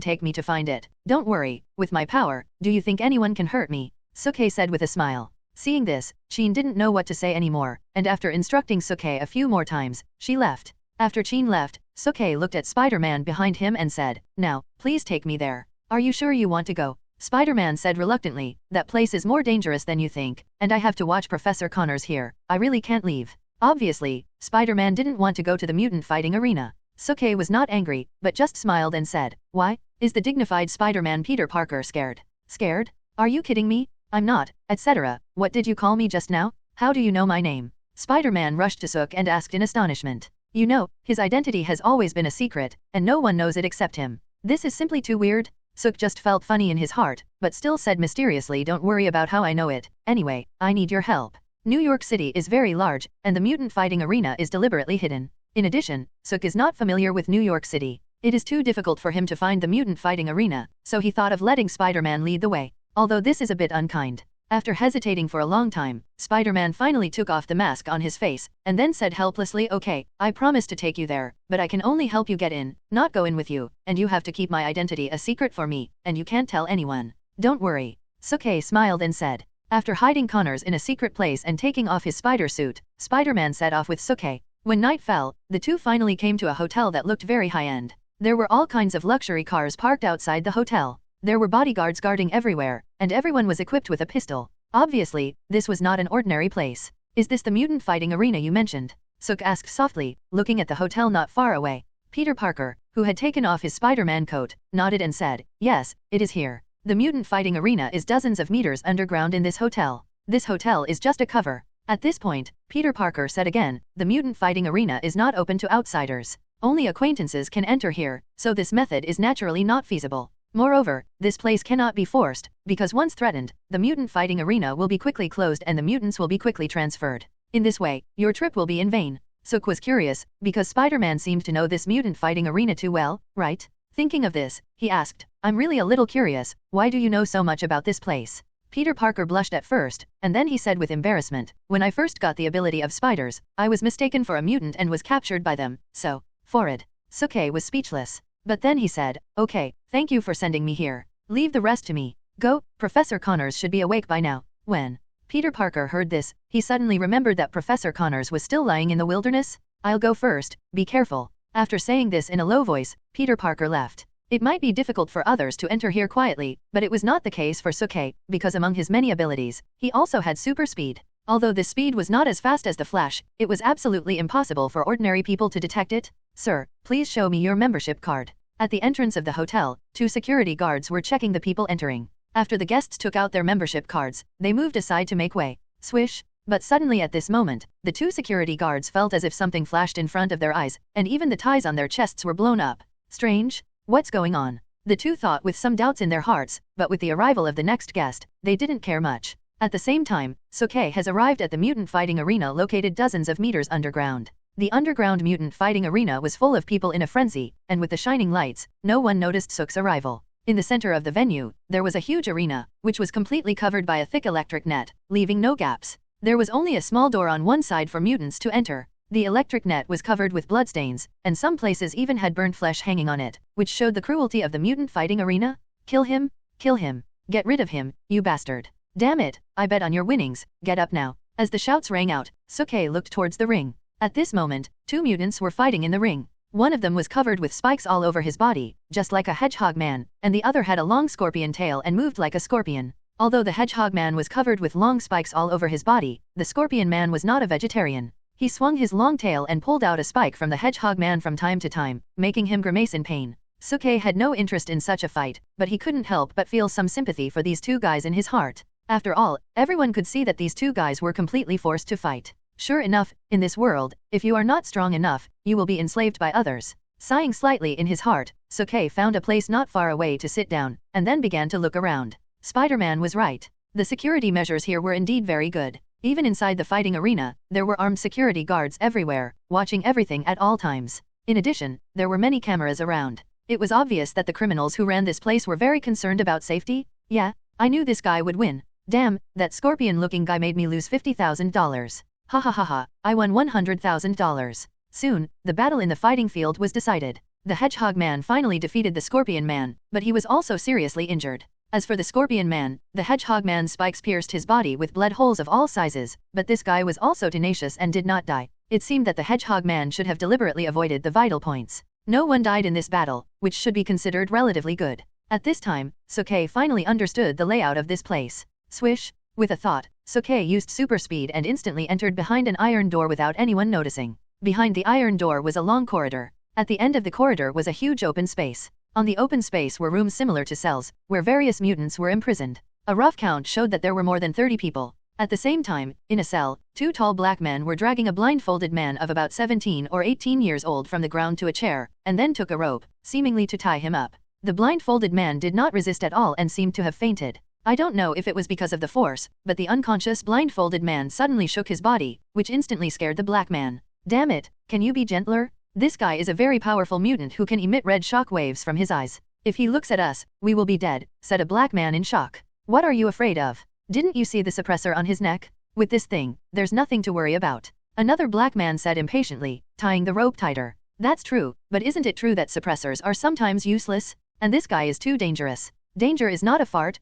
A: take me to find it. Don't worry, with my power, do you think anyone can hurt me?" Sook said with a smile. Seeing this, Jean didn't know what to say anymore, and after instructing Sook a few more times, she left. After Jean left, Sook looked at Spider-Man behind him and said, "Now, please take me there." "Are you sure you want to go?" Spider-Man said reluctantly, "That place is more dangerous than you think, and I have to watch Professor Connors here. I really can't leave." Obviously, Spider-Man didn't want to go to the mutant fighting arena. Sook was not angry, but just smiled and said, "Why? Is the dignified Spider-Man Peter Parker scared?" "Scared? Are you kidding me? I'm not, etc. What did you call me just now? How do you know my name?" Spider-Man rushed to Sook and asked in astonishment. You know, his identity has always been a secret, and no one knows it except him. This is simply too weird. Sook just felt funny in his heart, but still said mysteriously, "Don't worry about how I know it. Anyway, I need your help." New York City is very large, and the mutant fighting arena is deliberately hidden. In addition, Suk is not familiar with New York City. It is too difficult for him to find the mutant fighting arena, so he thought of letting Spider-Man lead the way. Although this is a bit unkind. After hesitating for a long time, Spider-Man finally took off the mask on his face, and then said helplessly, "Okay, I promise to take you there, but I can only help you get in, not go in with you, and you have to keep my identity a secret for me, and you can't tell anyone. Don't worry." Suke smiled and said. After hiding Connors in a secret place and taking off his spider suit, Spider-Man set off with Suke. When night fell, the two finally came to a hotel that looked very high-end. There were all kinds of luxury cars parked outside the hotel. There were bodyguards guarding everywhere, and everyone was equipped with a pistol. Obviously, this was not an ordinary place. "Is this the mutant fighting arena you mentioned?" Suk asked softly, looking at the hotel not far away. Peter Parker, who had taken off his Spider-Man coat, nodded and said, "Yes, it is here. The mutant fighting arena is dozens of meters underground in this hotel. This hotel is just a cover." At this point, Peter Parker said again, "The mutant fighting arena is not open to outsiders. Only acquaintances can enter here, so this method is naturally not feasible. Moreover, this place cannot be forced, because once threatened, the mutant fighting arena will be quickly closed and the mutants will be quickly transferred. In this way, your trip will be in vain." Suk was curious, because Spider-Man seemed to know this mutant fighting arena too well, right? Thinking of this, he asked, "I'm really a little curious, why do you know so much about this place?" Peter Parker blushed at first, and then he said with embarrassment, "When I first got the ability of spiders, I was mistaken for a mutant and was captured by them, so, forward." Suke was speechless. But then he said, "Okay, thank you for sending me here. Leave the rest to me. Go, Professor Connors should be awake by now." When Peter Parker heard this, he suddenly remembered that Professor Connors was still lying in the wilderness. "I'll go first, be careful." After saying this in a low voice, Peter Parker left. It might be difficult for others to enter here quietly, but it was not the case for Suke, because among his many abilities, he also had super speed. Although this speed was not as fast as the Flash, it was absolutely impossible for ordinary people to detect it. "Sir, please show me your membership card." At the entrance of the hotel, two security guards were checking the people entering. After the guests took out their membership cards, they moved aside to make way. Swish! But suddenly at this moment, the two security guards felt as if something flashed in front of their eyes, and even the ties on their chests were blown up. Strange? What's going on? The two thought with some doubts in their hearts, but with the arrival of the next guest, they didn't care much. At the same time, Suke has arrived at the mutant fighting arena located dozens of meters underground. The underground mutant fighting arena was full of people in a frenzy, and with the shining lights, no one noticed Suk's arrival. In the center of the venue, there was a huge arena, which was completely covered by a thick electric net, leaving no gaps. There was only a small door on one side for mutants to enter. The electric net was covered with bloodstains, and some places even had burnt flesh hanging on it, which showed the cruelty of the mutant fighting arena. "Kill him! Kill him! Get rid of him, you bastard! Damn it, I bet on your winnings, get up now." As the shouts rang out, Suke looked towards the ring. At this moment, two mutants were fighting in the ring. One of them was covered with spikes all over his body, just like a hedgehog man, and the other had a long scorpion tail and moved like a scorpion. Although the hedgehog man was covered with long spikes all over his body, the scorpion man was not a vegetarian. He swung his long tail and pulled out a spike from the hedgehog man from time to time, making him grimace in pain. Suke had no interest in such a fight, but he couldn't help but feel some sympathy for these two guys in his heart. After all, everyone could see that these two guys were completely forced to fight. Sure enough, in this world, if you are not strong enough, you will be enslaved by others. Sighing slightly in his heart, Suke found a place not far away to sit down, and then began to look around. Spider-Man was right. The security measures here were indeed very good. Even inside the fighting arena, there were armed security guards everywhere, watching everything at all times. In addition, there were many cameras around. It was obvious that the criminals who ran this place were very concerned about safety. "Yeah, I knew this guy would win. Damn, that scorpion-looking guy made me lose $50,000. Ha ha ha ha, I won $100,000. Soon, the battle in the fighting field was decided. The hedgehog man finally defeated the scorpion man, but he was also seriously injured. As for the scorpion man, the hedgehog man's spikes pierced his body with blood holes of all sizes, but this guy was also tenacious and did not die. It seemed that the hedgehog man should have deliberately avoided the vital points. No one died in this battle, which should be considered relatively good. At this time, Suke finally understood the layout of this place. Swish! With a thought, Suke used super speed and instantly entered behind an iron door without anyone noticing. Behind the iron door was a long corridor. At the end of the corridor was a huge open space. On the open space were rooms similar to cells, where various mutants were imprisoned. A rough count showed that there were more than 30 people. At the same time, in a cell, two tall black men were dragging a blindfolded man of about 17 or 18 years old from the ground to a chair, and then took a rope, seemingly to tie him up. The blindfolded man did not resist at all and seemed to have fainted. I don't know if it was because of the force, but the unconscious blindfolded man suddenly shook his body, which instantly scared the black man. Damn it, can you be gentler? This guy is a very powerful mutant who can emit red shock waves from his eyes. If he looks at us, we will be dead, said a black man in shock. What are you afraid of? Didn't you see the suppressor on his neck? With this thing, there's nothing to worry about. Another black man said impatiently, tying the rope tighter. That's true, but isn't it true that suppressors are sometimes useless? And this guy is too dangerous. Danger is not a fart,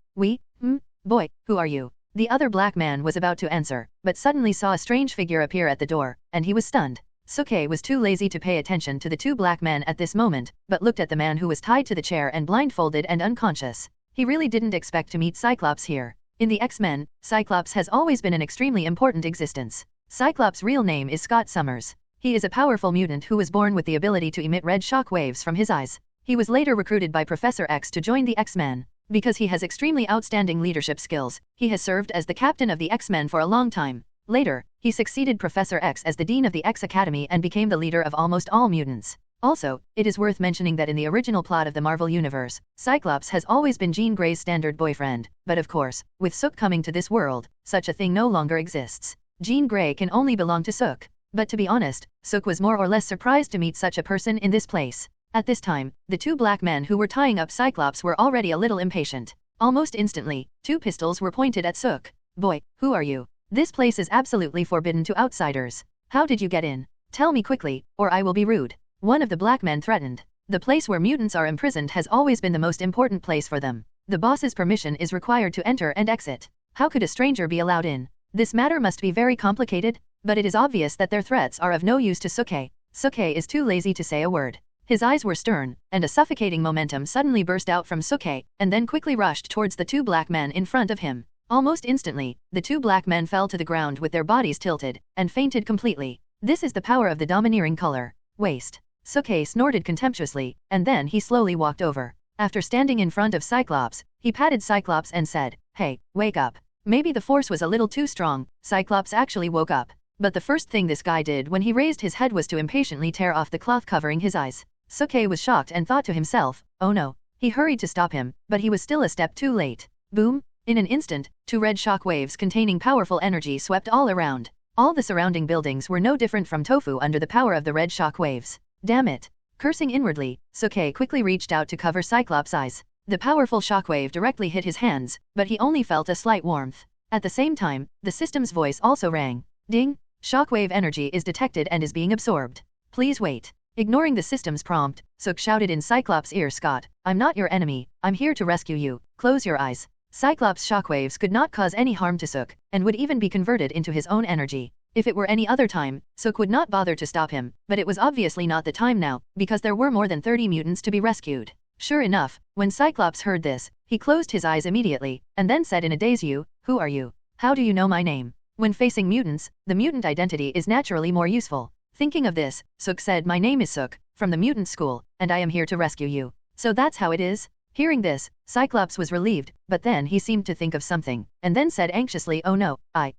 A: boy, who are you? The other black man was about to answer, but suddenly saw a strange figure appear at the door, and he was stunned. Suke was too lazy to pay attention to the two black men at this moment, but looked at the man who was tied to the chair and blindfolded and unconscious. He really didn't expect to meet Cyclops here. In the X-Men, Cyclops has always been an extremely important existence. Cyclops' real name is Scott Summers. He is a powerful mutant who was born with the ability to emit red shock waves from his eyes. He was later recruited by Professor X to join the X-Men. Because he has extremely outstanding leadership skills, he has served as the captain of the X-Men for a long time. Later, he succeeded Professor X as the dean of the X Academy and became the leader of almost all mutants. Also, it is worth mentioning that in the original plot of the Marvel Universe, Cyclops has always been Jean Grey's standard boyfriend, but of course, with Sook coming to this world, such a thing no longer exists. Jean Grey can only belong to Sook. But to be honest, Sook was more or less surprised to meet such a person in this place. At this time, the two black men who were tying up Cyclops were already a little impatient. Almost instantly, two pistols were pointed at Sook. Boy, who are you? This place is absolutely forbidden to outsiders. How did you get in? Tell me quickly, or I will be rude. One of the black men threatened. The place where mutants are imprisoned has always been the most important place for them. The boss's permission is required to enter and exit. How could a stranger be allowed in? This matter must be very complicated, but it is obvious that their threats are of no use to Suke. Suke is too lazy to say a word. His eyes were stern, and a suffocating momentum suddenly burst out from Suke, and then quickly rushed towards the two black men in front of him. Almost instantly, the two black men fell to the ground with their bodies tilted, and fainted completely. This is the power of the domineering color. Waste. Suke snorted contemptuously, and then he slowly walked over. After standing in front of Cyclops, he patted Cyclops and said, "Hey, wake up." Maybe the force was a little too strong. Cyclops actually woke up. But the first thing this guy did when he raised his head was to impatiently tear off the cloth covering his eyes. Suke was shocked and thought to himself, oh no. He hurried to stop him, but he was still a step too late. Boom! In an instant, two red shock waves containing powerful energy swept all around. All the surrounding buildings were no different from tofu under the power of the red shock waves. Damn it! Cursing inwardly, Suke quickly reached out to cover Cyclops' eyes. The powerful shockwave directly hit his hands, but he only felt a slight warmth. At the same time, the system's voice also rang. Ding! Shockwave energy is detected and is being absorbed. Please wait. Ignoring the system's prompt, Sook shouted in Cyclops' ear, Scott, I'm not your enemy, I'm here to rescue you, close your eyes. Cyclops' shockwaves could not cause any harm to Sook, and would even be converted into his own energy. If it were any other time, Sook would not bother to stop him, but it was obviously not the time now, because there were more than 30 mutants to be rescued. Sure enough, when Cyclops heard this, he closed his eyes immediately, and then said in a daze, who are you? How do you know my name? When facing mutants, the mutant identity is naturally more useful. Thinking of this, Sook said, my name is Sook, from the mutant school, and I am here to rescue you. So that's how it is? Hearing this, Cyclops was relieved, but then he seemed to think of something, and then said anxiously, oh no,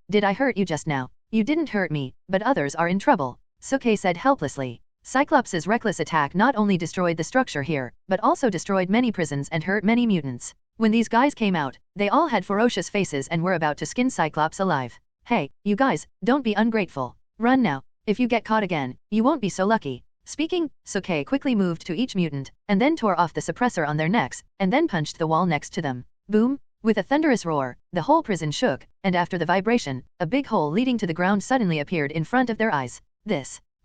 A: did I hurt you just now? You didn't hurt me, but others are in trouble. Suke said helplessly. Cyclops' reckless attack not only destroyed the structure here, but also destroyed many prisons and hurt many mutants. When these guys came out, they all had ferocious faces and were about to skin Cyclops alive. Hey, you guys, don't be ungrateful. Run now. If you get caught again, you won't be so lucky. Speaking, Suke quickly moved to each mutant, and then tore off the suppressor on their necks, and then punched the wall next to them. Boom! With a thunderous roar, the whole prison shook, and after the vibration, a big hole leading to the ground suddenly appeared in front of their eyes.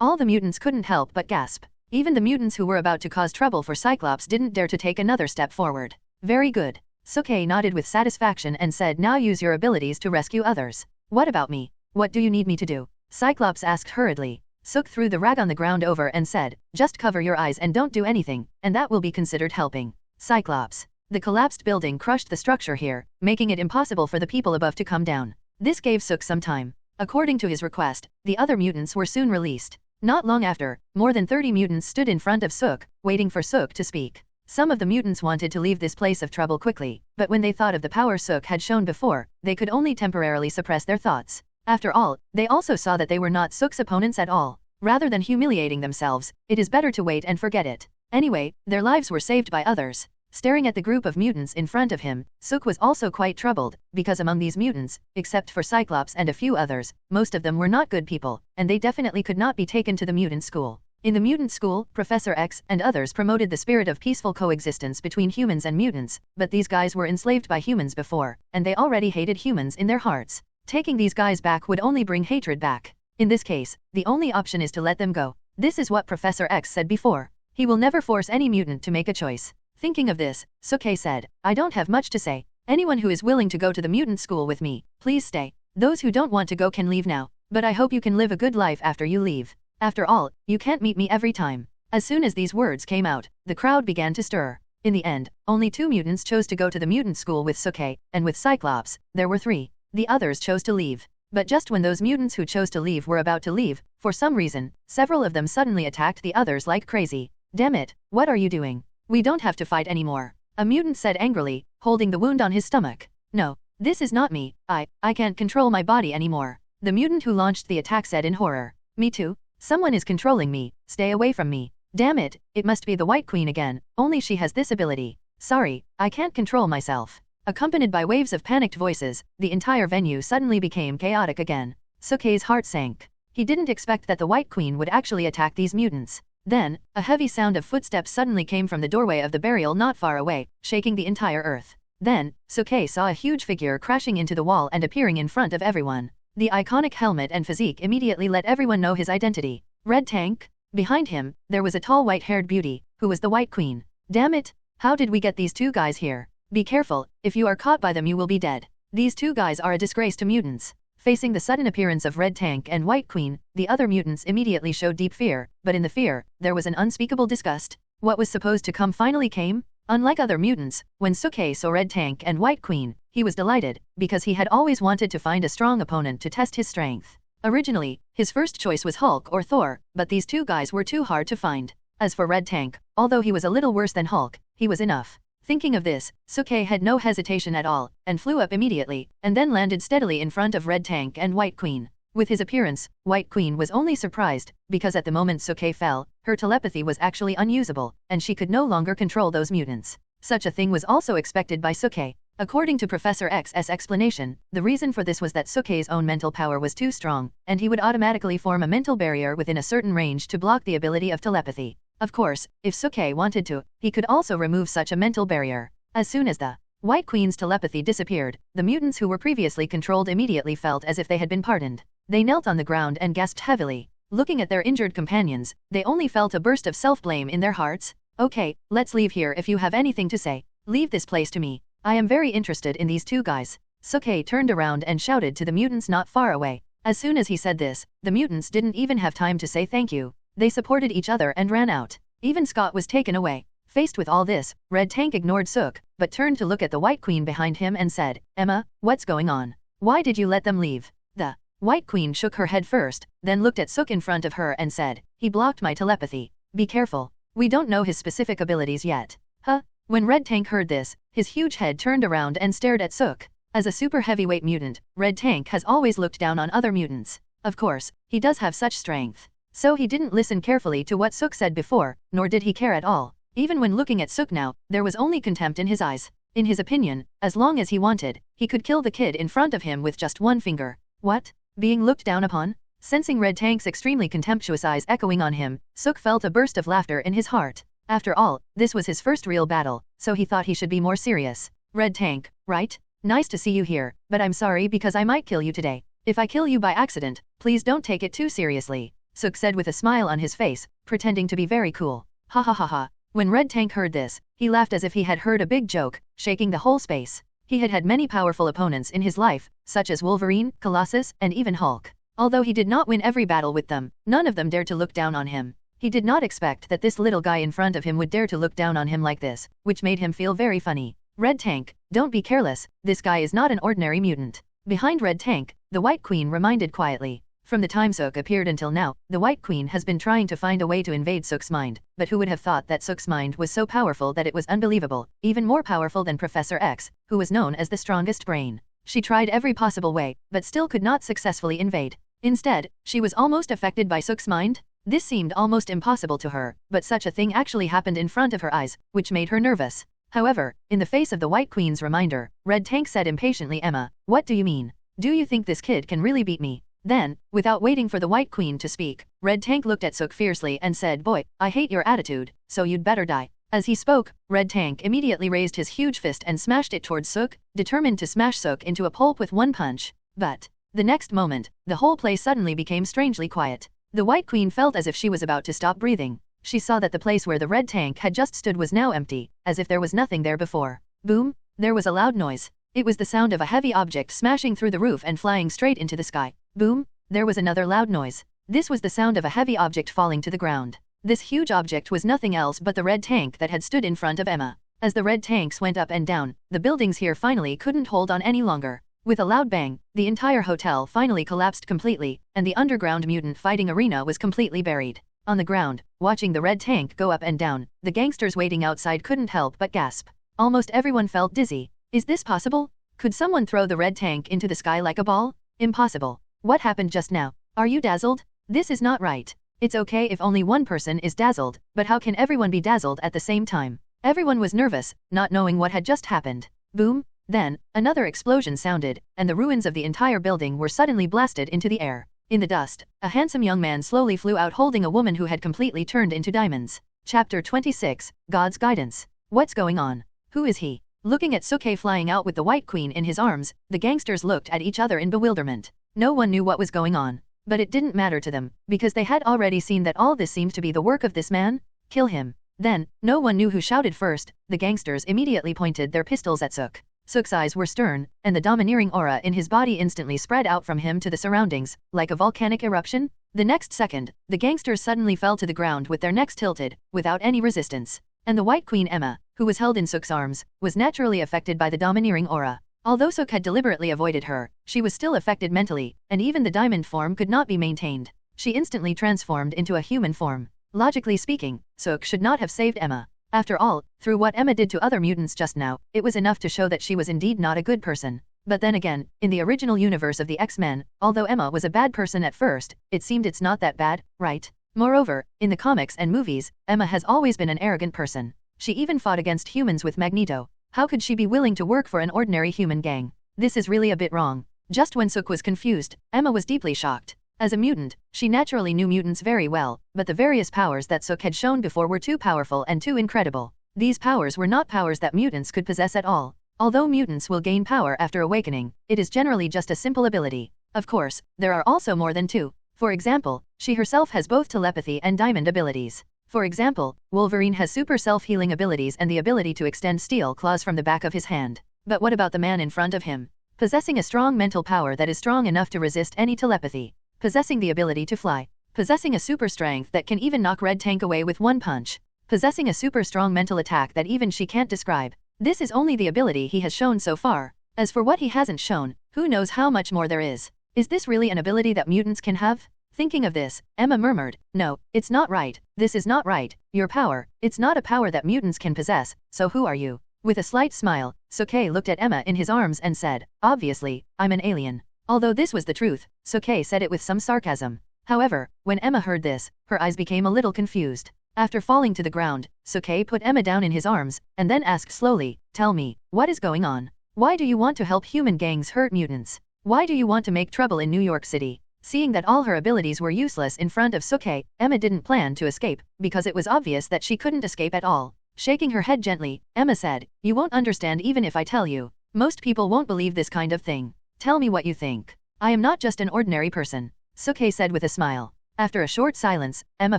A: All the mutants couldn't help but gasp. Even the mutants who were about to cause trouble for Cyclops didn't dare to take another step forward. Very good. Suke nodded with satisfaction and said, now use your abilities to rescue others. What about me? What do you need me to do? Cyclops asked hurriedly. Sook threw the rag on the ground over and said, just cover your eyes and don't do anything, and that will be considered helping. Cyclops. The collapsed building crushed the structure here, making it impossible for the people above to come down. This gave Sook some time. According to his request, the other mutants were soon released. Not long after, more than 30 mutants stood in front of Sook, waiting for Sook to speak. Some of the mutants wanted to leave this place of trouble quickly, but when they thought of the power Sook had shown before, they could only temporarily suppress their thoughts. After all, they also saw that they were not Sook's opponents at all. Rather than humiliating themselves, it is better to wait and forget it. Anyway, their lives were saved by others. Staring at the group of mutants in front of him, Suk was also quite troubled, because among these mutants, except for Cyclops and a few others, most of them were not good people, and they definitely could not be taken to the mutant school. In the mutant school, Professor X and others promoted the spirit of peaceful coexistence between humans and mutants, but these guys were enslaved by humans before, and they already hated humans in their hearts. Taking these guys back would only bring hatred back. In this case, the only option is to let them go. This is what Professor X said before. He will never force any mutant to make a choice. Thinking of this, Suke said, I don't have much to say. Anyone who is willing to go to the mutant school with me, please stay. Those who don't want to go can leave now, but I hope you can live a good life after you leave. After all, you can't meet me every time. As soon as these words came out, the crowd began to stir. In the end, only 2 mutants chose to go to the mutant school with Suke, and with Cyclops, there were 3. The others chose to leave. But just when those mutants who chose to leave were about to leave, for some reason, several of them suddenly attacked the others like crazy. Damn it, what are you doing? We don't have to fight anymore. A mutant said angrily, holding the wound on his stomach. No, this is not me, I can't control my body anymore. The mutant who launched the attack said in horror. Me too? Someone is controlling me, stay away from me. Damn it, it must be the White Queen again, only she has this ability. Sorry, I can't control myself. Accompanied by waves of panicked voices, the entire venue suddenly became chaotic again. Suke's heart sank. He didn't expect that the White Queen would actually attack these mutants. Then, a heavy sound of footsteps suddenly came from the doorway of the burial not far away, shaking the entire earth. Then, Suke saw a huge figure crashing into the wall and appearing in front of everyone. The iconic helmet and physique immediately let everyone know his identity. Red Tank? Behind him, there was a tall white-haired beauty, who was the White Queen. Damn it! How did we get these 2 guys here? Be careful, if you are caught by them you will be dead. These 2 guys are a disgrace to mutants. Facing the sudden appearance of Red Tank and White Queen, the other mutants immediately showed deep fear, but in the fear, there was an unspeakable disgust. What was supposed to come finally came? Unlike other mutants, when Suke saw Red Tank and White Queen, he was delighted, because he had always wanted to find a strong opponent to test his strength. Originally, his first choice was Hulk or Thor, but these 2 guys were too hard to find. As for Red Tank, although he was a little worse than Hulk, he was enough. Thinking of this, Suke had no hesitation at all, and flew up immediately, and then landed steadily in front of Red Tank and White Queen. With his appearance, White Queen was only surprised, because at the moment Suke fell, her telepathy was actually unusable, and she could no longer control those mutants. Such a thing was also expected by Suke. According to Professor X's explanation, the reason for this was that Suke's own mental power was too strong, and he would automatically form a mental barrier within a certain range to block the ability of telepathy. Of course, if Suke wanted to, he could also remove such a mental barrier. As soon as the White Queen's telepathy disappeared, the mutants who were previously controlled immediately felt as if they had been pardoned. They knelt on the ground and gasped heavily. Looking at their injured companions, they only felt a burst of self-blame in their hearts. Okay, let's leave here if you have anything to say. Leave this place to me. I am very interested in these 2 guys. Suke turned around and shouted to the mutants not far away. As soon as he said this, the mutants didn't even have time to say thank you. They supported each other and ran out. Even Scott was taken away. Faced with all this, Red Tank ignored Suk, but turned to look at the White Queen behind him and said, Emma, what's going on? Why did you let them leave? The White Queen shook her head first, then looked at Suk in front of her and said, he blocked my telepathy. Be careful. We don't know his specific abilities yet. Huh? When Red Tank heard this, his huge head turned around and stared at Suk. As a super heavyweight mutant, Red Tank has always looked down on other mutants. Of course, he does have such strength. So he didn't listen carefully to what Suk said before, nor did he care at all. Even when looking at Suk now, there was only contempt in his eyes. In his opinion, as long as he wanted, he could kill the kid in front of him with just 1 finger. What? Being looked down upon? Sensing Red Tank's extremely contemptuous eyes echoing on him, Suk felt a burst of laughter in his heart. After all, this was his first real battle, so he thought he should be more serious. Red Tank, right? Nice to see you here, but I'm sorry because I might kill you today. If I kill you by accident, please don't take it too seriously. Suk said with a smile on his face, pretending to be very cool. Ha ha ha ha. When Red Tank heard this, he laughed as if he had heard a big joke, shaking the whole space. He had had many powerful opponents in his life, such as Wolverine, Colossus, and even Hulk. Although he did not win every battle with them, none of them dared to look down on him. He did not expect that this little guy in front of him would dare to look down on him like this, which made him feel very funny. Red Tank, don't be careless, this guy is not an ordinary mutant. Behind Red Tank, the White Queen reminded quietly. From the time Suk appeared until now, the White Queen has been trying to find a way to invade Suk's mind, but who would have thought that Suk's mind was so powerful that it was unbelievable, even more powerful than Professor X, who was known as the strongest brain. She tried every possible way, but still could not successfully invade. Instead, she was almost affected by Suk's mind. This seemed almost impossible to her, but such a thing actually happened in front of her eyes, which made her nervous. However, in the face of the White Queen's reminder, Red Tank said impatiently, Emma, what do you mean? Do you think this kid can really beat me? Then, without waiting for the White Queen to speak, Red Tank looked at Sook fiercely and said, boy, I hate your attitude, so you'd better die. As he spoke, Red Tank immediately raised his huge fist and smashed it towards Sook, determined to smash Sook into a pulp with one punch. But the next moment, the whole place suddenly became strangely quiet. The White Queen felt as if she was about to stop breathing. She saw that the place where the Red Tank had just stood was now empty, as if there was nothing there before. Boom! There was a loud noise. It was the sound of a heavy object smashing through the roof and flying straight into the sky. Boom! There was another loud noise. This was the sound of a heavy object falling to the ground. This huge object was nothing else but the Red Tank that had stood in front of Emma. As the Red Tanks went up and down, the buildings here finally couldn't hold on any longer. With a loud bang, the entire hotel finally collapsed completely, and the underground mutant fighting arena was completely buried. On the ground, watching the Red Tank go up and down, the gangsters waiting outside couldn't help but gasp. Almost everyone felt dizzy. Is this possible? Could someone throw the Red Tank into the sky like a ball? Impossible. What happened just now? Are you dazzled? This is not right. It's okay if only one person is dazzled, but how can everyone be dazzled at the same time? Everyone was nervous, not knowing what had just happened. Boom! Then, another explosion sounded, and the ruins of the entire building were suddenly blasted into the air. In the dust, a handsome young man slowly flew out holding a woman who had completely turned into diamonds. Chapter 26, God's Guidance. What's going on? Who is he? Looking at Sook flying out with the White Queen in his arms, the gangsters looked at each other in bewilderment. No one knew what was going on. But it didn't matter to them, because they had already seen that all this seemed to be the work of this man. Kill him. Then, no one knew who shouted first. The gangsters immediately pointed their pistols at Sook. Sook's eyes were stern, and the domineering aura in his body instantly spread out from him to the surroundings, like a volcanic eruption. The next second, the gangsters suddenly fell to the ground with their necks tilted, without any resistance. And the White Queen Emma, who was held in Sook's arms, was naturally affected by the domineering aura. Although Sook had deliberately avoided her, she was still affected mentally, and even the diamond form could not be maintained. She instantly transformed into a human form. Logically speaking, Sook should not have saved Emma. After all, through what Emma did to other mutants just now, it was enough to show that she was indeed not a good person. But then again, in the original universe of the X-Men, although Emma was a bad person at first, it seemed it's not that bad, right? Moreover, in the comics and movies, Emma has always been an arrogant person. She even fought against humans with Magneto. How could she be willing to work for an ordinary human gang? This is really a bit wrong. Just when Sook was confused, Emma was deeply shocked. As a mutant, she naturally knew mutants very well, but the various powers that Sook had shown before were too powerful and too incredible. These powers were not powers that mutants could possess at all. Although mutants will gain power after awakening, it is generally just a simple ability. Of course, there are also more than two. For example, she herself has both telepathy and diamond abilities. For example, Wolverine has super self-healing abilities and the ability to extend steel claws from the back of his hand. But what about the man in front of him? Possessing a strong mental power that is strong enough to resist any telepathy. Possessing the ability to fly. Possessing a super strength that can even knock Red Tank away with one punch. Possessing a super strong mental attack that even she can't describe. This is only the ability he has shown so far. As for what he hasn't shown, who knows how much more there is. Is this really an ability that mutants can have? Thinking of this, Emma murmured, no, it's not right, this is not right, your power, it's not a power that mutants can possess, so who are you? With a slight smile, Sook looked at Emma in his arms and said, obviously, I'm an alien. Although this was the truth, Sook said it with some sarcasm. However, when Emma heard this, her eyes became a little confused. After falling to the ground, Sook put Emma down in his arms, and then asked slowly, tell me, what is going on? Why do you want to help human gangs hurt mutants? Why do you want to make trouble in New York City? Seeing that all her abilities were useless in front of Sook, Emma didn't plan to escape, because it was obvious that she couldn't escape at all. Shaking her head gently, Emma said, you won't understand even if I tell you. Most people won't believe this kind of thing. Tell me what you think. I am not just an ordinary person. Sook said with a smile. After a short silence, Emma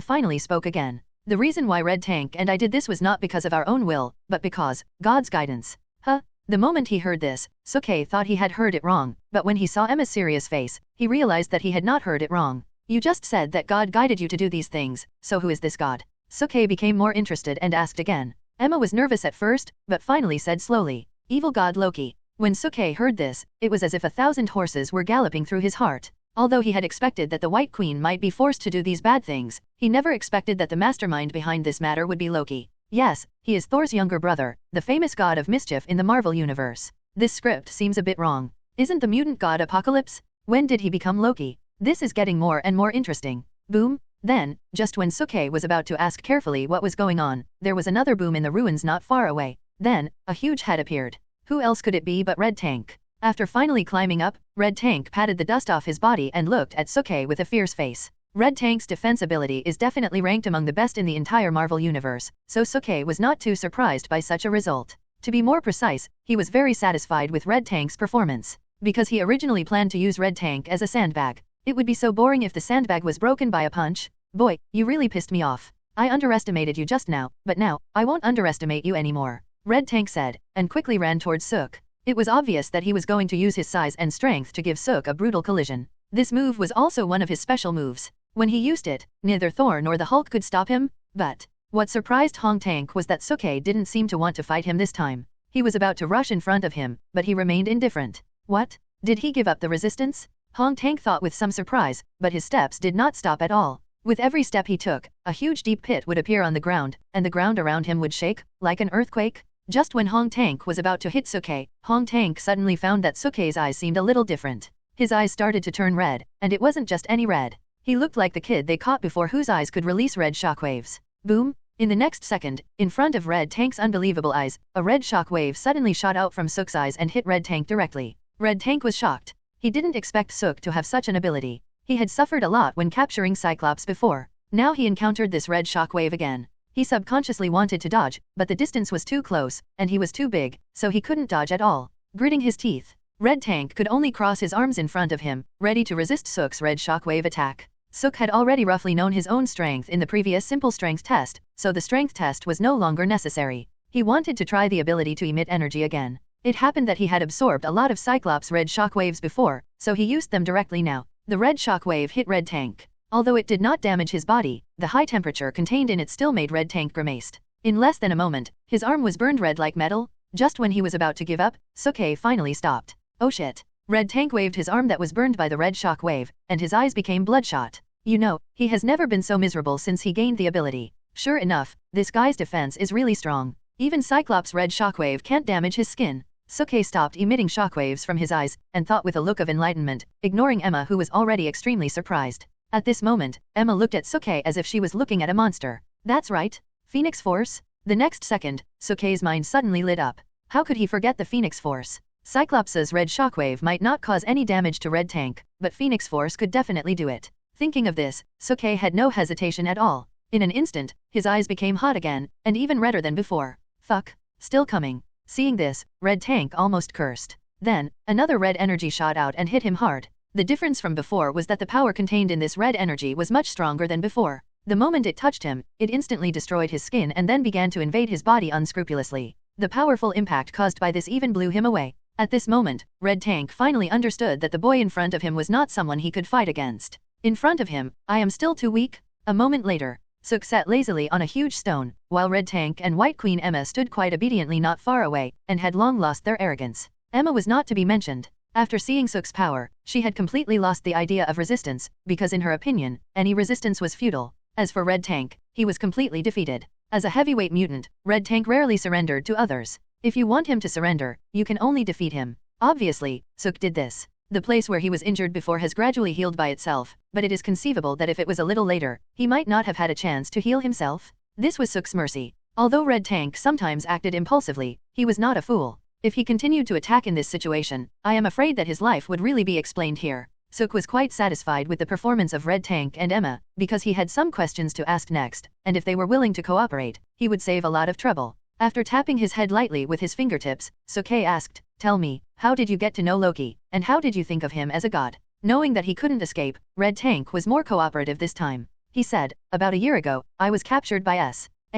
A: finally spoke again. The reason why Red Tank and I did this was not because of our own will, but because God's guidance. Huh? The moment he heard this, Sook thought he had heard it wrong, but when he saw Emma's serious face, he realized that he had not heard it wrong. You just said that God guided you to do these things, so who is this God? Sook became more interested and asked again. Emma was nervous at first, but finally said slowly, evil god Loki. When Sook heard this, it was as if 1,000 horses were galloping through his heart. Although he had expected that the White Queen might be forced to do these bad things, he never expected that the mastermind behind this matter would be Loki. Yes, he is Thor's younger brother, the famous god of mischief in the Marvel Universe. This script seems a bit wrong. Isn't the mutant god Apocalypse? When did he become Loki? This is getting more and more interesting. Boom! Then, just when Sook was about to ask carefully what was going on, there was another boom in the ruins not far away. Then, a huge head appeared. Who else could it be but Red Tank? After finally climbing up, Red Tank patted the dust off his body and looked at Suke with a fierce face. Red Tank's defense ability is definitely ranked among the best in the entire Marvel Universe, so Suke was not too surprised by such a result. To be more precise, he was very satisfied with Red Tank's performance. Because he originally planned to use Red Tank as a sandbag. It would be so boring if the sandbag was broken by a punch. Boy, you really pissed me off. I underestimated you just now, but now, I won't underestimate you anymore. Red Tank said, and quickly ran towards Suk. It was obvious that he was going to use his size and strength to give Suk a brutal collision. This move was also one of his special moves. When he used it, neither Thor nor the Hulk could stop him, but what surprised Hong Tank was that Suke didn't seem to want to fight him this time. He was about to rush in front of him, but he remained indifferent. What? Did he give up the resistance? Hong Tank thought with some surprise, but his steps did not stop at all. With every step he took, a huge deep pit would appear on the ground, and the ground around him would shake, like an earthquake. Just when Hong Tank was about to hit Suke, Hong Tank suddenly found that Suke's eyes seemed a little different. His eyes started to turn red, and it wasn't just any red. He looked like the kid they caught before whose eyes could release red shockwaves. Boom! In the next second, in front of Red Tank's unbelievable eyes, a red shockwave suddenly shot out from Suk's eyes and hit Red Tank directly. Red Tank was shocked. He didn't expect Suk to have such an ability. He had suffered a lot when capturing Cyclops before. Now he encountered this red shockwave again. He subconsciously wanted to dodge, but the distance was too close, and he was too big, so he couldn't dodge at all. Gritting his teeth, Red Tank could only cross his arms in front of him, ready to resist Suk's red shockwave attack. Suk had already roughly known his own strength in the previous simple strength test, so the strength test was no longer necessary. He wanted to try the ability to emit energy again. It happened that he had absorbed a lot of Cyclops' red shockwaves before, so he used them directly now. The red shockwave hit Red Tank. Although it did not damage his body, the high temperature contained in it still made Red Tank grimaced. In less than a moment, his arm was burned red like metal. Just when he was about to give up, Suke finally stopped. Oh shit. Red Tank waved his arm that was burned by the red shockwave, and his eyes became bloodshot. You know, he has never been so miserable since he gained the ability. Sure enough, this guy's defense is really strong. Even Cyclops' red shockwave can't damage his skin. Suke stopped emitting shockwaves from his eyes, and thought with a look of enlightenment, ignoring Emma who was already extremely surprised. At this moment, Emma looked at Suke as if she was looking at a monster. That's right. Phoenix Force? The next second, Suke's mind suddenly lit up. How could he forget the Phoenix Force? Cyclops' red shockwave might not cause any damage to Red Tank, but Phoenix Force could definitely do it. Thinking of this, Suke had no hesitation at all. In an instant, his eyes became hot again, and even redder than before. Fuck. Still coming. Seeing this, Red Tank almost cursed. Then, another red energy shot out and hit him hard. The difference from before was that the power contained in this red energy was much stronger than before. The moment it touched him, it instantly destroyed his skin and then began to invade his body unscrupulously. The powerful impact caused by this even blew him away. At this moment, Red Tank finally understood that the boy in front of him was not someone he could fight against. In front of him, I am still too weak? A moment later, Suk sat lazily on a huge stone, while Red Tank and White Queen Emma stood quite obediently not far away, and had long lost their arrogance. Emma was not to be mentioned. After seeing Suk's power, she had completely lost the idea of resistance, because in her opinion, any resistance was futile. As for Red Tank, he was completely defeated. As a heavyweight mutant, Red Tank rarely surrendered to others. If you want him to surrender, you can only defeat him. Obviously, Suk did this. The place where he was injured before has gradually healed by itself, but it is conceivable that if it was a little later, he might not have had a chance to heal himself. This was Suk's mercy. Although Red Tank sometimes acted impulsively, he was not a fool. If he continued to attack in this situation, I am afraid that his life would really be explained here. Suk was quite satisfied with the performance of Red Tank and Emma, because he had some questions to ask next, and if they were willing to cooperate, he would save a lot of trouble. After tapping his head lightly with his fingertips, Suke asked, "Tell me, how did you get to know Loki, and how did you think of him as a god?" Knowing that he couldn't escape, Red Tank was more cooperative this time. He said, "About a year ago, I was captured by S.H.I.E.L.D.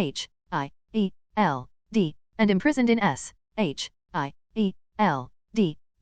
A: and imprisoned in S.H.I.E.L.D.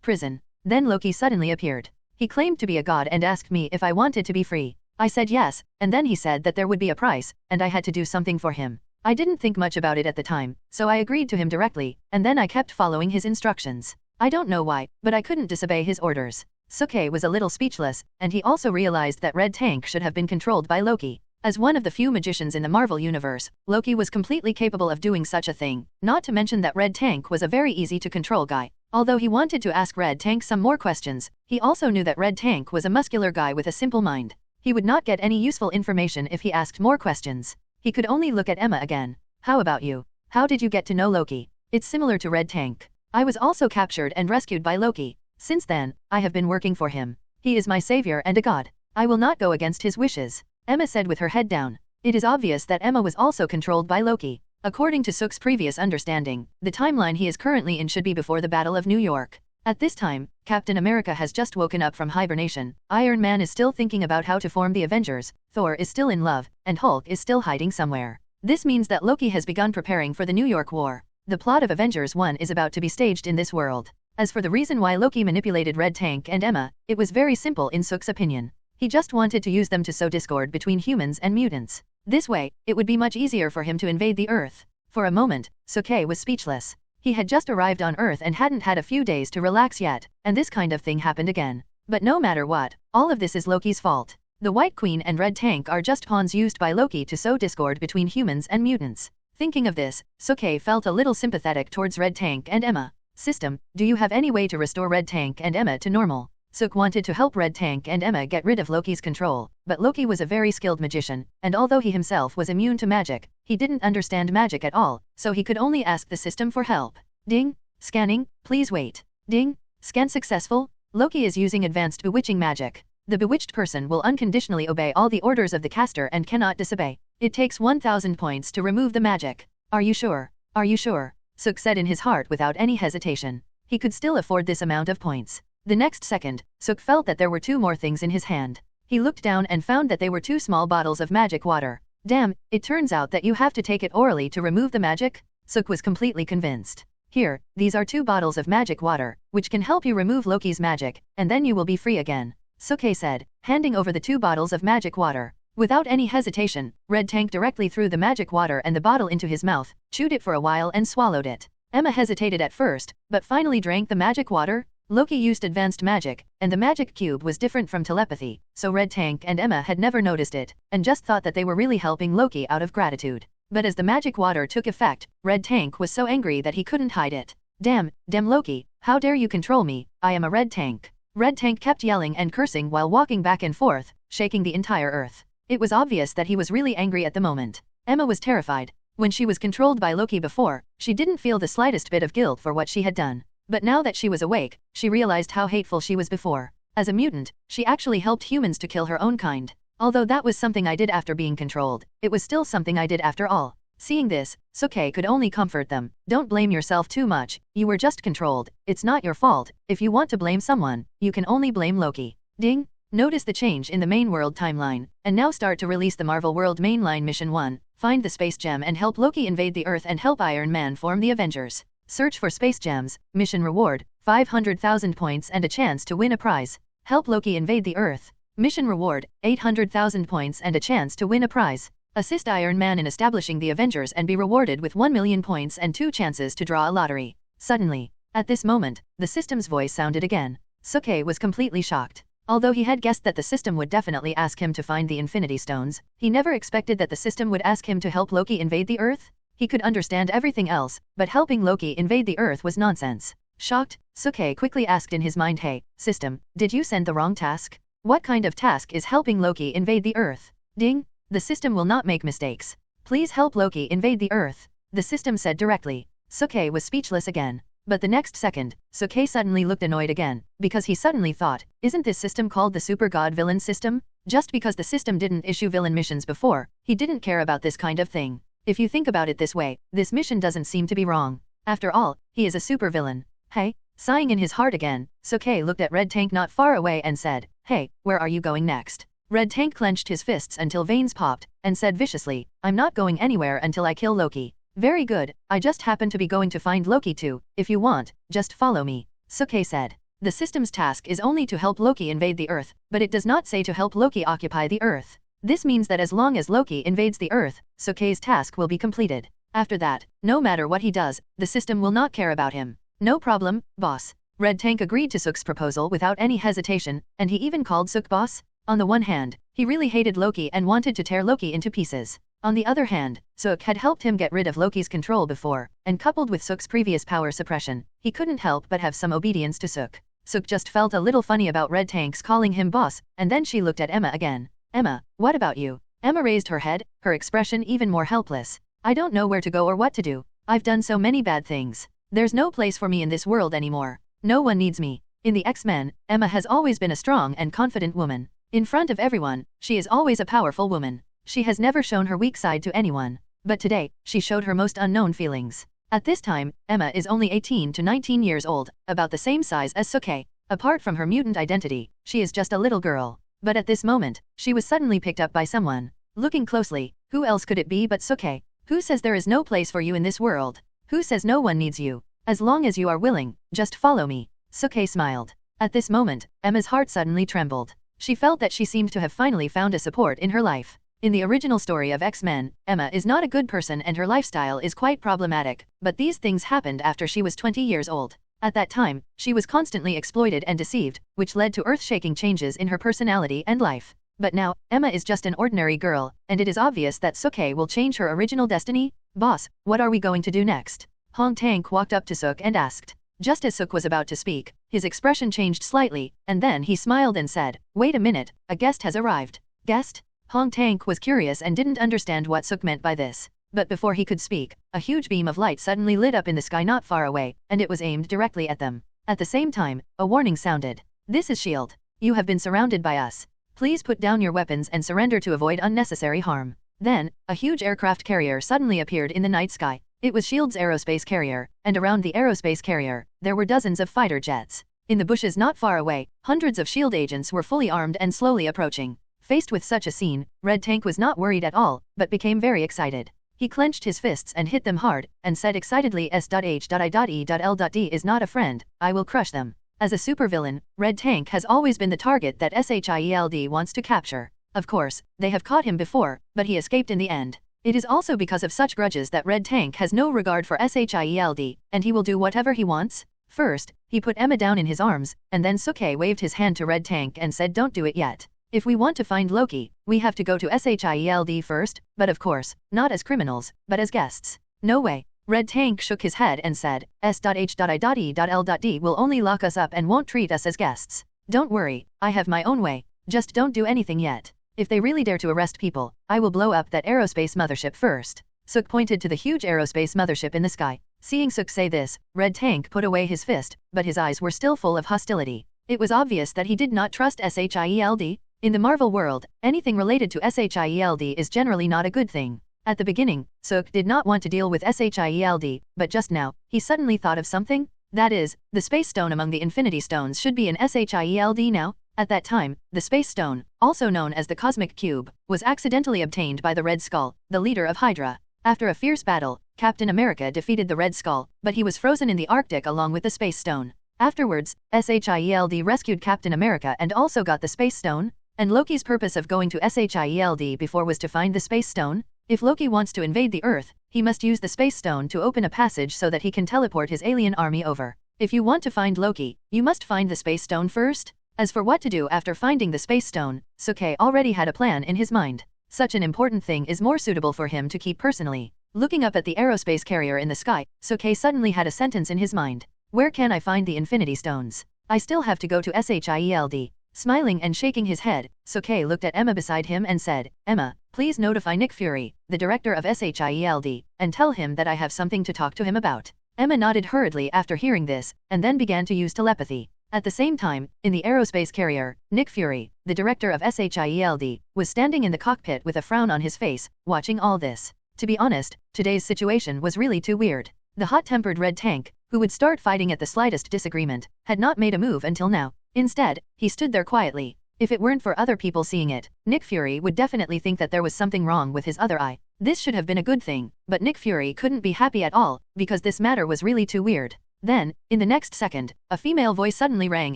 A: prison. Then Loki suddenly appeared. He claimed to be a god and asked me if I wanted to be free. I said yes, and then he said that there would be a price, and I had to do something for him. I didn't think much about it at the time, so I agreed to him directly, and then I kept following his instructions. I don't know why, but I couldn't disobey his orders." Suke was a little speechless, and he also realized that Red Tank should have been controlled by Loki. As one of the few magicians in the Marvel Universe, Loki was completely capable of doing such a thing, not to mention that Red Tank was a very easy to control guy. Although he wanted to ask Red Tank some more questions, he also knew that Red Tank was a muscular guy with a simple mind. He would not get any useful information if he asked more questions. He could only look at Emma again. "How about you? How did you get to know Loki?" It's similar to Red Tank. I was also captured and rescued by Loki. Since then, I have been working for him. He is my savior and a god. I will not go against his wishes, Emma said with her head down. It is obvious that Emma was also controlled by Loki. According to Suk's previous understanding, the timeline he is currently in should be before the Battle of New York. At this time, Captain America has just woken up from hibernation, Iron Man is still thinking about how to form the Avengers, Thor is still in love, and Hulk is still hiding somewhere. This means that Loki has begun preparing for the New York War. The plot of Avengers 1 is about to be staged in this world. As for the reason why Loki manipulated Red Tank and Emma, it was very simple in Suk's opinion. He just wanted to use them to sow discord between humans and mutants. This way, it would be much easier for him to invade the Earth. For a moment, Suk was speechless. He had just arrived on Earth and hadn't had a few days to relax yet, and this kind of thing happened again. But no matter what, all of this is Loki's fault. The White Queen and Red Tank are just pawns used by Loki to sow discord between humans and mutants. Thinking of this, Suk felt a little sympathetic towards Red Tank and Emma. System, do you have any way to restore Red Tank and Emma to normal? Suk wanted to help Red Tank and Emma get rid of Loki's control, but Loki was a very skilled magician, and although he himself was immune to magic, he didn't understand magic at all, so he could only ask the system for help. Ding! Scanning, please wait. Ding! Scan successful. Loki is using advanced bewitching magic. The bewitched person will unconditionally obey all the orders of the caster and cannot disobey. It takes 1000 points to remove the magic. Are you sure? Are you sure? Suk said in his heart without any hesitation. He could still afford this amount of points. The next second, Suk felt that there were two more things in his hand. He looked down and found that they were two small bottles of magic water. Damn, it turns out that you have to take it orally to remove the magic? Suk was completely convinced. Here, these are 2 bottles of magic water, which can help you remove Loki's magic, and then you will be free again, Suk said, handing over the 2 bottles of magic water. Without any hesitation, Red Tank directly threw the magic water and the bottle into his mouth, chewed it for a while and swallowed it. Emma hesitated at first, but finally drank the magic water. Loki used advanced magic, and the magic cube was different from telepathy, so Red Tank and Emma had never noticed it, and just thought that they were really helping Loki out of gratitude. But as the magic water took effect, Red Tank was so angry that he couldn't hide it. Damn Loki, how dare you control me, I am a Red Tank. Red Tank kept yelling and cursing while walking back and forth, shaking the entire earth. It was obvious that he was really angry at the moment. Emma was terrified. When she was controlled by Loki before, she didn't feel the slightest bit of guilt for what she had done. But now that she was awake, she realized how hateful she was before. As a mutant, she actually helped humans to kill her own kind. Although that was something I did after being controlled, it was still something I did after all. Seeing this, Suk could only comfort them. Don't blame yourself too much, you were just controlled, it's not your fault. If you want to blame someone, you can only blame Loki. Ding! Notice the change in the main world timeline, and now start to release the Marvel World Mainline Mission 1, find the Space Gem and help Loki invade the Earth and help Iron Man form the Avengers. Search for Space Gems, mission reward, 500,000 points and a chance to win a prize. Help Loki invade the Earth. Mission reward, 800,000 points and a chance to win a prize. Assist Iron Man in establishing the Avengers and be rewarded with 1 million points and 2 chances to draw a lottery. Suddenly, at this moment, the system's voice sounded again. Suk was completely shocked. Although he had guessed that the system would definitely ask him to find the Infinity Stones, he never expected that the system would ask him to help Loki invade the Earth. He could understand everything else, but helping Loki invade the Earth was nonsense. Shocked, Suk quickly asked in his mind, hey, system, did you send the wrong task? What kind of task is helping Loki invade the Earth? Ding! The system will not make mistakes. Please help Loki invade the Earth, the system said directly. Suk was speechless again. But the next second, Suk suddenly looked annoyed again, because he suddenly thought, isn't this system called the Super God Villain System? Just because the system didn't issue villain missions before, he didn't care about this kind of thing. If you think about it this way, this mission doesn't seem to be wrong. After all, he is a super villain. Hey? Sighing in his heart again, Suk looked at Red Tank not far away and said, hey, where are you going next? Red Tank clenched his fists until veins popped, and said viciously, I'm not going anywhere until I kill Loki. Very good, I just happen to be going to find Loki too, if you want, just follow me, Suk said. The system's task is only to help Loki invade the Earth, but it does not say to help Loki occupy the Earth. This means that as long as Loki invades the Earth, Suk's task will be completed. After that, no matter what he does, the system will not care about him. No problem, boss. Red Tank agreed to Suk's proposal without any hesitation, and he even called Suk boss. On the one hand, he really hated Loki and wanted to tear Loki into pieces. On the other hand, Suk had helped him get rid of Loki's control before, and coupled with Suk's previous power suppression, he couldn't help but have some obedience to Suk. Suk just felt a little funny about Red Tank's calling him boss, and then she looked at Emma again. Emma, what about you? Emma raised her head, her expression even more helpless. I don't know where to go or what to do. I've done so many bad things. There's no place for me in this world anymore. No one needs me. In the X-Men, Emma has always been a strong and confident woman. In front of everyone, she is always a powerful woman. She has never shown her weak side to anyone. But today, she showed her most unknown feelings. At this time, Emma is only 18 to 19 years old, about the same size as Suke. Apart from her mutant identity, she is just a little girl. But at this moment, she was suddenly picked up by someone. Looking closely, who else could it be but Suke? Who says there is no place for you in this world? Who says no one needs you? As long as you are willing, just follow me. Suke smiled. At this moment, Emma's heart suddenly trembled. She felt that she seemed to have finally found a support in her life. In the original story of X-Men, Emma is not a good person and her lifestyle is quite problematic, but these things happened after she was 20 years old. At that time, she was constantly exploited and deceived, which led to earth-shaking changes in her personality and life. But now, Emma is just an ordinary girl, and it is obvious that Suke will change her original destiny. Boss, what are we going to do next? Hong Tank walked up to Suk and asked. Just as Suk was about to speak, his expression changed slightly, and then he smiled and said, "Wait a minute, a guest has arrived." Guest? Hong Tank was curious and didn't understand what Suk meant by this. But before he could speak, a huge beam of light suddenly lit up in the sky not far away, and it was aimed directly at them. At the same time, a warning sounded. "This is S.H.I.E.L.D. You have been surrounded by us. Please put down your weapons and surrender to avoid unnecessary harm." Then, a huge aircraft carrier suddenly appeared in the night sky. It was S.H.I.E.L.D.'s aerospace carrier, and around the aerospace carrier, there were dozens of fighter jets. In the bushes not far away, hundreds of S.H.I.E.L.D. agents were fully armed and slowly approaching. Faced with such a scene, Red Tank was not worried at all, but became very excited. He clenched his fists and hit them hard, and said excitedly, S.H.I.E.L.D. is not a friend, I will crush them. As a supervillain, Red Tank has always been the target that S.H.I.E.L.D. wants to capture. Of course, they have caught him before, but he escaped in the end. It is also because of such grudges that Red Tank has no regard for S.H.I.E.L.D., and he will do whatever he wants. First, he put Emma down in his arms, and then Suke waved his hand to Red Tank and said, "Don't do it yet. If we want to find Loki, we have to go to S.H.I.E.L.D. first, but of course, not as criminals, but as guests." "No way." Red Tank shook his head and said, S.H.I.E.L.D. will only lock us up and won't treat us as guests. "Don't worry, I have my own way. Just don't do anything yet. If they really dare to arrest people, I will blow up that aerospace mothership first." Suk pointed to the huge aerospace mothership in the sky. Seeing Suk say this, Red Tank put away his fist, but his eyes were still full of hostility. It was obvious that he did not trust S.H.I.E.L.D. In the Marvel world, anything related to S.H.I.E.L.D. is generally not a good thing. At the beginning, Suk did not want to deal with S.H.I.E.L.D., but just now, he suddenly thought of something. That is, the Space Stone among the Infinity Stones should be in S.H.I.E.L.D. now. At that time, the Space Stone, also known as the Cosmic Cube, was accidentally obtained by the Red Skull, the leader of Hydra. After a fierce battle, Captain America defeated the Red Skull, but he was frozen in the Arctic along with the Space Stone. Afterwards, S.H.I.E.L.D. rescued Captain America and also got the Space Stone. And Loki's purpose of going to S.H.I.E.L.D. before was to find the Space Stone? If Loki wants to invade the Earth, he must use the Space Stone to open a passage so that he can teleport his alien army over. If you want to find Loki, you must find the Space Stone first. As for what to do after finding the Space Stone, Suke already had a plan in his mind. Such an important thing is more suitable for him to keep personally. Looking up at the aerospace carrier in the sky, Suke suddenly had a sentence in his mind. Where can I find the Infinity Stones? I still have to go to S.H.I.E.L.D. Smiling and shaking his head, Suke looked at Emma beside him and said, "Emma, please notify Nick Fury, the director of S.H.I.E.L.D., and tell him that I have something to talk to him about." Emma nodded hurriedly after hearing this, and then began to use telepathy. At the same time, in the aerospace carrier, Nick Fury, the director of S.H.I.E.L.D., was standing in the cockpit with a frown on his face, watching all this. To be honest, today's situation was really too weird. The hot-tempered Red Tank, who would start fighting at the slightest disagreement, had not made a move until now. Instead, he stood there quietly. If it weren't for other people seeing it, Nick Fury would definitely think that there was something wrong with his other eye. This should have been a good thing, but Nick Fury couldn't be happy at all, because this matter was really too weird. Then, in the next second, a female voice suddenly rang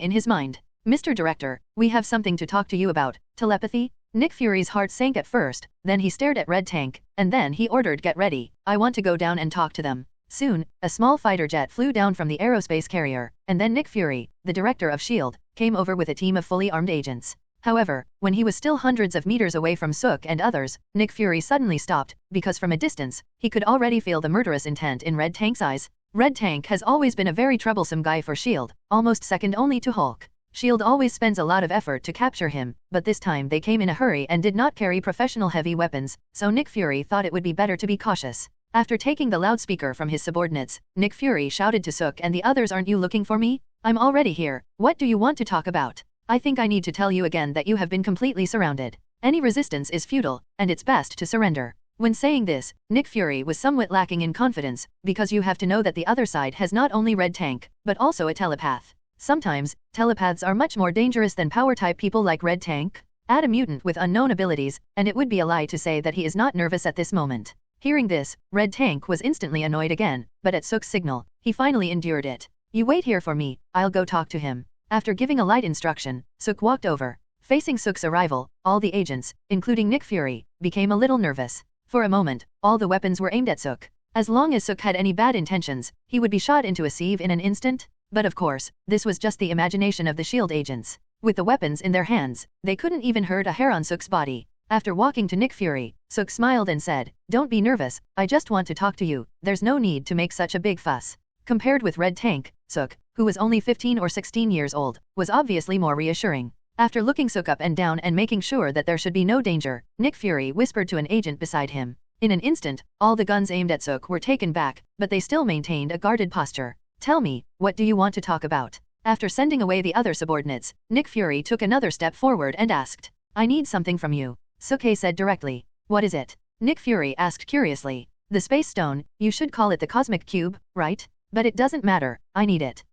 A: in his mind. "Mr. Director, we have something to talk to you about." Telepathy? Nick Fury's heart sank at first, then he stared at Red Tank, and then he ordered, "Get ready, I want to go down and talk to them." Soon, a small fighter jet flew down from the aerospace carrier, and then Nick Fury, the director of S.H.I.E.L.D., came over with a team of fully armed agents. However, when he was still hundreds of meters away from Suk and others, Nick Fury suddenly stopped, because from a distance, he could already feel the murderous intent in Red Tank's eyes. Red Tank has always been a very troublesome guy for S.H.I.E.L.D., almost second only to Hulk. S.H.I.E.L.D. always spends a lot of effort to capture him, but this time they came in a hurry and did not carry professional heavy weapons, so Nick Fury thought it would be better to be cautious. After taking the loudspeaker from his subordinates, Nick Fury shouted to Suk and the others, "Aren't you looking for me? I'm already here. What do you want to talk about? I think I need to tell you again that you have been completely surrounded. Any resistance is futile, and it's best to surrender." When saying this, Nick Fury was somewhat lacking in confidence, because you have to know that the other side has not only Red Tank, but also a telepath. Sometimes, telepaths are much more dangerous than power-type people like Red Tank. Add a mutant with unknown abilities, and it would be a lie to say that he is not nervous at this moment. Hearing this, Red Tank was instantly annoyed again, but at Suk's signal, he finally endured it. "You wait here for me, I'll go talk to him." After giving a light instruction, Suk walked over. Facing Suk's arrival, all the agents, including Nick Fury, became a little nervous. For a moment, all the weapons were aimed at Suk. As long as Suk had any bad intentions, he would be shot into a sieve in an instant. But of course, this was just the imagination of the SHIELD agents. With the weapons in their hands, they couldn't even hurt a hair on Suk's body. After walking to Nick Fury, Suk smiled and said, "Don't be nervous, I just want to talk to you, there's no need to make such a big fuss." Compared with Red Tank, Suk, who was only 15 or 16 years old, was obviously more reassuring. After looking Suk up and down and making sure that there should be no danger, Nick Fury whispered to an agent beside him. In an instant, all the guns aimed at Suk were taken back, but they still maintained a guarded posture. "Tell me, what do you want to talk about?" After sending away the other subordinates, Nick Fury took another step forward and asked, "I need something from you." Suk said directly. "What is it?" Nick Fury asked curiously. "The Space Stone, you should call it the Cosmic Cube, right? But it doesn't matter, I need it."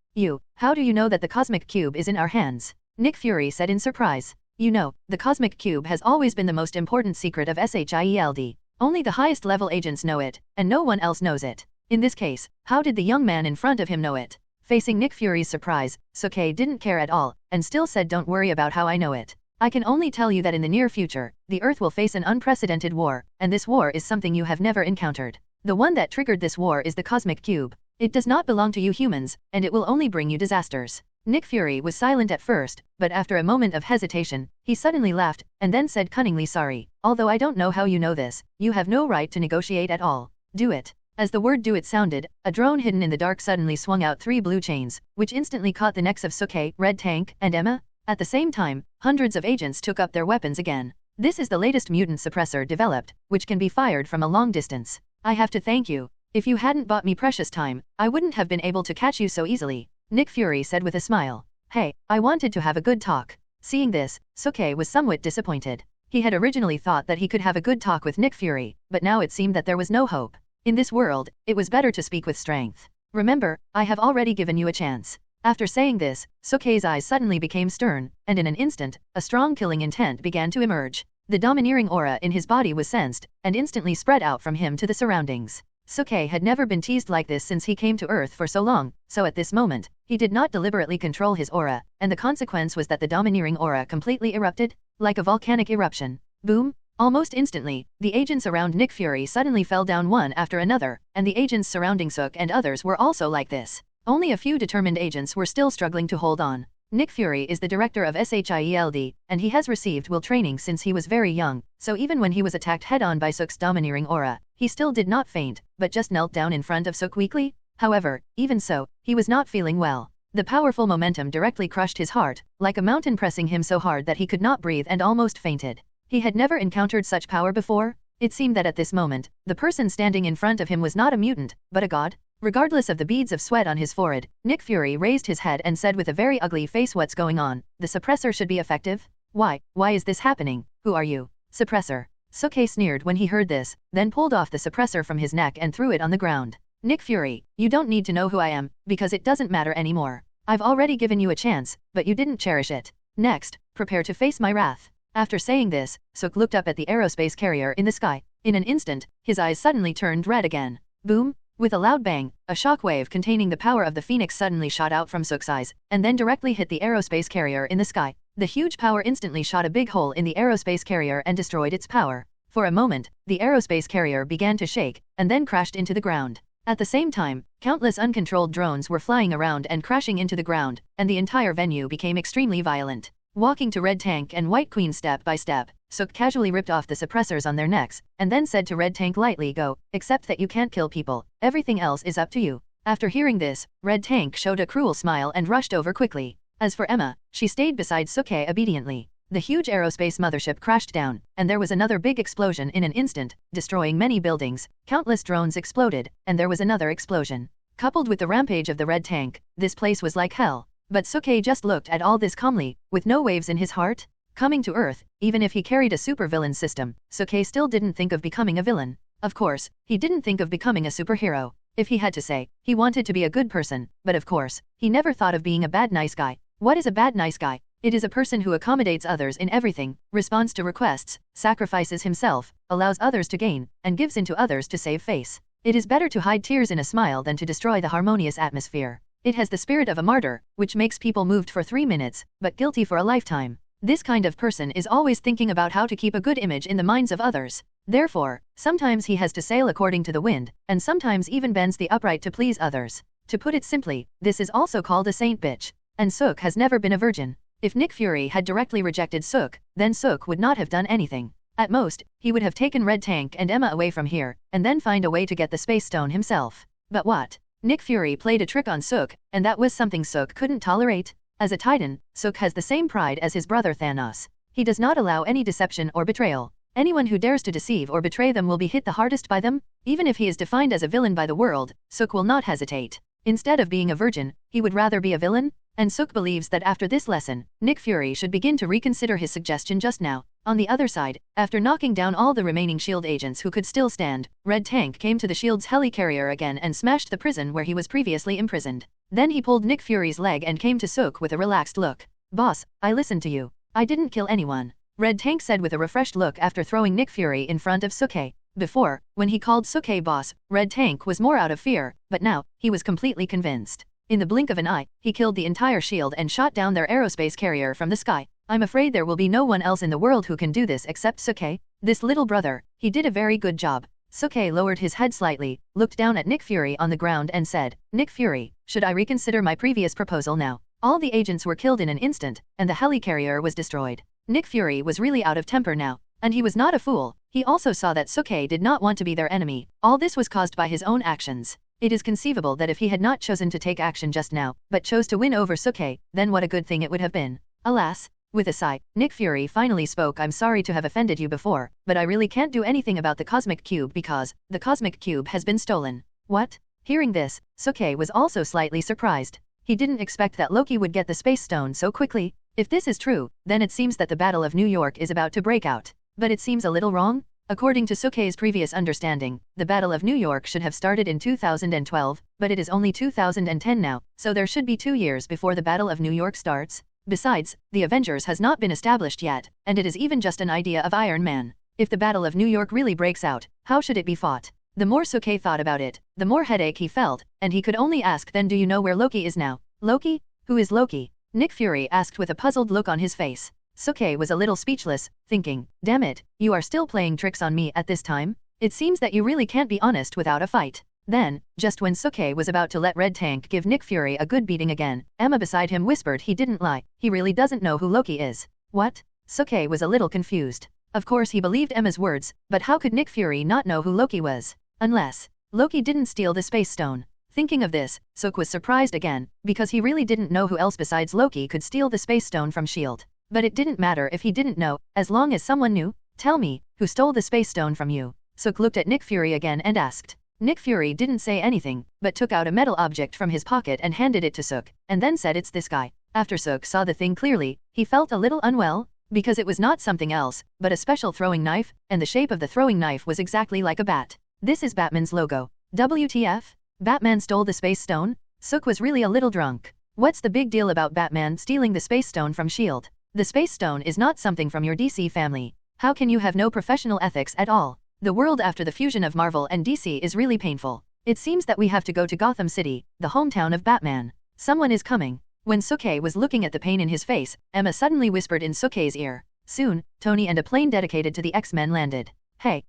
A: How do you know that the Cosmic Cube is in our hands?" Nick Fury said in surprise. "You know, the Cosmic Cube has always been the most important secret of SHIELD. Only the highest level agents know it, and no one else knows it. In this case, how did the young man in front of him know it?" Facing Nick Fury's surprise, Suk didn't care at all, and still said, "Don't worry about how I know it. I can only tell you that in the near future, the Earth will face an unprecedented war, and this war is something you have never encountered. The one that triggered this war is the Cosmic Cube. It does not belong to you humans, and it will only bring you disasters." Nick Fury was silent at first, but after a moment of hesitation, he suddenly laughed, and then said cunningly, "Sorry, although I don't know how you know this, you have no right to negotiate at all. Do it." As the word "do it" sounded, a drone hidden in the dark suddenly swung out 3 blue chains, which instantly caught the necks of Suk, Red Tank, and Emma. At the same time, hundreds of agents took up their weapons again. This is the latest mutant suppressor developed, which can be fired from a long distance. "I have to thank you. If you hadn't bought me precious time, I wouldn't have been able to catch you so easily," Nick Fury said with a smile. "Hey, I wanted to have a good talk." Seeing this, Suk was somewhat disappointed. He had originally thought that he could have a good talk with Nick Fury, but now it seemed that there was no hope. In this world, it was better to speak with strength. "Remember, I have already given you a chance." After saying this, Suk's eyes suddenly became stern, and in an instant, a strong killing intent began to emerge. The domineering aura in his body was sensed, and instantly spread out from him to the surroundings. Suk had never been teased like this since he came to Earth for so long, so at this moment, he did not deliberately control his aura, and the consequence was that the domineering aura completely erupted, like a volcanic eruption. Boom! Almost instantly, the agents around Nick Fury suddenly fell down one after another, and the agents surrounding Suk and others were also like this. Only a few determined agents were still struggling to hold on. Nick Fury is the director of SHIELD, and he has received will training since he was very young, so even when he was attacked head-on by Suk's domineering aura, he still did not faint, but just knelt down in front of Suk weakly. However, even so, he was not feeling well. The powerful momentum directly crushed his heart, like a mountain pressing him so hard that he could not breathe and almost fainted. He had never encountered such power before. It seemed that at this moment, the person standing in front of him was not a mutant, but a god. Regardless of the beads of sweat on his forehead, Nick Fury raised his head and said with a very ugly face, "What's going on? The suppressor should be effective? Why is this happening? Who are you?" "Suppressor." Suk sneered when he heard this, then pulled off the suppressor from his neck and threw it on the ground. "Nick Fury, you don't need to know who I am, because it doesn't matter anymore. I've already given you a chance, but you didn't cherish it. Next, prepare to face my wrath." After saying this, Suk looked up at the aerospace carrier in the sky. In an instant, his eyes suddenly turned red again. Boom! With a loud bang, a shockwave containing the power of the phoenix suddenly shot out from Suk's eyes, and then directly hit the aerospace carrier in the sky. The huge power instantly shot a big hole in the aerospace carrier and destroyed its power. For a moment, the aerospace carrier began to shake, and then crashed into the ground. At the same time, countless uncontrolled drones were flying around and crashing into the ground, and the entire venue became extremely violent. Walking to Red Tank and White Queen step by step, Suk casually ripped off the suppressors on their necks, and then said to Red Tank lightly, "Go, except that you can't kill people, everything else is up to you." After hearing this, Red Tank showed a cruel smile and rushed over quickly. As for Emma, she stayed beside Suk obediently. The huge aerospace mothership crashed down, and there was another big explosion in an instant, destroying many buildings, countless drones exploded, and there was another explosion. Coupled with the rampage of the red tank, this place was like hell. But Suke just looked at all this calmly, with no waves in his heart. Coming to Earth, even if he carried a supervillain system, Suke still didn't think of becoming a villain. Of course, he didn't think of becoming a superhero. If he had to say, he wanted to be a good person, but of course, he never thought of being a bad nice guy. What is a bad nice guy? It is a person who accommodates others in everything, responds to requests, sacrifices himself, allows others to gain, and gives in to others to save face. It is better to hide tears in a smile than to destroy the harmonious atmosphere. It has the spirit of a martyr, which makes people moved for 3 minutes, but guilty for a lifetime. This kind of person is always thinking about how to keep a good image in the minds of others. Therefore, sometimes he has to sail according to the wind, and sometimes even bends the upright to please others. To put it simply, this is also called a saint bitch. And Sook has never been a virgin. If Nick Fury had directly rejected Sook, then Sook would not have done anything. At most, he would have taken Red Tank and Emma away from here, and then find a way to get the Space Stone himself. But what? Nick Fury played a trick on Sook, and that was something Sook couldn't tolerate. As a Titan, Sook has the same pride as his brother Thanos. He does not allow any deception or betrayal. Anyone who dares to deceive or betray them will be hit the hardest by them. Even if he is defined as a villain by the world, Sook will not hesitate. Instead of being a virgin, he would rather be a villain. And Sook believes that after this lesson, Nick Fury should begin to reconsider his suggestion just now. On the other side, after knocking down all the remaining S.H.I.E.L.D. agents who could still stand, Red Tank came to the S.H.I.E.L.D.'s helicarrier again and smashed the prison where he was previously imprisoned. Then he pulled Nick Fury's leg and came to Sook with a relaxed look. "Boss, I listened to you. I didn't kill anyone," Red Tank said with a refreshed look after throwing Nick Fury in front of Suke. Before, when he called Suke boss, Red Tank was more out of fear, but now, he was completely convinced. In the blink of an eye, he killed the entire S.H.I.E.L.D. and shot down their aerospace carrier from the sky. "I'm afraid there will be no one else in the world who can do this except Suke. This little brother, he did a very good job." Suke lowered his head slightly, looked down at Nick Fury on the ground and said, "Nick Fury, should I reconsider my previous proposal now?" All the agents were killed in an instant, and the helicarrier was destroyed. Nick Fury was really out of temper now. And he was not a fool. He also saw that Suke did not want to be their enemy. All this was caused by his own actions. It is conceivable that if he had not chosen to take action just now, but chose to win over Suke, then what a good thing it would have been. Alas. With a sigh, Nick Fury finally spoke. "I'm sorry to have offended you before, but I really can't do anything about the Cosmic Cube because the Cosmic Cube has been stolen." What? Hearing this, Suke was also slightly surprised. He didn't expect that Loki would get the Space Stone so quickly. If this is true, then it seems that the Battle of New York is about to break out. But it seems a little wrong. According to Suke's previous understanding, the Battle of New York should have started in 2012, but it is only 2010 now, so there should be 2 years before the Battle of New York starts. Besides, the Avengers has not been established yet, and it is even just an idea of Iron Man. If the Battle of New York really breaks out, how should it be fought? The more Suke thought about it, the more headache he felt, and he could only ask, "Then do you know where Loki is now?" "Loki? Who is Loki?" Nick Fury asked with a puzzled look on his face. Suke was a little speechless, thinking, "Damn it, you are still playing tricks on me at this time? It seems that you really can't be honest without a fight." Then, just when Suke was about to let Red Tank give Nick Fury a good beating again, Emma beside him whispered he didn't lie, he really doesn't know who Loki is. What? Suke was a little confused. Of course he believed Emma's words, but how could Nick Fury not know who Loki was? Unless Loki didn't steal the Space Stone. Thinking of this, Sook was surprised again, because he really didn't know who else besides Loki could steal the Space Stone from S.H.I.E.L.D. But it didn't matter if he didn't know, as long as someone knew. "Tell me, who stole the Space Stone from you?" Sook looked at Nick Fury again and asked. Nick Fury didn't say anything, but took out a metal object from his pocket and handed it to Sook, and then said, "It's this guy." After Sook saw the thing clearly, he felt a little unwell, because it was not something else, but a special throwing knife, and the shape of the throwing knife was exactly like a bat. "This is Batman's logo. WTF? Batman stole the Space Stone?" Sook was really a little drunk. What's the big deal about Batman stealing the Space Stone from S.H.I.E.L.D.? The Space Stone is not something from your DC family. How can you have no professional ethics at all? The world after the fusion of Marvel and DC is really painful. It seems that we have to go to Gotham City, the hometown of Batman. Someone is coming. When Suke was looking at the pain in his face, Emma suddenly whispered in Suke's ear. Soon, Tony and a plane dedicated to the X-Men landed. Hey,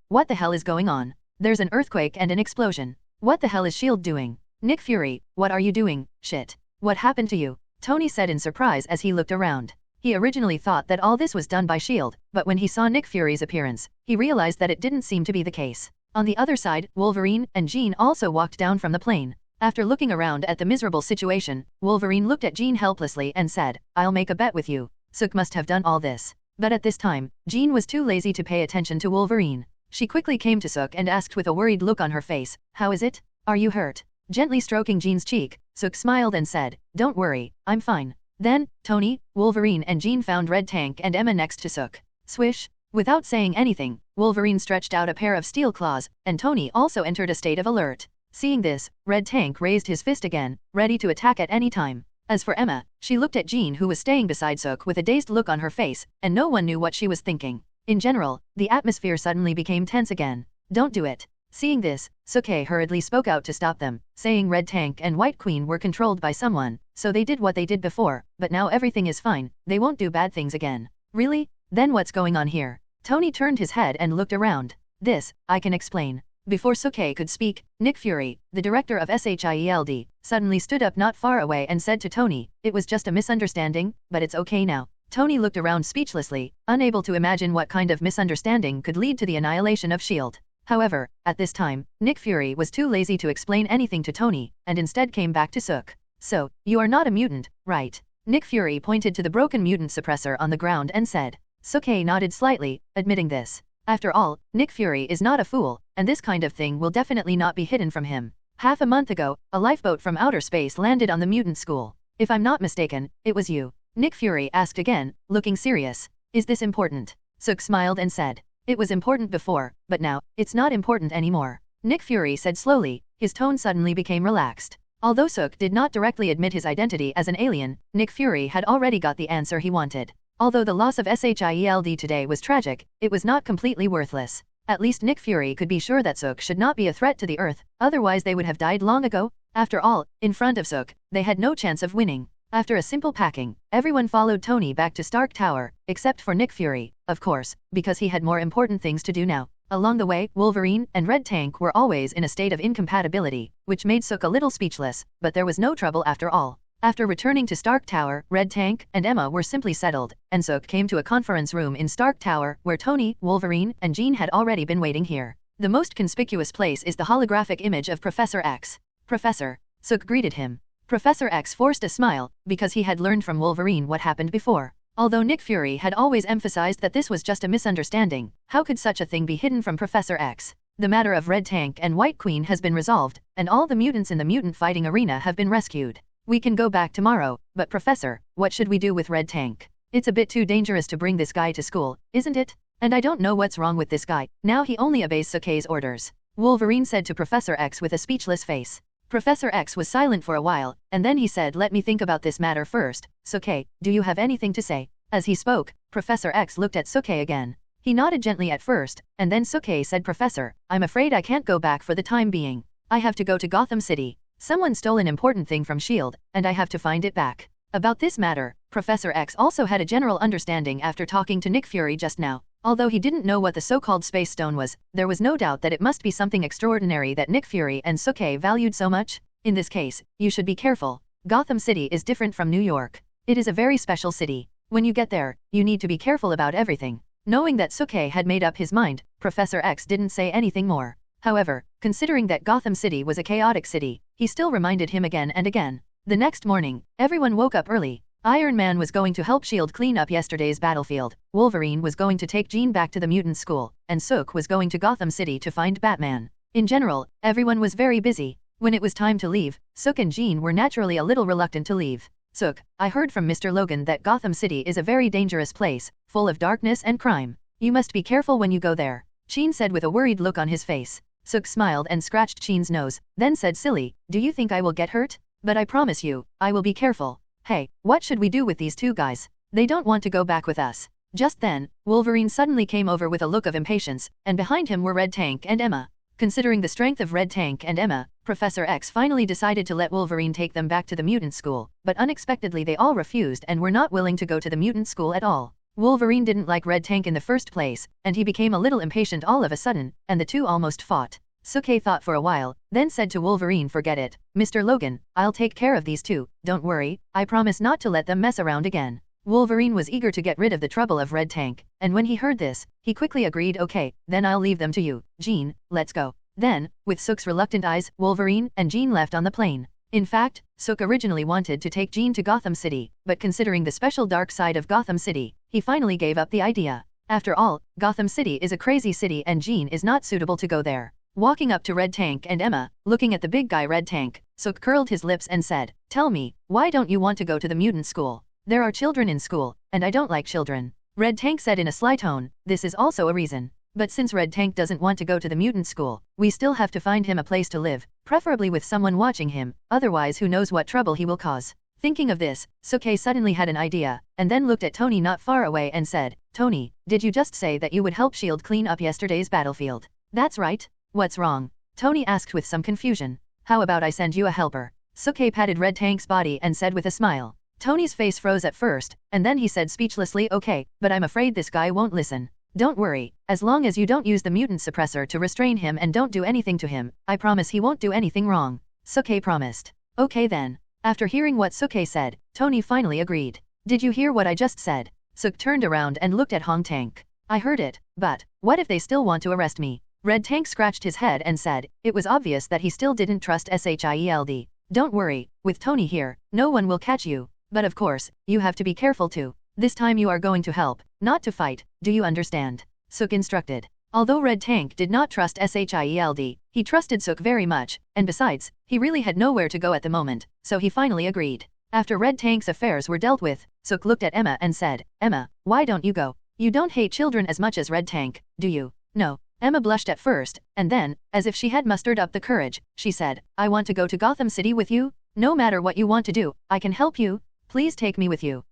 A: what the hell is going on? There's an earthquake and an explosion. What the hell is S.H.I.E.L.D. doing? Nick Fury, what are you doing? Shit. What happened to you? Tony said in surprise as he looked around. He originally thought that all this was done by S.H.I.E.L.D., but when he saw Nick Fury's appearance, he realized that it didn't seem to be the case. On the other side, Wolverine and Jean also walked down from the plane. After looking around at the miserable situation, Wolverine looked at Jean helplessly and said, "I'll make a bet with you." Sook must have done all this. But at this time, Jean was too lazy to pay attention to Wolverine. She quickly came to Sook and asked with a worried look on her face, "How is it? Are you hurt?" Gently stroking Jean's cheek, Sook smiled and said, "Don't worry, I'm fine." Then, Tony, Wolverine and Jean found Red Tank and Emma next to Sook. Swish! Without saying anything, Wolverine stretched out a pair of steel claws, and Tony also entered a state of alert. Seeing this, Red Tank raised his fist again, ready to attack at any time. As for Emma, she looked at Jean who was staying beside Sook with a dazed look on her face, and no one knew what she was thinking. In general, the atmosphere suddenly became tense again. "Don't do it." Seeing this, Sook hurriedly spoke out to stop them, saying Red Tank and White Queen were controlled by someone, so they did what they did before, but now everything is fine, they won't do bad things again. Really? Then what's going on here? Tony turned his head and looked around. "This, I can explain." Before Sook could speak, Nick Fury, the director of SHIELD, suddenly stood up not far away and said to Tony, "It was just a misunderstanding, but it's okay now." Tony looked around speechlessly, unable to imagine what kind of misunderstanding could lead to the annihilation of S.H.I.E.L.D. However, at this time, Nick Fury was too lazy to explain anything to Tony, and instead came back to Sook. "So, you are not a mutant, right?" Nick Fury pointed to the broken mutant suppressor on the ground and said. Sook nodded slightly, admitting this. After all, Nick Fury is not a fool, and this kind of thing will definitely not be hidden from him. Half a month ago, a lifeboat from outer space landed on the mutant school. If I'm not mistaken, it was you. Nick Fury asked again, looking serious. "Is this important?" Sook smiled and said. "It was important before, but now, it's not important anymore." Nick Fury said slowly, his tone suddenly became relaxed. Although Sook did not directly admit his identity as an alien, Nick Fury had already got the answer he wanted. Although the loss of SHIELD today was tragic, it was not completely worthless. At least Nick Fury could be sure that Sook should not be a threat to the Earth, otherwise they would have died long ago. After all, in front of Sook, they had no chance of winning. After a simple packing, everyone followed Tony back to Stark Tower, except for Nick Fury, of course, because he had more important things to do now. Along the way, Wolverine and Red Tank were always in a state of incompatibility, which made Sook a little speechless, but there was no trouble after all. After returning to Stark Tower, Red Tank and Emma were simply settled, and Sook came to a conference room in Stark Tower where Tony, Wolverine, and Jean had already been waiting here. The most conspicuous place is the holographic image of Professor X. "Professor," Sook greeted him. Professor X forced a smile, because he had learned from Wolverine what happened before. Although Nick Fury had always emphasized that this was just a misunderstanding, how could such a thing be hidden from Professor X? The matter of Red Tank and White Queen has been resolved, and all the mutants in the mutant fighting arena have been rescued. We can go back tomorrow, but Professor, what should we do with Red Tank? It's a bit too dangerous to bring this guy to school, isn't it? And I don't know what's wrong with this guy, now he only obeys Sook's orders. Wolverine said to Professor X with a speechless face. Professor X was silent for a while, and then he said, "Let me think about this matter first. Sook, do you have anything to say?" As he spoke, Professor X looked at Sook again. He nodded gently at first, and then Sook said, "Professor, I'm afraid I can't go back for the time being. I have to go to Gotham City. Someone stole an important thing from S.H.I.E.L.D., and I have to find it back." About this matter, Professor X also had a general understanding after talking to Nick Fury just now. Although he didn't know what the so-called Space Stone was, there was no doubt that it must be something extraordinary that Nick Fury and Sook valued so much. In this case, you should be careful. Gotham City is different from New York. It is a very special city. When you get there, you need to be careful about everything. Knowing that Sook had made up his mind, Professor X didn't say anything more. However, considering that Gotham City was a chaotic city, he still reminded him again and again. The next morning, everyone woke up early. Iron Man was going to help S.H.I.E.L.D. clean up yesterday's battlefield, Wolverine was going to take Jean back to the mutant school, and Sook was going to Gotham City to find Batman. In general, everyone was very busy. When it was time to leave, Sook and Jean were naturally a little reluctant to leave. "Sook, I heard from Mr. Logan that Gotham City is a very dangerous place, full of darkness and crime. You must be careful when you go there," Jean said with a worried look on his face. Sook smiled and scratched Jean's nose, then said, "Silly, do you think I will get hurt? But I promise you, I will be careful. Hey, what should we do with these two guys? They don't want to go back with us." Just then, Wolverine suddenly came over with a look of impatience, and behind him were Red Tank and Emma. Considering the strength of Red Tank and Emma, Professor X finally decided to let Wolverine take them back to the mutant school, but unexpectedly they all refused and were not willing to go to the mutant school at all. Wolverine didn't like Red Tank in the first place, and he became a little impatient all of a sudden, and the two almost fought. Sook thought for a while, then said to Wolverine, "Forget it, Mr. Logan, I'll take care of these two, don't worry, I promise not to let them mess around again." Wolverine was eager to get rid of the trouble of Red Tank, and when he heard this, he quickly agreed, "Okay, then I'll leave them to you, Jean, let's go." Then, with Sook's reluctant eyes, Wolverine and Jean left on the plane. In fact, Sook originally wanted to take Jean to Gotham City, but considering the special dark side of Gotham City, he finally gave up the idea. After all, Gotham City is a crazy city and Jean is not suitable to go there. Walking up to Red Tank and Emma, looking at the big guy Red Tank, Sook curled his lips and said, "Tell me, why don't you want to go to the mutant school? There are children in school, and I don't like children." Red Tank said in a sly tone, "This is also a reason. But since Red Tank doesn't want to go to the mutant school, we still have to find him a place to live, preferably with someone watching him, otherwise who knows what trouble he will cause." Thinking of this, Sookie suddenly had an idea, and then looked at Tony not far away and said, "Tony, did you just say that you would help S.H.I.E.L.D. clean up yesterday's battlefield?" "That's right. What's wrong?" Tony asked with some confusion. "How about I send you a helper?" Sookie patted Red Tank's body and said with a smile. Tony's face froze at first, and then he said speechlessly, "Okay, but I'm afraid this guy won't listen." "Don't worry, as long as you don't use the mutant suppressor to restrain him and don't do anything to him, I promise he won't do anything wrong." Sookie promised. "Okay then." After hearing what Sookie said, Tony finally agreed. "Did you hear what I just said?" Sook turned around and looked at Hong Tank. "I heard it, but what if they still want to arrest me?" Red Tank scratched his head and said, it was obvious that he still didn't trust S.H.I.E.L.D. "Don't worry, with Tony here, no one will catch you. But of course, you have to be careful too. This time you are going to help, not to fight, do you understand?" Sook instructed. Although Red Tank did not trust S.H.I.E.L.D., he trusted Sook very much, and besides, he really had nowhere to go at the moment, so he finally agreed. After Red Tank's affairs were dealt with, Sook looked at Emma and said, "Emma, why don't you go? You don't hate children as much as Red Tank, do you?" "No." Emma blushed at first, and then, as if she had mustered up the courage, she said, "I want to go to Gotham City with you. No matter what you want to do, I can help you. Please take me with you."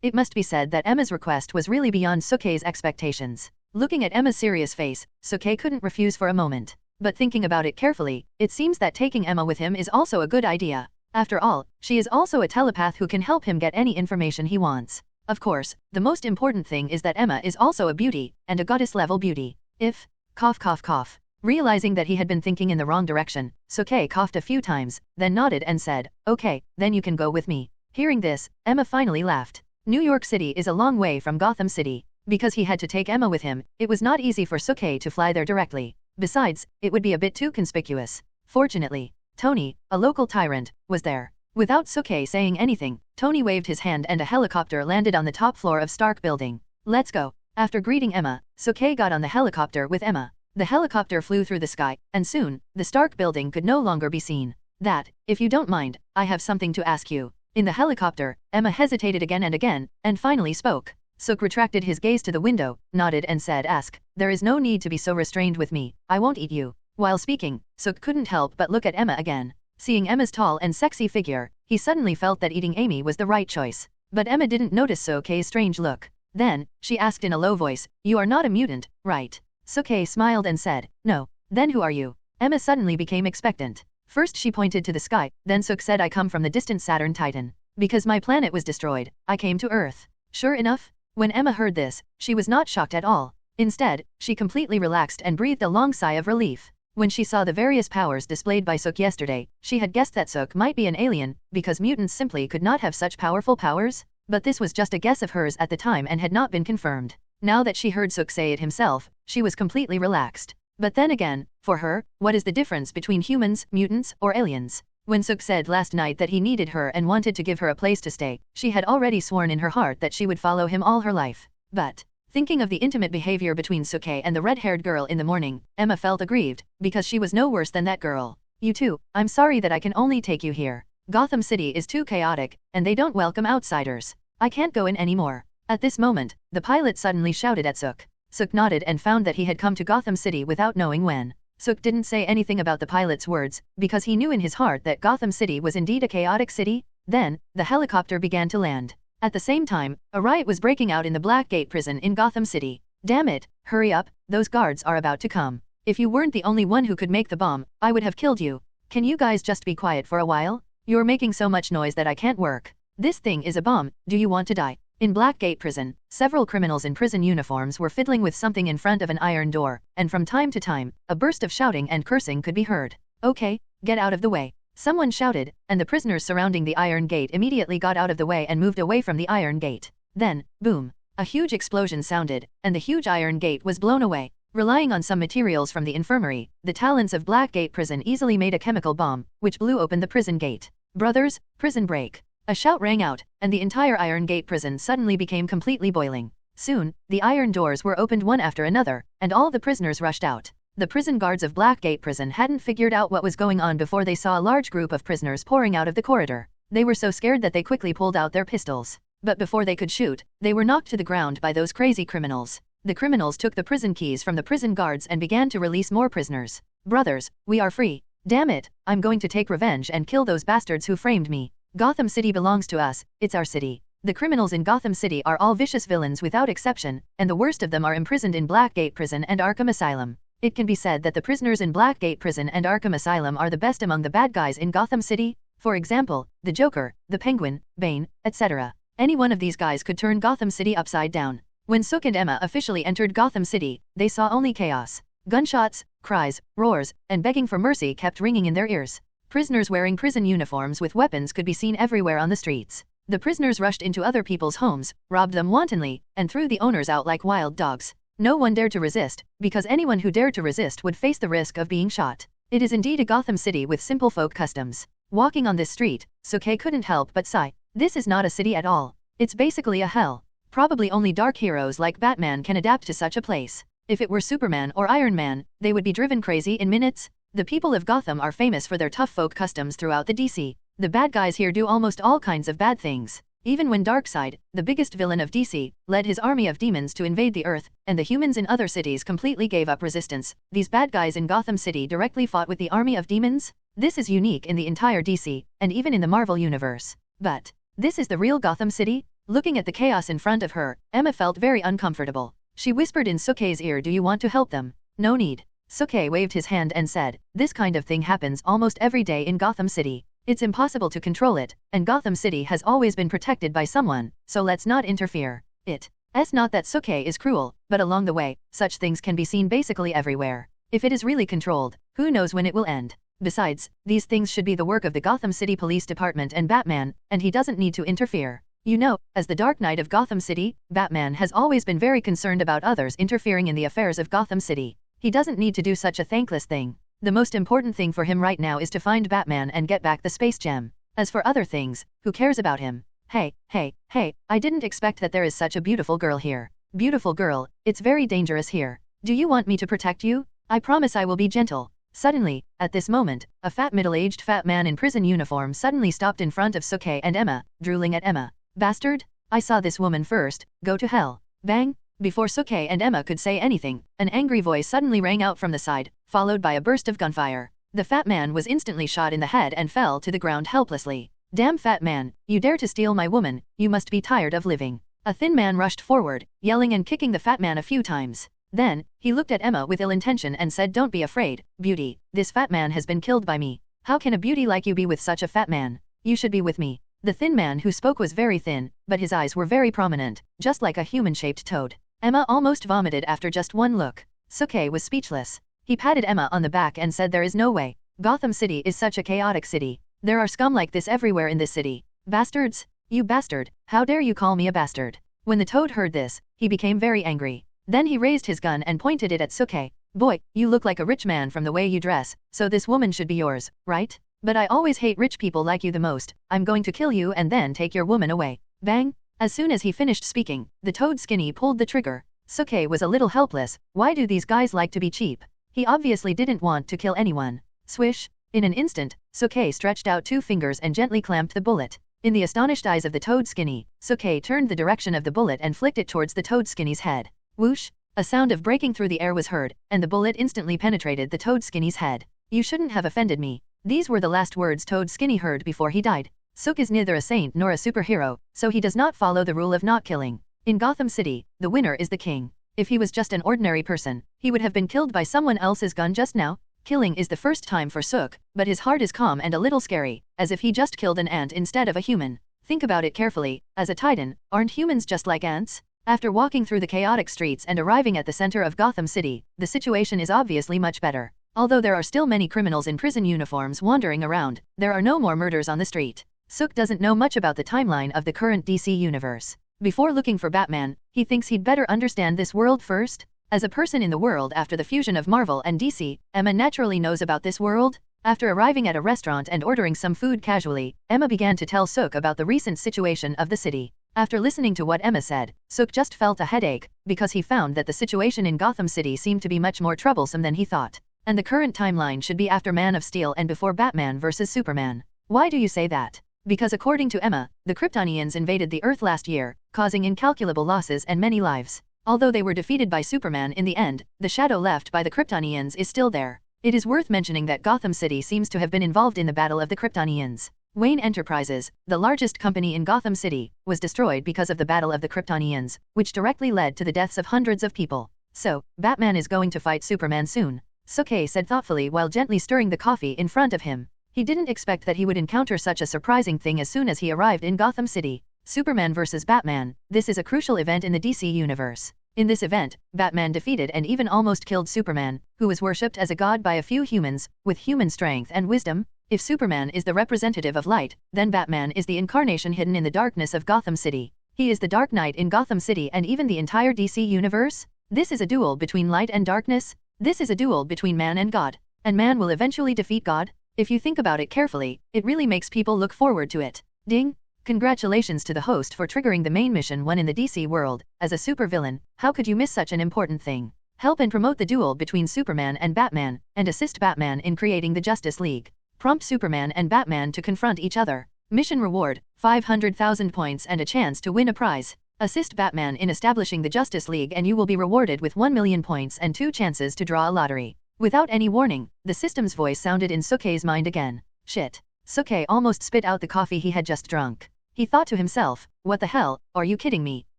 A: It must be said that Emma's request was really beyond Sookie's expectations. Looking at Emma's serious face, Sookie couldn't refuse for a moment. But thinking about it carefully, it seems that taking Emma with him is also a good idea. After all, she is also a telepath who can help him get any information he wants. Of course, the most important thing is that Emma is also a beauty, and a goddess-level beauty. If, cough cough cough. Realizing that he had been thinking in the wrong direction, Sookie coughed a few times, then nodded and said, "Okay, then you can go with me." Hearing this, Emma finally laughed. New York City is a long way from Gotham City. Because he had to take Emma with him, it was not easy for Sookie to fly there directly. Besides, it would be a bit too conspicuous. Fortunately, Tony, a local tyrant, was there. Without Sookie saying anything, Tony waved his hand and a helicopter landed on the top floor of Stark Building. "Let's go." After greeting Emma, Sookie got on the helicopter with Emma. The helicopter flew through the sky, and soon, the Stark Building could no longer be seen. "That, if you don't mind, I have something to ask you." In the helicopter, Emma hesitated again, and finally spoke. Sook retracted his gaze to the window, nodded and said, "Ask. There is no need to be so restrained with me, I won't eat you." While speaking, Sook couldn't help but look at Emma again. Seeing Emma's tall and sexy figure, he suddenly felt that eating Amy was the right choice. But Emma didn't notice Sookie's strange look. Then, she asked in a low voice, "You are not a mutant, right?" Sookie smiled and said, "No." "Then who are you?" Emma suddenly became expectant. First she pointed to the sky, then Sook said, "I come from the distant Saturn Titan. Because my planet was destroyed, I came to Earth." Sure enough, when Emma heard this, she was not shocked at all. Instead, she completely relaxed and breathed a long sigh of relief. When she saw the various powers displayed by Sook yesterday, she had guessed that Sook might be an alien, because mutants simply could not have such powerful powers. But this was just a guess of hers at the time and had not been confirmed. Now that she heard Sook say it himself, she was completely relaxed. But then again, for her, what is the difference between humans, mutants, or aliens? When Sook said last night that he needed her and wanted to give her a place to stay, she had already sworn in her heart that she would follow him all her life. But, thinking of the intimate behavior between Sookie and the red-haired girl in the morning, Emma felt aggrieved, because she was no worse than that girl. "You too, I'm sorry that I can only take you here. Gotham City is too chaotic, and they don't welcome outsiders. I can't go in anymore." At this moment, the pilot suddenly shouted at Sook. Sook nodded and found that he had come to Gotham City without knowing when. Sook didn't say anything about the pilot's words, because he knew in his heart that Gotham City was indeed a chaotic city. Then, the helicopter began to land. At the same time, a riot was breaking out in the Blackgate prison in Gotham City. "Damn it, hurry up, those guards are about to come. If you weren't the only one who could make the bomb, I would have killed you. Can you guys just be quiet for a while? You're making so much noise that I can't work. This thing is a bomb, do you want to die?" In Blackgate prison, several criminals in prison uniforms were fiddling with something in front of an iron door, and from time to time, a burst of shouting and cursing could be heard. "Okay, get out of the way," someone shouted, and the prisoners surrounding the iron gate immediately got out of the way and moved away from the iron gate. Then, boom, a huge explosion sounded, and the huge iron gate was blown away. Relying on some materials from the infirmary, the talents of Blackgate Prison easily made a chemical bomb, which blew open the prison gate. Brothers, prison break. A shout rang out, and the entire Iron Gate prison suddenly became completely boiling. Soon, the iron doors were opened one after another, and all the prisoners rushed out. The prison guards of Blackgate Prison hadn't figured out what was going on before they saw a large group of prisoners pouring out of the corridor. They were so scared that they quickly pulled out their pistols. But before they could shoot, they were knocked to the ground by those crazy criminals. The criminals took the prison keys from the prison guards and began to release more prisoners. Brothers, we are free. Damn it, I'm going to take revenge and kill those bastards who framed me. Gotham City belongs to us, it's our city. The criminals in Gotham City are all vicious villains without exception, and the worst of them are imprisoned in Blackgate Prison and Arkham Asylum. It can be said that the prisoners in Blackgate Prison and Arkham Asylum are the best among the bad guys in Gotham City. For example, the Joker, the Penguin, Bane, etc. Any one of these guys could turn Gotham City upside down. When Sook and Emma officially entered Gotham City, they saw only chaos. Gunshots, cries, roars, and begging for mercy kept ringing in their ears. Prisoners wearing prison uniforms with weapons could be seen everywhere on the streets. The prisoners rushed into other people's homes, robbed them wantonly, and threw the owners out like wild dogs. No one dared to resist, because anyone who dared to resist would face the risk of being shot. It is indeed a Gotham City with simple folk customs. Walking on this street, Sookie couldn't help but sigh. This is not a city at all. It's basically a hell. Probably only dark heroes like Batman can adapt to such a place. If it were Superman or Iron Man, they would be driven crazy in minutes. The people of Gotham are famous for their tough folk customs throughout the DC. The bad guys here do almost all kinds of bad things. Even when Darkseid, the biggest villain of DC, led his army of demons to invade the Earth, and the humans in other cities completely gave up resistance, these bad guys in Gotham City directly fought with the army of demons? This is unique in the entire DC, and even in the Marvel Universe. But, this is the real Gotham City? Looking at the chaos in front of her, Emma felt very uncomfortable. She whispered in Sookie's ear, "Do you want to help them?" "No need." Sookie waved his hand and said, "This kind of thing happens almost every day in Gotham City. It's impossible to control it, and Gotham City has always been protected by someone, so let's not interfere. It's not that Sookie is cruel, but along the way, such things can be seen basically everywhere. If it is really controlled, who knows when it will end? Besides, these things should be the work of the Gotham City Police Department and Batman, and he doesn't need to interfere. You know, as the Dark Knight of Gotham City, Batman has always been very concerned about others interfering in the affairs of Gotham City. He doesn't need to do such a thankless thing. The most important thing for him right now is to find Batman and get back the Space Gem. As for other things, who cares about him? Hey, I didn't expect that there is such a beautiful girl here. Beautiful girl, it's very dangerous here. Do you want me to protect you? I promise I will be gentle." Suddenly, at this moment, a fat middle-aged fat man in prison uniform suddenly stopped in front of Sookie and Emma, drooling at Emma. "Bastard! I saw this woman first, go to hell." Bang! Before Sookie and Emma could say anything, an angry voice suddenly rang out from the side, followed by a burst of gunfire. The fat man was instantly shot in the head and fell to the ground helplessly. "Damn fat man, you dare to steal my woman, you must be tired of living." A thin man rushed forward, yelling and kicking the fat man a few times. Then, he looked at Emma with ill intention and said, "Don't be afraid, beauty, this fat man has been killed by me. How can a beauty like you be with such a fat man? You should be with me." The thin man who spoke was very thin, but his eyes were very prominent, just like a human-shaped toad. Emma almost vomited after just one look. Sookie was speechless. He patted Emma on the back and said, "There is no way. Gotham City is such a chaotic city. There are scum like this everywhere in this city. Bastards? You bastard, how dare you call me a bastard?" When the toad heard this, he became very angry. Then he raised his gun and pointed it at Sookie. "Boy, you look like a rich man from the way you dress, so this woman should be yours, right? But I always hate rich people like you the most. I'm going to kill you and then take your woman away." Bang! As soon as he finished speaking, the toad Skinny pulled the trigger. Sookie was a little helpless. Why do these guys like to be cheap? He obviously didn't want to kill anyone. Swish! In an instant, Sookie stretched out 2 fingers and gently clamped the bullet. In the astonished eyes of the toad Skinny, Sookie turned the direction of the bullet and flicked it towards the toad Skinny's head. Whoosh! A sound of breaking through the air was heard, and the bullet instantly penetrated the toad Skinny's head. "You shouldn't have offended me." These were the last words Toad Skinny heard before he died. Sook is neither a saint nor a superhero, so he does not follow the rule of not killing. In Gotham City, the winner is the king. If he was just an ordinary person, he would have been killed by someone else's gun just now. Killing is the first time for Sook, but his heart is calm and a little scary, as if he just killed an ant instead of a human. Think about it carefully, as a Titan, aren't humans just like ants? After walking through the chaotic streets and arriving at the center of Gotham City, the situation is obviously much better. Although there are still many criminals in prison uniforms wandering around, there are no more murders on the street. Sook doesn't know much about the timeline of the current DC universe. Before looking for Batman, he thinks he'd better understand this world first. As a person in the world after the fusion of Marvel and DC, Emma naturally knows about this world. After arriving at a restaurant and ordering some food casually, Emma began to tell Suk about the recent situation of the city. After listening to what Emma said, Suk just felt a headache, because he found that the situation in Gotham City seemed to be much more troublesome than he thought. And the current timeline should be after Man of Steel and before Batman vs Superman. Why do you say that? Because according to Emma, the Kryptonians invaded the Earth last year, causing incalculable losses and many lives. Although they were defeated by Superman in the end, the shadow left by the Kryptonians is still there. It is worth mentioning that Gotham City seems to have been involved in the battle of the Kryptonians. Wayne Enterprises, the largest company in Gotham City, was destroyed because of the Battle of the Kryptonians, which directly led to the deaths of hundreds of people. So, Batman is going to fight Superman soon, Suk-hye said thoughtfully while gently stirring the coffee in front of him. He didn't expect that he would encounter such a surprising thing as soon as he arrived in Gotham City. Superman vs. Batman, this is a crucial event in the DC universe. In this event, Batman defeated and even almost killed Superman, who was worshipped as a god by a few humans, with human strength and wisdom. If Superman is the representative of light, then Batman is the incarnation hidden in the darkness of Gotham City. He is the Dark Knight in Gotham City and even the entire DC universe. This is a duel between light and darkness. This is a duel between man and God. And man will eventually defeat God. If you think about it carefully, it really makes people look forward to it. Ding! Congratulations to the host for triggering the main mission 1 in the DC world. As a supervillain, how could you miss such an important thing? Help and promote the duel between Superman and Batman, and assist Batman in creating the Justice League. Prompt Superman and Batman to confront each other. Mission reward, 500,000 points and a chance to win a prize. Assist Batman in establishing the Justice League and you will be rewarded with 1 million points and 2 chances to draw a lottery. Without any warning, the system's voice sounded in Suk-hye's mind again. Shit. Suk-hye almost spit out the coffee he had just drunk. He thought to himself, what the hell, are you kidding me?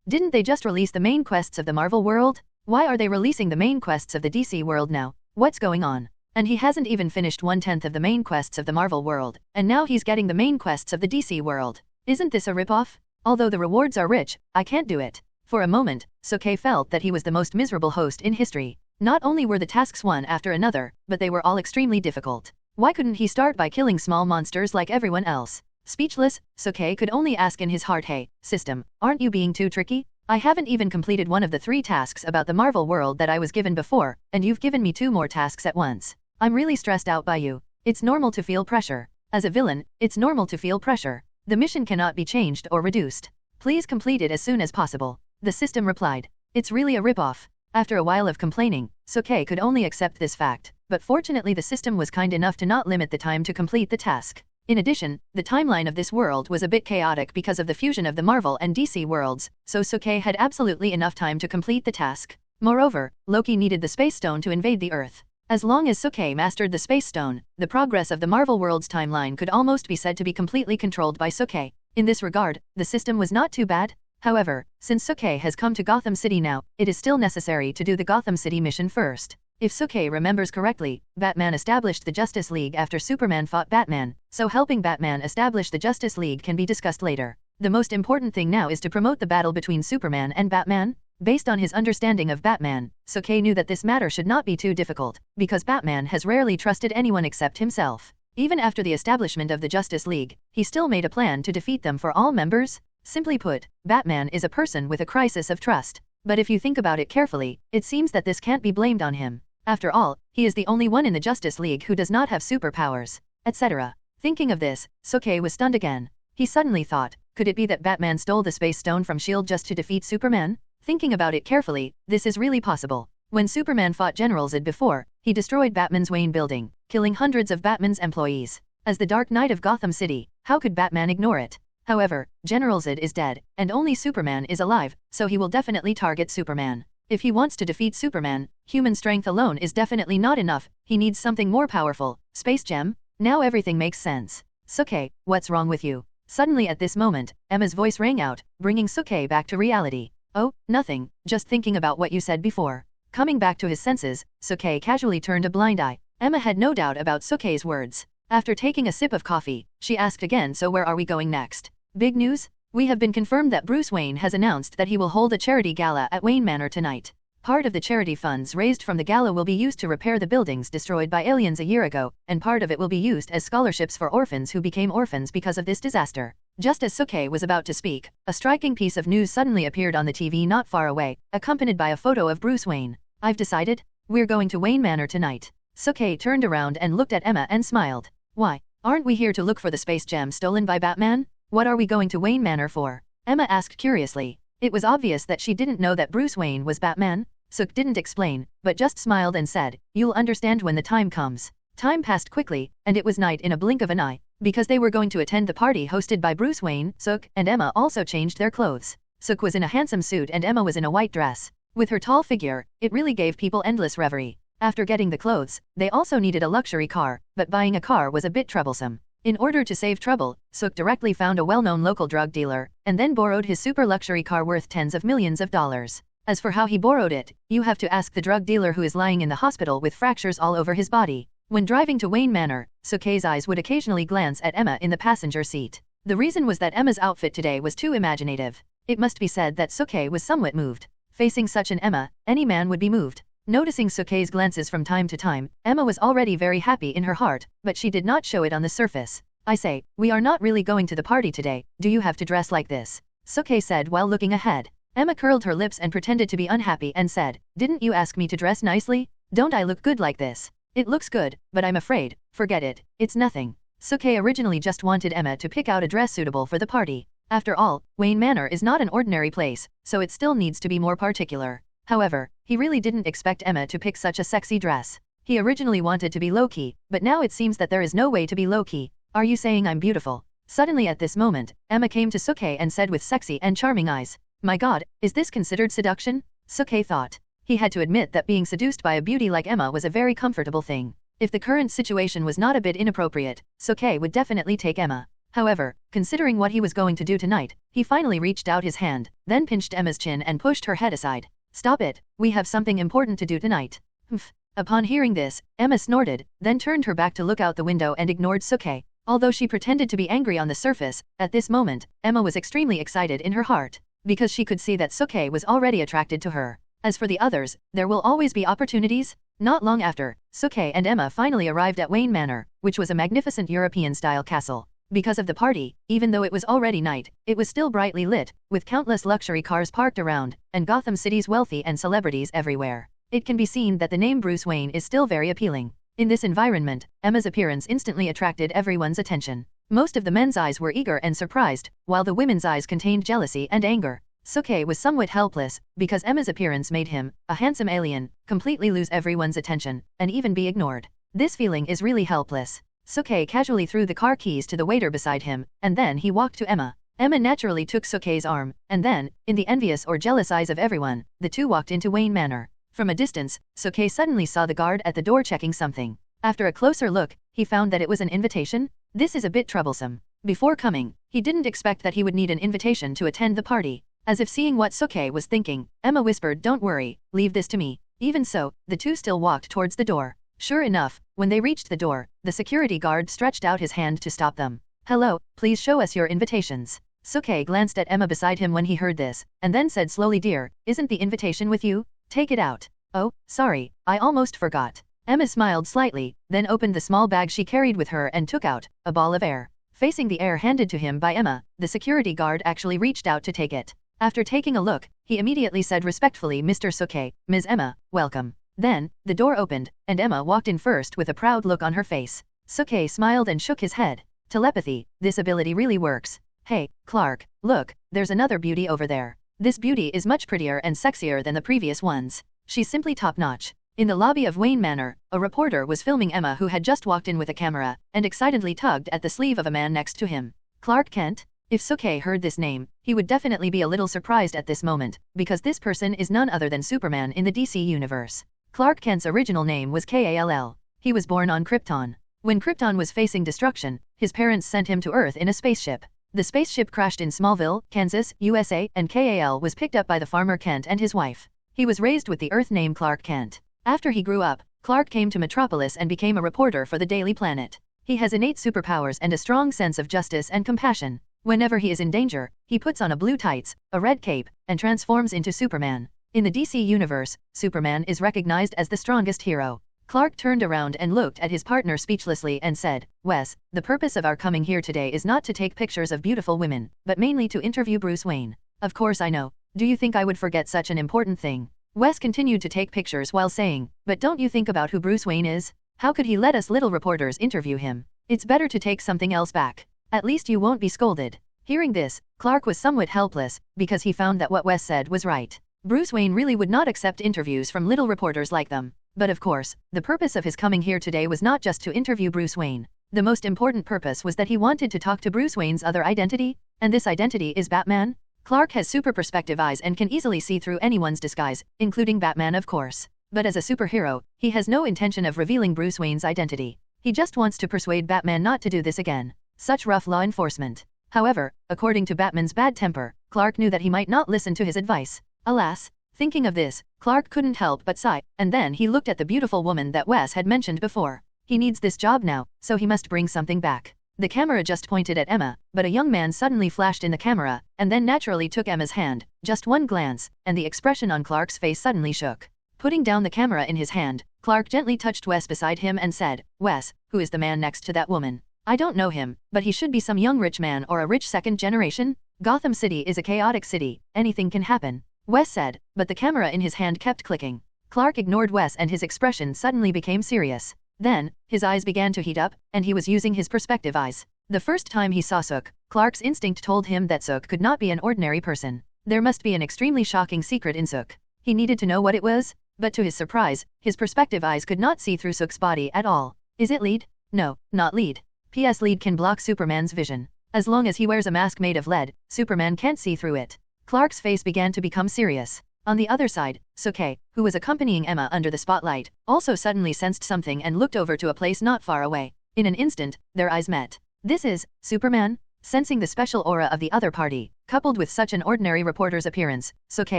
A: Didn't they just release the main quests of the Marvel world? Why are they releasing the main quests of the DC world now? What's going on? And he hasn't even finished 1/10 of the main quests of the Marvel world, and now he's getting the main quests of the DC world. Isn't this a ripoff? Although the rewards are rich, I can't do it. For a moment, Suk-hye felt that he was the most miserable host in history. Not only were the tasks one after another, but they were all extremely difficult. Why couldn't he start by killing small monsters like everyone else? Speechless, Suk-hye could only ask in his heart, hey, system, aren't you being too tricky? I haven't even completed one of the 3 tasks about the Marvel world that I was given before, and you've given me 2 more tasks at once. I'm really stressed out by you. It's normal to feel pressure. As a villain, it's normal to feel pressure. The mission cannot be changed or reduced. Please complete it as soon as possible. The system replied. It's really a ripoff. After a while of complaining, Suk-hye could only accept this fact, but fortunately the system was kind enough to not limit the time to complete the task. In addition, the timeline of this world was a bit chaotic because of the fusion of the Marvel and DC worlds, so Suk-hye had absolutely enough time to complete the task. Moreover, Loki needed the Space Stone to invade the Earth. As long as Suk-hye mastered the Space Stone, the progress of the Marvel world's timeline could almost be said to be completely controlled by Suk-hye. In this regard, the system was not too bad. However, since Suk-hye has come to Gotham City now, it is still necessary to do the Gotham City mission first. If Suk-hye remembers correctly, Batman established the Justice League after Superman fought Batman, so helping Batman establish the Justice League can be discussed later. The most important thing now is to promote the battle between Superman and Batman. Based on his understanding of Batman, Suk-hye knew that this matter should not be too difficult, because Batman has rarely trusted anyone except himself. Even after the establishment of the Justice League, he still made a plan to defeat them for all members. Simply put, Batman is a person with a crisis of trust. But if you think about it carefully, it seems that this can't be blamed on him. After all, he is the only one in the Justice League who does not have superpowers, etc. Thinking of this, Suk-hye was stunned again. He suddenly thought, could it be that Batman stole the Space Stone from S.H.I.E.L.D. just to defeat Superman? Thinking about it carefully, this is really possible. When Superman fought General Zod before, he destroyed Batman's Wayne building, killing hundreds of Batman's employees. As the Dark Knight of Gotham City, how could Batman ignore it? However, General Zod is dead, and only Superman is alive, so he will definitely target Superman. If he wants to defeat Superman, human strength alone is definitely not enough, he needs something more powerful. Space Gem? Now everything makes sense. Suk-hye, what's wrong with you? Suddenly at this moment, Emma's voice rang out, bringing Suk-hye back to reality. Oh, nothing, just thinking about what you said before. Coming back to his senses, Suk-hye casually turned a blind eye. Emma had no doubt about Suk-hye's words. After taking a sip of coffee, she asked again, so where are we going next? Big news? We have been confirmed that Bruce Wayne has announced that he will hold a charity gala at Wayne Manor tonight. Part of the charity funds raised from the gala will be used to repair the buildings destroyed by aliens a year ago, and part of it will be used as scholarships for orphans who became orphans because of this disaster. Just as Suk-hye was about to speak, a striking piece of news suddenly appeared on the TV not far away, accompanied by a photo of Bruce Wayne. I've decided. We're going to Wayne Manor tonight. Sookie turned around and looked at Emma and smiled. Why? Aren't we here to look for the space gem stolen by Batman? What are we going to Wayne Manor for? Emma asked curiously. It was obvious that she didn't know that Bruce Wayne was Batman. Sook didn't explain, but just smiled and said, "You'll understand when the time comes." Time passed quickly, and it was night in a blink of an eye. Because they were going to attend the party hosted by Bruce Wayne, Sook and Emma also changed their clothes. Sook was in a handsome suit and Emma was in a white dress. With her tall figure, it really gave people endless reverie. After getting the clothes, they also needed a luxury car, but buying a car was a bit troublesome. In order to save trouble, Sook directly found a well-known local drug dealer, and then borrowed his super luxury car worth tens of millions of dollars. As for how he borrowed it, you have to ask the drug dealer who is lying in the hospital with fractures all over his body. When driving to Wayne Manor, Sookie's eyes would occasionally glance at Emma in the passenger seat. The reason was that Emma's outfit today was too imaginative. It must be said that Sookie was somewhat moved. Facing such an Emma, any man would be moved. Noticing Sookie's glances from time to time, Emma was already very happy in her heart, but she did not show it on the surface. I say, we are not really going to the party today, do you have to dress like this? Sookie said while looking ahead. Emma curled her lips and pretended to be unhappy and said, "Didn't you ask me to dress nicely? Don't I look good like this?" "It looks good, but I'm afraid, forget it, it's nothing." Sookie originally just wanted Emma to pick out a dress suitable for the party. After all, Wayne Manor is not an ordinary place, so it still needs to be more particular. However, he really didn't expect Emma to pick such a sexy dress. He originally wanted to be low-key, but now it seems that there is no way to be low-key. "Are you saying I'm beautiful?" Suddenly at this moment, Emma came to Sookie and said with sexy and charming eyes. "My god, is this considered seduction?" Sookie thought. He had to admit that being seduced by a beauty like Emma was a very comfortable thing. If the current situation was not a bit inappropriate, Sookie would definitely take Emma. However, considering what he was going to do tonight, he finally reached out his hand, then pinched Emma's chin and pushed her head aside. "Stop it, we have something important to do tonight." "Humph." Upon hearing this, Emma snorted, then turned her back to look out the window and ignored Sookie. Although she pretended to be angry on the surface, at this moment, Emma was extremely excited in her heart, because she could see that Sookie was already attracted to her. As for the others, there will always be opportunities. Not long after, Sookie and Emma finally arrived at Wayne Manor, which was a magnificent European-style castle. Because of the party, even though it was already night, it was still brightly lit, with countless luxury cars parked around, and Gotham City's wealthy and celebrities everywhere. It can be seen that the name Bruce Wayne is still very appealing. In this environment, Emma's appearance instantly attracted everyone's attention. Most of the men's eyes were eager and surprised, while the women's eyes contained jealousy and anger. Sookie was somewhat helpless, because Emma's appearance made him, a handsome alien, completely lose everyone's attention, and even be ignored. This feeling is really helpless. Sookie casually threw the car keys to the waiter beside him, and then he walked to Emma. Emma naturally took Sookie's arm, and then, in the envious or jealous eyes of everyone, the two walked into Wayne Manor. From a distance, Sookie suddenly saw the guard at the door checking something. After a closer look, he found that it was an invitation. This is a bit troublesome. Before coming, he didn't expect that he would need an invitation to attend the party. As if seeing what Sookie was thinking, Emma whispered, "Don't worry, leave this to me." Even so, the two still walked towards the door. Sure enough, when they reached the door, the security guard stretched out his hand to stop them. "Hello, please show us your invitations." Sookie glanced at Emma beside him when he heard this, and then said slowly, "Dear, isn't the invitation with you? Take it out." "Oh, sorry, I almost forgot." Emma smiled slightly, then opened the small bag she carried with her and took out a ball of air. Facing the air handed to him by Emma, the security guard actually reached out to take it. After taking a look, he immediately said respectfully, "Mr. Sookie, Ms. Emma, welcome." Then, the door opened, and Emma walked in first with a proud look on her face. Sookie smiled and shook his head. "Telepathy, this ability really works. Hey, Clark, look, there's another beauty over there. This beauty is much prettier and sexier than the previous ones. She's simply top-notch." In the lobby of Wayne Manor, a reporter was filming Emma, who had just walked in with a camera, and excitedly tugged at the sleeve of a man next to him. Clark Kent? If Sookie heard this name, he would definitely be a little surprised at this moment, because this person is none other than Superman in the DC universe. Clark Kent's original name was Kal. He was born on Krypton. When Krypton was facing destruction, his parents sent him to Earth in a spaceship. The spaceship crashed in Smallville, Kansas, USA, and Kal was picked up by the farmer Kent and his wife. He was raised with the Earth name Clark Kent. After he grew up, Clark came to Metropolis and became a reporter for the Daily Planet. He has innate superpowers and a strong sense of justice and compassion. Whenever he is in danger, he puts on a blue tights, a red cape, and transforms into Superman. In the DC universe, Superman is recognized as the strongest hero. Clark turned around and looked at his partner speechlessly and said, "Wes, the purpose of our coming here today is not to take pictures of beautiful women, but mainly to interview Bruce Wayne." "Of course I know. Do you think I would forget such an important thing?" Wes continued to take pictures while saying, "But don't you think about who Bruce Wayne is? How could he let us little reporters interview him? It's better to take something else back. At least you won't be scolded." Hearing this, Clark was somewhat helpless, because he found that what Wes said was right. Bruce Wayne really would not accept interviews from little reporters like them. But of course, the purpose of his coming here today was not just to interview Bruce Wayne. The most important purpose was that he wanted to talk to Bruce Wayne's other identity, and this identity is Batman. Clark has super perspective eyes and can easily see through anyone's disguise, including Batman of course. But as a superhero, he has no intention of revealing Bruce Wayne's identity. He just wants to persuade Batman not to do this again. Such rough law enforcement. However, according to Batman's bad temper, Clark knew that he might not listen to his advice. Alas, thinking of this, Clark couldn't help but sigh, and then he looked at the beautiful woman that Wes had mentioned before. He needs this job now, so he must bring something back. The camera just pointed at Emma, but a young man suddenly flashed in the camera, and then naturally took Emma's hand. Just one glance, and the expression on Clark's face suddenly shook. Putting down the camera in his hand, Clark gently touched Wes beside him and said, "Wes, who is the man next to that woman? I don't know him, but he should be some young rich man or a rich second generation. Gotham City is a chaotic city, anything can happen," Wes said, but the camera in his hand kept clicking. Clark ignored Wes and his expression suddenly became serious. Then, his eyes began to heat up, and he was using his perspective eyes. The first time he saw Sook, Clark's instinct told him that Sook could not be an ordinary person. There must be an extremely shocking secret in Sook. He needed to know what it was, but to his surprise, his perspective eyes could not see through Sook's body at all. Is it lead? No, not lead. P.S. Lead can block Superman's vision. As long as he wears a mask made of lead, Superman can't see through it. Clark's face began to become serious. On the other side, Sook, who was accompanying Emma under the spotlight, also suddenly sensed something and looked over to a place not far away. In an instant, their eyes met. This is Superman? Sensing the special aura of the other party, coupled with such an ordinary reporter's appearance, Sook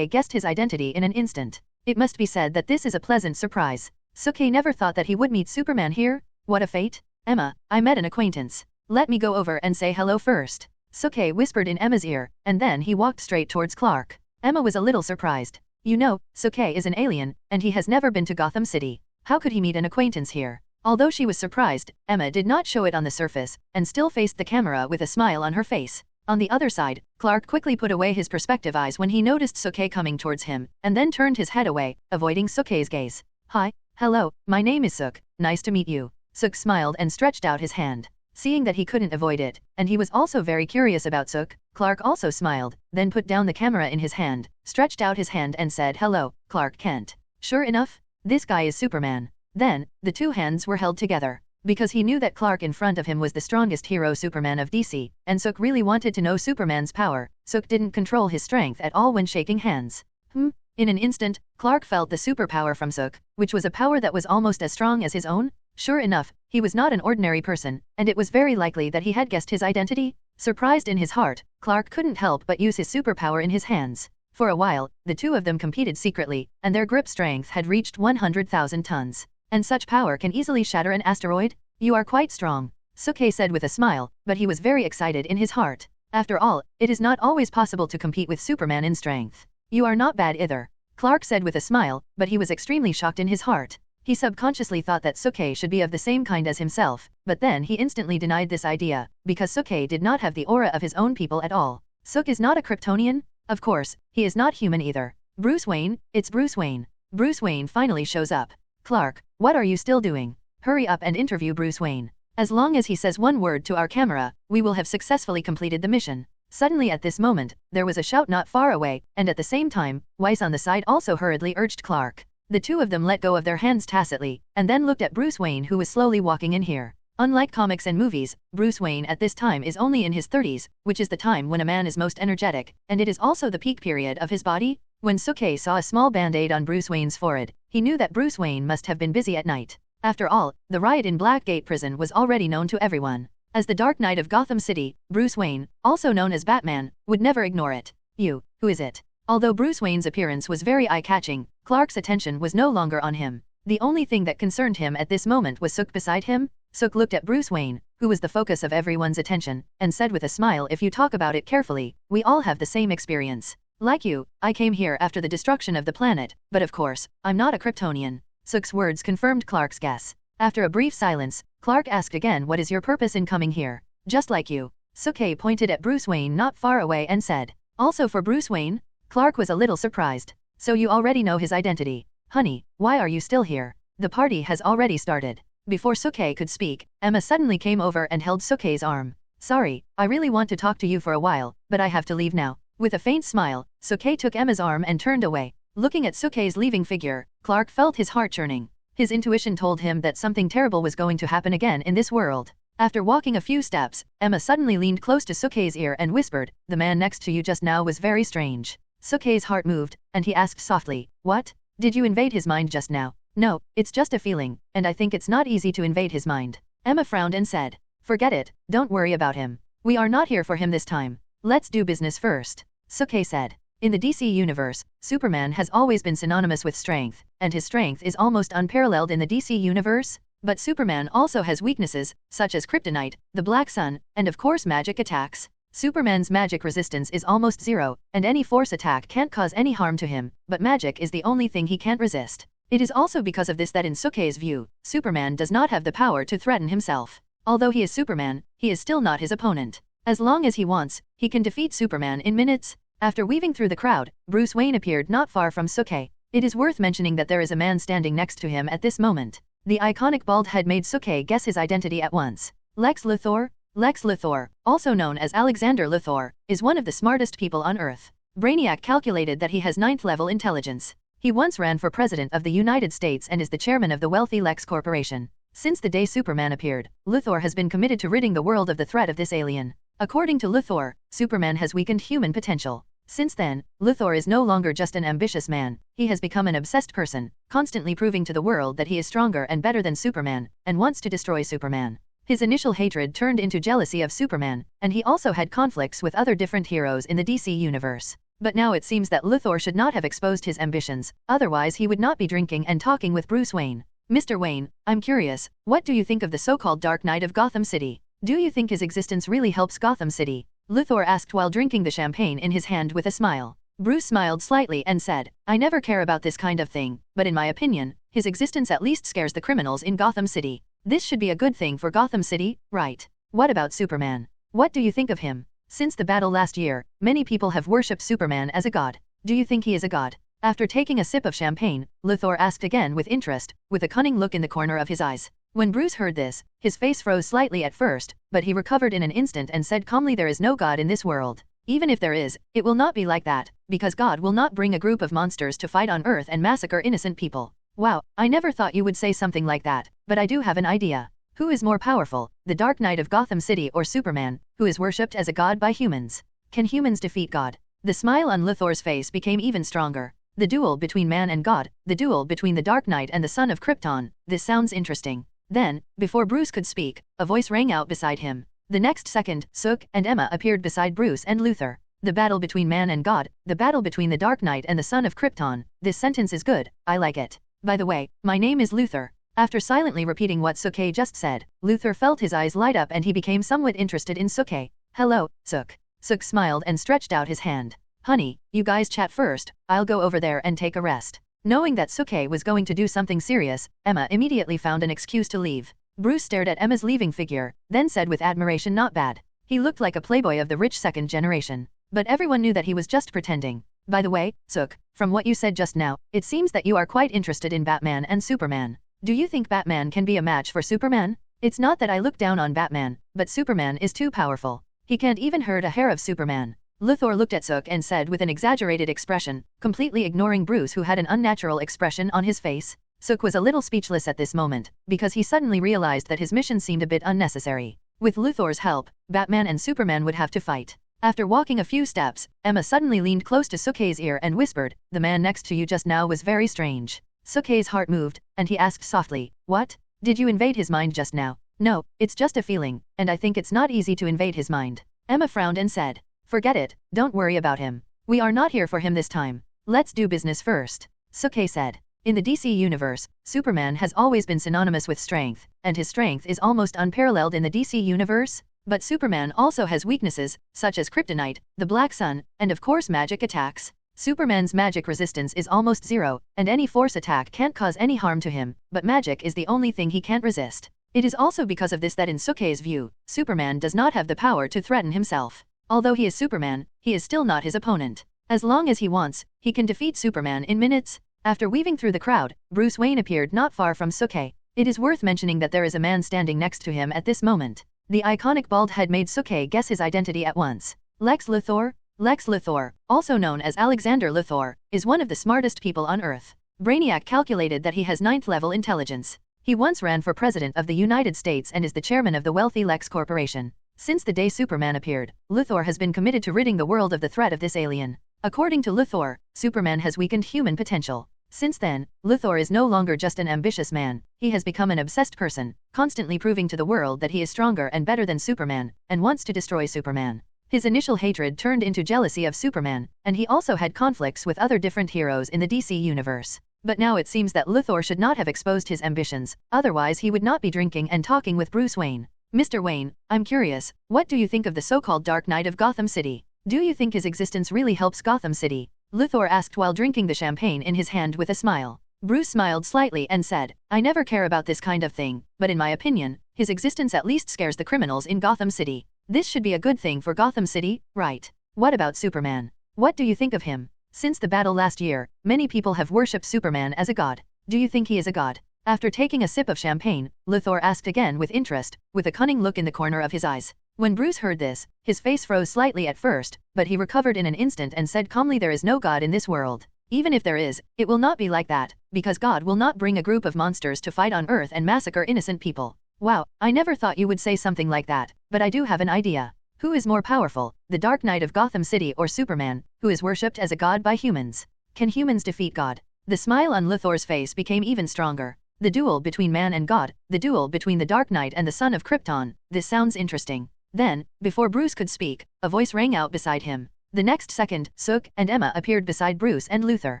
A: guessed his identity in an instant. It must be said that this is a pleasant surprise. Sook never thought that he would meet Superman here. What a fate. "Emma, I met an acquaintance. Let me go over and say hello first," Sook whispered in Emma's ear, and then he walked straight towards Clark. Emma was a little surprised. You know, Sook is an alien, and he has never been to Gotham City. How could he meet an acquaintance here? Although she was surprised, Emma did not show it on the surface, and still faced the camera with a smile on her face. On the other side, Clark quickly put away his perspective eyes when he noticed Sook coming towards him, and then turned his head away, avoiding Sook's gaze. "Hi, hello, my name is Sook, nice to meet you." Sook smiled and stretched out his hand. Seeing that he couldn't avoid it, and he was also very curious about Sook, Clark also smiled, then put down the camera in his hand, stretched out his hand and said, "Hello, Clark Kent." Sure enough, this guy is Superman. Then, the two hands were held together. Because he knew that Clark in front of him was the strongest hero Superman of DC, and Sook really wanted to know Superman's power, Sook didn't control his strength at all when shaking hands. In an instant, Clark felt the superpower from Sook, which was a power that was almost as strong as his own. Sure enough, he was not an ordinary person, and it was very likely that he had guessed his identity. Surprised in his heart, Clark couldn't help but use his superpower in his hands. For a while, the two of them competed secretly, and their grip strength had reached 100,000 tons. And such power can easily shatter an asteroid? You are quite strong, Sook said with a smile, but he was very excited in his heart. After all, it is not always possible to compete with Superman in strength. You are not bad either, Clark said with a smile, but he was extremely shocked in his heart. He subconsciously thought that Sook should be of the same kind as himself, but then he instantly denied this idea, because Sook did not have the aura of his own people at all. Sook is not a Kryptonian? Of course, he is not human either. Bruce Wayne, it's Bruce Wayne. Bruce Wayne finally shows up. Clark, what are you still doing? Hurry up and interview Bruce Wayne. As long as he says one word to our camera, we will have successfully completed the mission. Suddenly at this moment, there was a shout not far away, and at the same time, Weiss on the side also hurriedly urged Clark. The two of them let go of their hands tacitly, and then looked at Bruce Wayne who was slowly walking in here. Unlike comics and movies, Bruce Wayne at this time is only in his 30s, which is the time when a man is most energetic, and it is also the peak period of his body. When Sook saw a small band-aid on Bruce Wayne's forehead, he knew that Bruce Wayne must have been busy at night. After all, the riot in Blackgate Prison was already known to everyone. As the Dark Knight of Gotham City, Bruce Wayne, also known as Batman, would never ignore it. "You, who is it?" Although Bruce Wayne's appearance was very eye-catching, Clark's attention was no longer on him. The only thing that concerned him at this moment was Sook beside him. Sook looked at Bruce Wayne, who was the focus of everyone's attention, and said with a smile, "If you talk about it carefully, we all have the same experience. Like you, I came here after the destruction of the planet, but of course, I'm not a Kryptonian." Sook's words confirmed Clark's guess. After a brief silence, Clark asked again, "What is your purpose in coming here?" "Just like you." Sook pointed at Bruce Wayne not far away and said. "Also for Bruce Wayne?" Clark was a little surprised. So you already know his identity. Honey, why are you still here? The party has already started. Before Suke could speak, Emma suddenly came over and held Suke's arm. Sorry, I really want to talk to you for a while, but I have to leave now. With a faint smile, Suke took Emma's arm and turned away. Looking at Suke's leaving figure, Clark felt his heart churning. His intuition told him that something terrible was going to happen again in this world. After walking a few steps, Emma suddenly leaned close to Suke's ear and whispered, "The man next to you just now was very strange." Suke's heart moved, and he asked softly, "What? Did you invade his mind just now?" "No, it's just a feeling, and I think it's not easy to invade his mind." Emma frowned and said, "Forget it, don't worry about him. We are not here for him this time. Let's do business first." Suke said. In the DC universe, Superman has always been synonymous with strength, and his strength is almost unparalleled in the DC universe. But Superman also has weaknesses, such as kryptonite, the black sun, and of course magic attacks. Superman's magic resistance is almost zero, and any force attack can't cause any harm to him, but magic is the only thing he can't resist. It is also because of this that in Suke's view, Superman does not have the power to threaten himself. Although he is Superman, he is still not his opponent. As long as he wants, he can defeat Superman in minutes. After weaving through the crowd, Bruce Wayne appeared not far from Suke. It is worth mentioning that there is a man standing next to him at this moment. The iconic bald head made Suke guess his identity at once. Lex Luthor? Lex Luthor, also known as Alexander Luthor, is one of the smartest people on Earth. Brainiac calculated that he has 9th level intelligence. He once ran for President of the United States and is the chairman of the wealthy Lex Corporation. Since the day Superman appeared, Luthor has been committed to ridding the world of the threat of this alien. According to Luthor, Superman has weakened human potential. Since then, Luthor is no longer just an ambitious man, he has become an obsessed person, constantly proving to the world that he is stronger and better than Superman, and wants to destroy Superman. His initial hatred turned into jealousy of Superman, and he also had conflicts with other different heroes in the DC universe. But now it seems that Luthor should not have exposed his ambitions, otherwise he would not be drinking and talking with Bruce Wayne. Mr. Wayne, I'm curious, what do you think of the so-called Dark Knight of Gotham City? Do you think his existence really helps Gotham City? Luthor asked while drinking the champagne in his hand with a smile. Bruce smiled slightly and said, I never care about this kind of thing, but in my opinion, his existence at least scares the criminals in Gotham City. This should be a good thing for Gotham City, right? What about Superman? What do you think of him? Since the battle last year, many people have worshipped Superman as a god. Do you think he is a god? After taking a sip of champagne, Luthor asked again with interest, with a cunning look in the corner of his eyes. When Bruce heard this, his face froze slightly at first, but he recovered in an instant and said calmly, there is no god in this world. Even if there is, it will not be like that, because God will not bring a group of monsters to fight on Earth and massacre innocent people. Wow, I never thought you would say something like that, but I do have an idea. Who is more powerful, the Dark Knight of Gotham City or Superman, who is worshipped as a god by humans? Can humans defeat God? The smile on Luthor's face became even stronger. The duel between man and God, the duel between the Dark Knight and the Son of Krypton, this sounds interesting. Then, before Bruce could speak, a voice rang out beside him. The next second, Suk and Emma appeared beside Bruce and Luthor. The battle between man and God, the battle between the Dark Knight and the Son of Krypton, this sentence is good, I like it. By the way, my name is Luthor. After silently repeating what Suke just said, Luthor felt his eyes light up and he became somewhat interested in Suke. Hello, Suk. Suk smiled and stretched out his hand. Honey, you guys chat first, I'll go over there and take a rest. Knowing that Suke was going to do something serious, Emma immediately found an excuse to leave. Bruce stared at Emma's leaving figure, then said with admiration, not bad. He looked like a playboy of the rich second generation. But everyone knew that he was just pretending. By the way, Suk, from what you said just now, it seems that you are quite interested in Batman and Superman. Do you think Batman can be a match for Superman? It's not that I look down on Batman, but Superman is too powerful. He can't even hurt a hair of Superman. Luthor looked at Suk and said with an exaggerated expression, completely ignoring Bruce who had an unnatural expression on his face. Suk was a little speechless at this moment, because he suddenly realized that his mission seemed a bit unnecessary. With Luthor's help, Batman and Superman would have to fight. After walking a few steps, Emma suddenly leaned close to Suke's ear and whispered, the man next to you just now was very strange. Suke's heart moved, and he asked softly, what? Did you invade his mind just now? No, it's just a feeling, and I think it's not easy to invade his mind. Emma frowned and said, forget it, don't worry about him. We are not here for him this time. Let's do business first. Suke said. In the DC universe, Superman has always been synonymous with strength, and his strength is almost unparalleled in the DC universe. But Superman also has weaknesses, such as kryptonite, the black sun, and of course magic attacks. Superman's magic resistance is almost zero, and any force attack can't cause any harm to him, but magic is the only thing he can't resist. It is also because of this that in Suke's view, Superman does not have the power to threaten himself. Although he is Superman, he is still not his opponent. As long as he wants, he can defeat Superman in minutes. After weaving through the crowd, Bruce Wayne appeared not far from Suke. It is worth mentioning that there is a man standing next to him at this moment. The iconic bald head made Suke guess his identity at once. Lex Luthor? Lex Luthor, also known as Alexander Luthor, is one of the smartest people on Earth. Brainiac calculated that he has 9th level intelligence. He once ran for President of the United States and is the chairman of the wealthy Lex Corporation. Since the day Superman appeared, Luthor has been committed to ridding the world of the threat of this alien. According to Luthor, Superman has weakened human potential. Since then, Luthor is no longer just an ambitious man, he has become an obsessed person, constantly proving to the world that he is stronger and better than Superman, and wants to destroy Superman. His initial hatred turned into jealousy of Superman, and he also had conflicts with other different heroes in the DC universe. But now it seems that Luthor should not have exposed his ambitions, otherwise he would not be drinking and talking with Bruce Wayne. Mr. Wayne, I'm curious, what do you think of the so-called Dark Knight of Gotham City? Do you think his existence really helps Gotham City? Luthor asked while drinking the champagne in his hand with a smile. Bruce smiled slightly and said, I never care about this kind of thing, but in my opinion, his existence at least scares the criminals in Gotham City. This should be a good thing for Gotham City, right? What about Superman? What do you think of him? Since the battle last year, many people have worshipped Superman as a god. Do you think he is a god? After taking a sip of champagne, Luthor asked again with interest, with a cunning look in the corner of his eyes. When Bruce heard this, his face froze slightly at first, but he recovered in an instant and said calmly, there is no god in this world. Even if there is, it will not be like that, because God will not bring a group of monsters to fight on Earth and massacre innocent people. Wow, I never thought you would say something like that, but I do have an idea. Who is more powerful, the Dark Knight of Gotham City or Superman, who is worshipped as a god by humans? Can humans defeat God? The smile on Luthor's face became even stronger. The duel between man and God, the duel between the Dark Knight and the son of Krypton, this sounds interesting. Then, before Bruce could speak, a voice rang out beside him. The next second, Sook and Emma appeared beside Bruce and Luthor.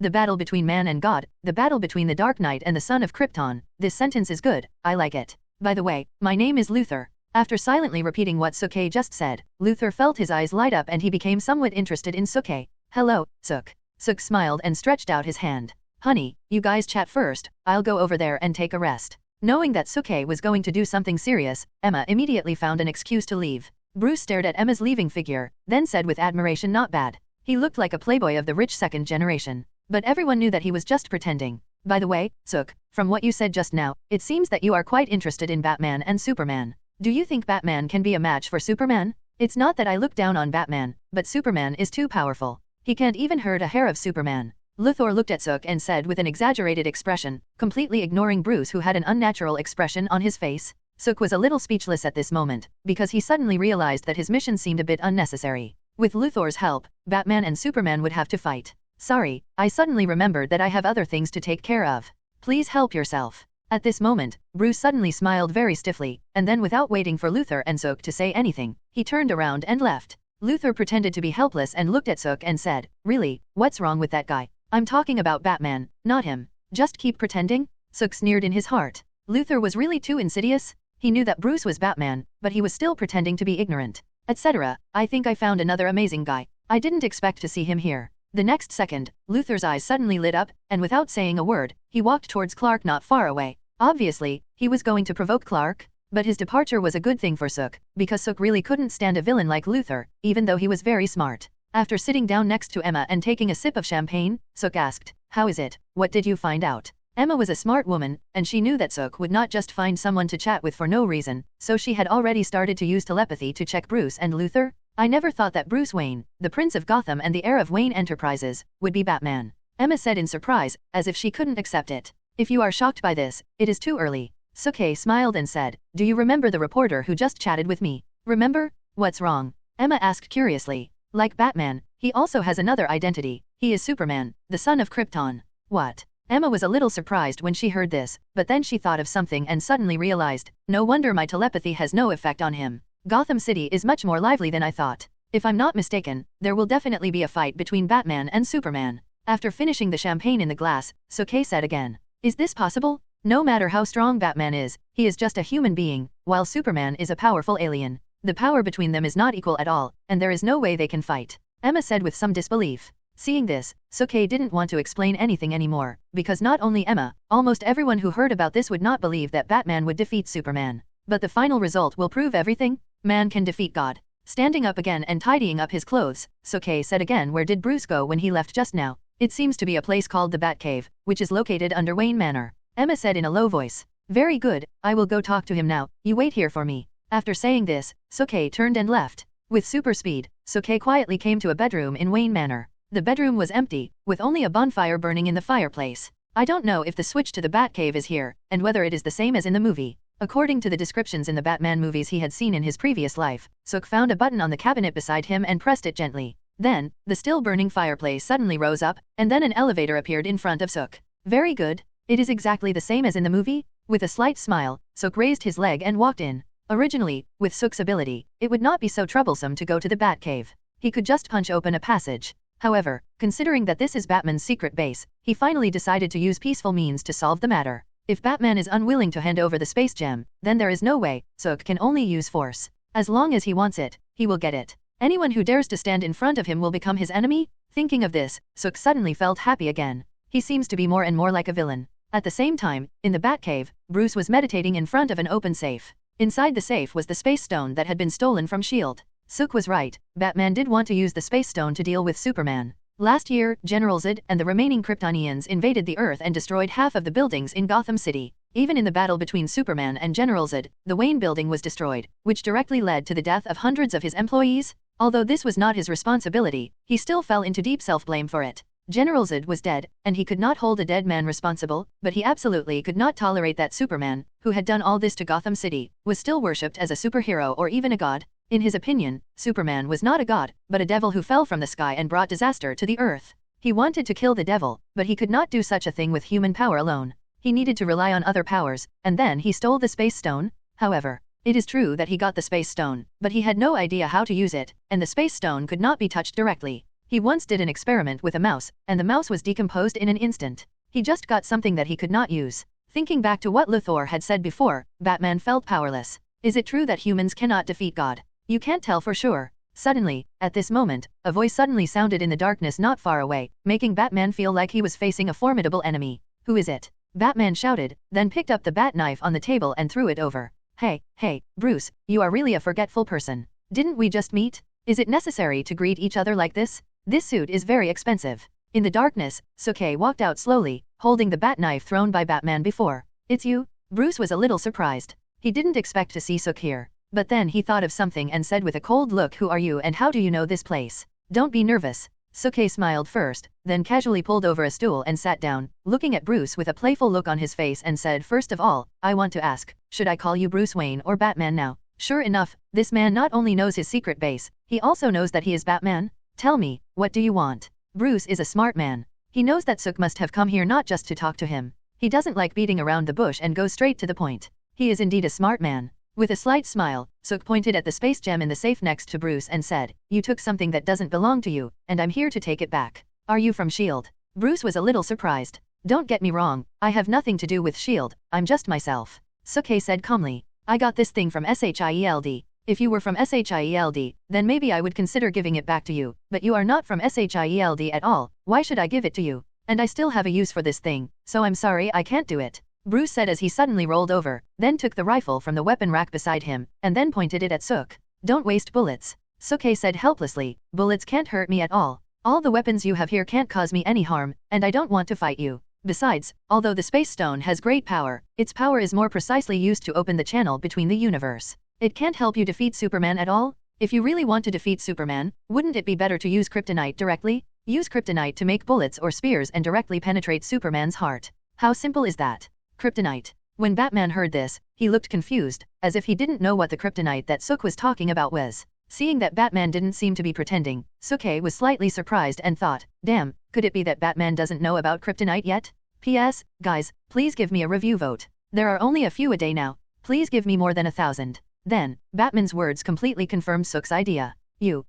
A: The battle between man and God, the battle between the Dark Knight and the son of Krypton, this sentence is good, I like it. By the way, my name is Luthor. After silently repeating what Suke just said, Luthor felt his eyes light up and he became somewhat interested in Suke. Hello, Sook. Sook smiled and stretched out his hand. Honey, you guys chat first, I'll go over there and take a rest. Knowing that Suke was going to do something serious, Emma immediately found an excuse to leave. Bruce stared at Emma's leaving figure, then said with admiration, not bad. He looked like a playboy of the rich second generation. But everyone knew that he was just pretending. By the way, Sook, from what you said just now, it seems that you are quite interested in Batman and Superman. Do you think Batman can be a match for Superman? It's not that I look down on Batman, but Superman is too powerful. He can't even hurt a hair of Superman. Luthor looked at Sook and said with an exaggerated expression, completely ignoring Bruce who had an unnatural expression on his face. Sook was a little speechless at this moment, because he suddenly realized that his mission seemed a bit unnecessary. With Luthor's help, Batman and Superman would have to fight. Sorry, I suddenly remembered that I have other things to take care of. Please help yourself. At this moment, Bruce suddenly smiled very stiffly, and then without waiting for Luthor and Sook to say anything, he turned around and left. Luthor pretended to be helpless and looked at Sook and said, really, what's wrong with that guy? I'm talking about Batman, not him. Just keep pretending? Sook sneered in his heart. Luthor was really too insidious. He knew that Bruce was Batman, but he was still pretending to be ignorant. Etc. I think I found another amazing guy. I didn't expect to see him here. The next second, Luthor's eyes suddenly lit up, and without saying a word, he walked towards Clark not far away. Obviously, he was going to provoke Clark, but his departure was a good thing for Sook, because Sook really couldn't stand a villain like Luthor, even though he was very smart. After sitting down next to Emma and taking a sip of champagne, Sook asked, how is it? What did you find out? Emma was a smart woman, and she knew that Sook would not just find someone to chat with for no reason, so she had already started to use telepathy to check Bruce and Luthor. I never thought that Bruce Wayne, the Prince of Gotham and the heir of Wayne Enterprises, would be Batman. Emma said in surprise, as if she couldn't accept it. If you are shocked by this, it is too early. Suke smiled and said, do you remember the reporter who just chatted with me? Remember? What's wrong? Emma asked curiously. Like Batman, he also has another identity. He is Superman, the son of Krypton. What? Emma was a little surprised when she heard this, but then she thought of something and suddenly realized, no wonder my telepathy has no effect on him. Gotham City is much more lively than I thought. If I'm not mistaken, there will definitely be a fight between Batman and Superman. After finishing the champagne in the glass, Suke said again, is this possible? No matter how strong Batman is, he is just a human being, while Superman is a powerful alien. The power between them is not equal at all, and there is no way they can fight. Emma said with some disbelief. Seeing this, Suke didn't want to explain anything anymore, because not only Emma, almost everyone who heard about this would not believe that Batman would defeat Superman. But the final result will prove everything. Man can defeat God. Standing up again and tidying up his clothes, Suke said again, where did Bruce go when he left just now? It seems to be a place called the Batcave, which is located under Wayne Manor. Emma said in a low voice. Very good, I will go talk to him now, you wait here for me. After saying this, Suke turned and left. With super speed, Suke quietly came to a bedroom in Wayne Manor. The bedroom was empty, with only a bonfire burning in the fireplace. I don't know if the switch to the Batcave is here, and whether it is the same as in the movie. According to the descriptions in the Batman movies he had seen in his previous life, Suk found a button on the cabinet beside him and pressed it gently. Then, the still burning fireplace suddenly rose up, and then an elevator appeared in front of Suk. Very good. It is exactly the same as in the movie? With a slight smile, Suk raised his leg and walked in. Originally, with Suk's ability, it would not be so troublesome to go to the Batcave. He could just punch open a passage. However, considering that this is Batman's secret base, he finally decided to use peaceful means to solve the matter. If Batman is unwilling to hand over the space gem, then there is no way, Suk can only use force. As long as he wants it, he will get it. Anyone who dares to stand in front of him will become his enemy? Thinking of this, Suk suddenly felt happy again. He seems to be more and more like a villain. At the same time, in the Batcave, Bruce was meditating in front of an open safe. Inside the safe was the space stone that had been stolen from S.H.I.E.L.D. Suk was right, Batman did want to use the space stone to deal with Superman. Last year, General Zod and the remaining Kryptonians invaded the Earth and destroyed half of the buildings in Gotham City. Even in the battle between Superman and General Zod, the Wayne building was destroyed, which directly led to the death of hundreds of his employees. Although this was not his responsibility, he still fell into deep self-blame for it. General Zod was dead, and he could not hold a dead man responsible, but he absolutely could not tolerate that Superman, who had done all this to Gotham City, was still worshipped as a superhero or even a god. In his opinion, Superman was not a god, but a devil who fell from the sky and brought disaster to the earth. He wanted to kill the devil, but he could not do such a thing with human power alone. He needed to rely on other powers, and then he stole the space stone. However, it is true that he got the space stone, but he had no idea how to use it, and the space stone could not be touched directly. He once did an experiment with a mouse, and the mouse was decomposed in an instant. He just got something that he could not use. Thinking back to what Luthor had said before, Batman felt powerless. Is it true that humans cannot defeat God? You can't tell for sure. Suddenly, at this moment, a voice suddenly sounded in the darkness not far away, making Batman feel like he was facing a formidable enemy. Who is it? Batman shouted, then picked up the bat knife on the table and threw it over. Hey, Bruce, you are really a forgetful person. Didn't we just meet? Is it necessary to greet each other like this? This suit is very expensive. In the darkness, Suke walked out slowly, holding the bat knife thrown by Batman before. It's you? Bruce was a little surprised. He didn't expect to see Suk here. But then he thought of something and said with a cold look, who are you and how do you know this place? Don't be nervous. Suke smiled first, then casually pulled over a stool and sat down, looking at Bruce with a playful look on his face and said, first of all, I want to ask, should I call you Bruce Wayne or Batman now? Sure enough, this man not only knows his secret base, he also knows that he is Batman. Tell me, what do you want? Bruce is a smart man. He knows that Suk must have come here not just to talk to him. He doesn't like beating around the bush and goes straight to the point. He is indeed a smart man. With a slight smile, Suk pointed at the space gem in the safe next to Bruce and said, you took something that doesn't belong to you, and I'm here to take it back. Are you from S.H.I.E.L.D.? Bruce was a little surprised. Don't get me wrong, I have nothing to do with S.H.I.E.L.D., I'm just myself. Suke said calmly. I got this thing from S.H.I.E.L.D. If you were from S.H.I.E.L.D., then maybe I would consider giving it back to you, but you are not from S.H.I.E.L.D. at all, why should I give it to you? And I still have a use for this thing, so I'm sorry I can't do it. Bruce said as he suddenly rolled over, then took the rifle from the weapon rack beside him, and then pointed it at Suk. Don't waste bullets. Suke said helplessly, bullets can't hurt me at all. All the weapons you have here can't cause me any harm, and I don't want to fight you. Besides, although the space stone has great power, its power is more precisely used to open the channel between the universe. It can't help you defeat Superman at all? If you really want to defeat Superman, wouldn't it be better to use kryptonite directly? Use kryptonite to make bullets or spears and directly penetrate Superman's heart. How simple is that? Kryptonite. When Batman heard this, he looked confused, as if he didn't know what the kryptonite that Suk was talking about was. Seeing that Batman didn't seem to be pretending, Suke was slightly surprised and thought, damn, could it be that Batman doesn't know about kryptonite yet? P.S. Guys, please give me a review vote. There are only a few a day now. Please give me more than 1,000. Then, Batman's words completely confirmed Suk's idea.